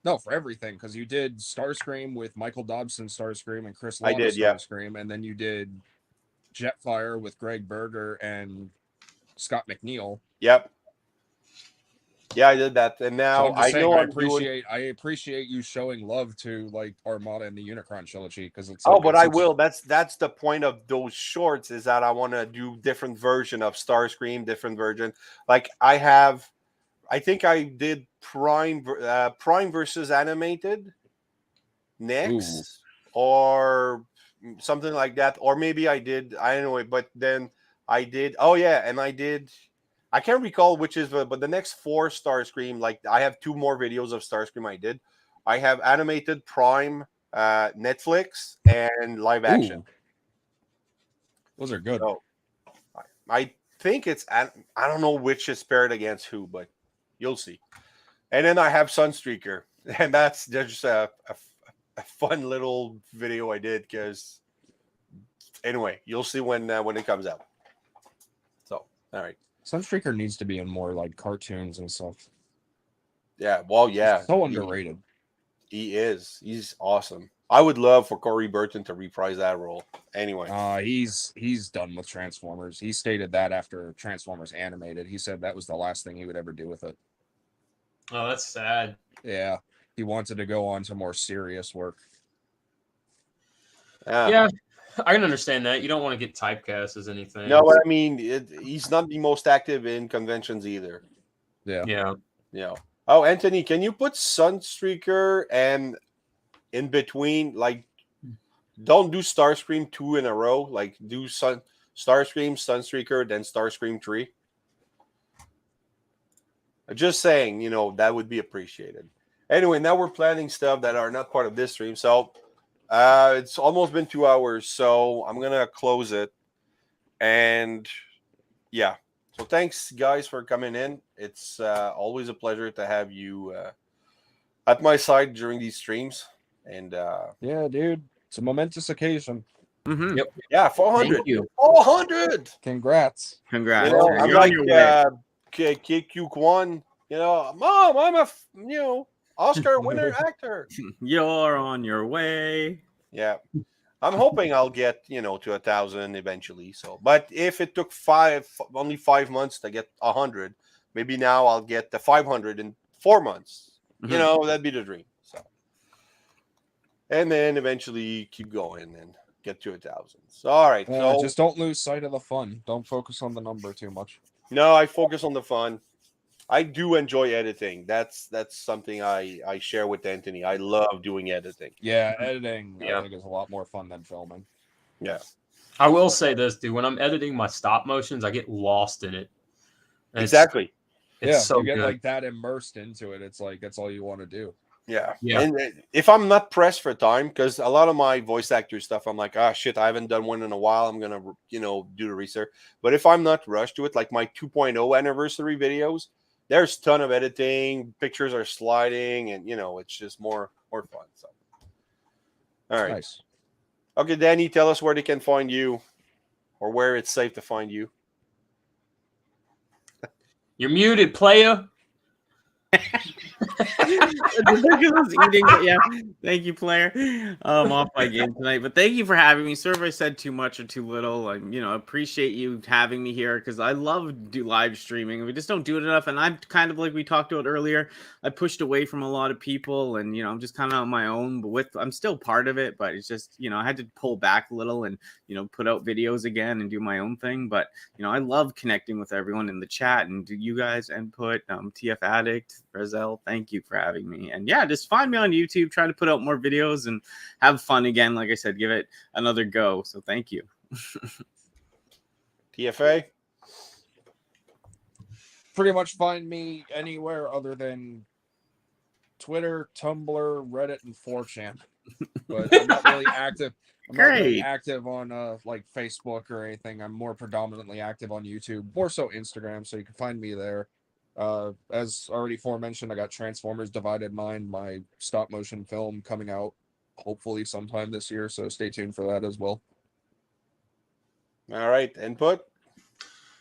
Speaker 7: No, for everything, because you did Starscream with Michael Dobson Starscream and Chris
Speaker 1: I
Speaker 7: Latta
Speaker 1: did, yeah.
Speaker 7: Starscream, and then you did Jetfire with Greg Berger and Scott McNeil.
Speaker 1: Yep. Yeah, I did that, and
Speaker 7: So
Speaker 1: now
Speaker 7: I'm just
Speaker 1: I
Speaker 7: saying,
Speaker 1: know
Speaker 7: I
Speaker 1: I'm doing.
Speaker 7: appreciate you showing love to like Armada and the Unicron trilogy, because it's.
Speaker 1: Oh,
Speaker 7: like,
Speaker 1: but
Speaker 7: it's
Speaker 1: I
Speaker 7: such-
Speaker 1: will. That's the point of those shorts, is that I want to do different version of Starscream, different version. Like I think I did Prime versus animated next, or something like that, or maybe I did. I don't know, but then I did. Oh yeah, and I did. I can't recall which is, but the next 4 Starscream, like I have 2 more videos of Starscream I did. I have animated Prime, Netflix, and live action.
Speaker 7: Ooh. Those are good.
Speaker 1: So I think it's, I don't know which is paired against who, but you'll see. And then I have Sunstreaker, and that's just a fun little video I did, because anyway, you'll see when it comes out. All right.
Speaker 7: Sunstreaker needs to be in more like cartoons and stuff.
Speaker 1: Yeah. Well, yeah.
Speaker 7: So underrated.
Speaker 1: He is. He's awesome. I would love for Corey Burton to reprise that role. Anyway.
Speaker 7: He's done with Transformers. He stated that after Transformers animated. He said that was the last thing he would ever do with it.
Speaker 3: Oh, that's sad.
Speaker 7: Yeah. He wanted to go on to more serious work.
Speaker 3: Yeah, I can understand that. You don't want to get typecast as anything.
Speaker 1: No, but I mean, he's not the most active in conventions either.
Speaker 3: Yeah.
Speaker 1: Yeah. Oh, Anthony, can you put Sunstreaker and in between, like, don't do Starscream 2 in a row. Like, do Starscream, Sunstreaker, then Starscream 3. Just saying, that would be appreciated. Anyway, now we're planning stuff that are not part of this stream. So it's almost been 2 hours, so I'm going to close it. And yeah. So thanks, guys, for coming in. It's always a pleasure to have you at my side during these streams. And
Speaker 7: yeah, dude, it's a momentous occasion.
Speaker 4: Mm-hmm.
Speaker 3: Yep.
Speaker 1: Yeah, 400.
Speaker 2: Thank you.
Speaker 1: 400.
Speaker 7: Congrats.
Speaker 4: Congrats.
Speaker 1: I'm
Speaker 4: You're on your way.
Speaker 1: like KQ1. Mom, I'm a Oscar winner actor.
Speaker 4: You're on your way.
Speaker 1: Yeah. I'm hoping I'll get, to 1,000 eventually. So, but if it took only 5 months to get 100, maybe now I'll get the 500 in 4 months.
Speaker 4: Mhm.
Speaker 1: That'd be the dream. So, and then eventually keep going and get to 1,000. So, all right. So
Speaker 7: Just don't lose sight of the fun. Don't focus on the number too much.
Speaker 1: no, I focus on the fun. I do enjoy editing. That's something I share with Anthony. I love doing editing.
Speaker 7: Yeah, editing
Speaker 3: Yeah.
Speaker 7: I think is a lot more fun than filming.
Speaker 1: Yeah.
Speaker 3: I will say this, dude. When I'm editing my stop motions, I get lost in it. And
Speaker 1: Exactly.
Speaker 3: It's so
Speaker 7: you get
Speaker 3: good.
Speaker 7: like that immersed into it. It's like that's all you want to do.
Speaker 1: Yeah.
Speaker 3: Yeah.
Speaker 1: And if I'm not pressed for time, because a lot of my voice actor stuff, I'm like, shit, I haven't done one in a while. I'm gonna, do the research. But if I'm not rushed to it, like my 2.0 anniversary videos, there's a ton of editing. Pictures are sliding, and it's just more fun. So, all right.
Speaker 7: Nice.
Speaker 1: Okay, Danny, tell us where they can find you, or where it's safe to find you.
Speaker 3: You're muted, player.
Speaker 4: Ridiculous eating, but yeah. Thank you, player. I'm off my game tonight, but thank you for having me. Sorry if I said too much or too little. I appreciate you having me here because I love live streaming. We just don't do it enough, and I'm kind of like we talked about earlier. I pushed away from a lot of people, and I'm just kind of on my own. But I'm still part of it, but it's just I had to pull back a little and put out videos again and do my own thing. But I love connecting with everyone in the chat and do you guys input. TF Addict, Rezel, thank you for having me. And yeah, just find me on YouTube, try to put out more videos and have fun again. Like I said, give it another go. So thank you.
Speaker 1: TFA?
Speaker 7: Pretty much find me anywhere other than Twitter, Tumblr, Reddit, and 4chan. But I'm not really active. I'm not really active on like Facebook or anything. I'm more predominantly active on YouTube, more so Instagram, so you can find me there. As already aforementioned, I got Transformers Divided Mind, my stop motion film coming out hopefully sometime this year, so stay tuned for that as well.
Speaker 1: All right, input.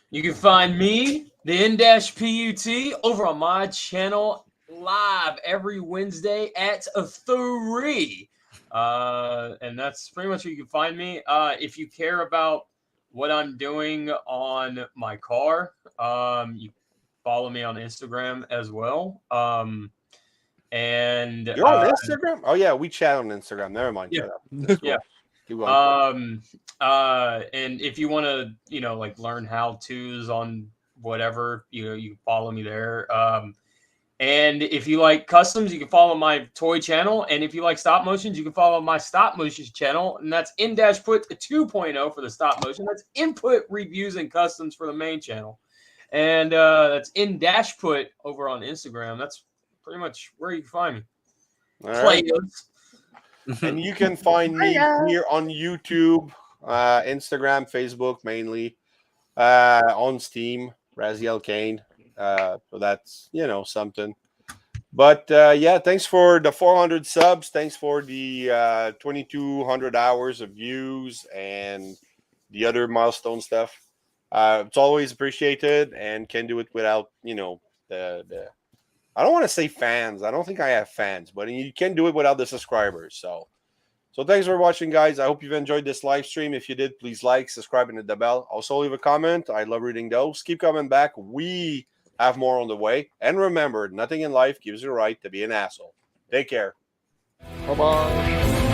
Speaker 3: You can find me, the N-PUT, over on my channel live every Wednesday at 3. And that's pretty much where you can find me. If you care about what I'm doing on my car, you follow me on Instagram as well. And
Speaker 1: you're on Instagram? Oh yeah, we chat on Instagram. Never mind.
Speaker 3: Yeah.
Speaker 1: Cool.
Speaker 3: Yeah. And if you want to, like learn how-tos on whatever, you can follow me there. And if you like customs, you can follow my toy channel. And if you like stop motions, you can follow my stop motions channel. And that's N-Put 2.0 for the stop motion. That's input reviews and customs for the main channel. And that's N-Put over on Instagram. That's pretty much where you can find me.
Speaker 1: All right.
Speaker 3: Players.
Speaker 1: And you can find me here on YouTube, Instagram, Facebook mainly, on Steam, Raziel Kane. So that's, something. But yeah, thanks for the 400 subs. Thanks for the 2,200 hours of views and the other milestone stuff. It's always appreciated, and can do it without, you know, the I don't want to say fans. I don't think I have fans, but you can do it without the subscribers. So thanks for watching, guys. I hope you've enjoyed this live stream. If you did, please like, subscribe, and hit the bell. Also, leave a comment. I love reading those. Keep coming back. We have more on the way. And remember, nothing in life gives you a right to be an asshole. Take care.
Speaker 7: Bye-bye.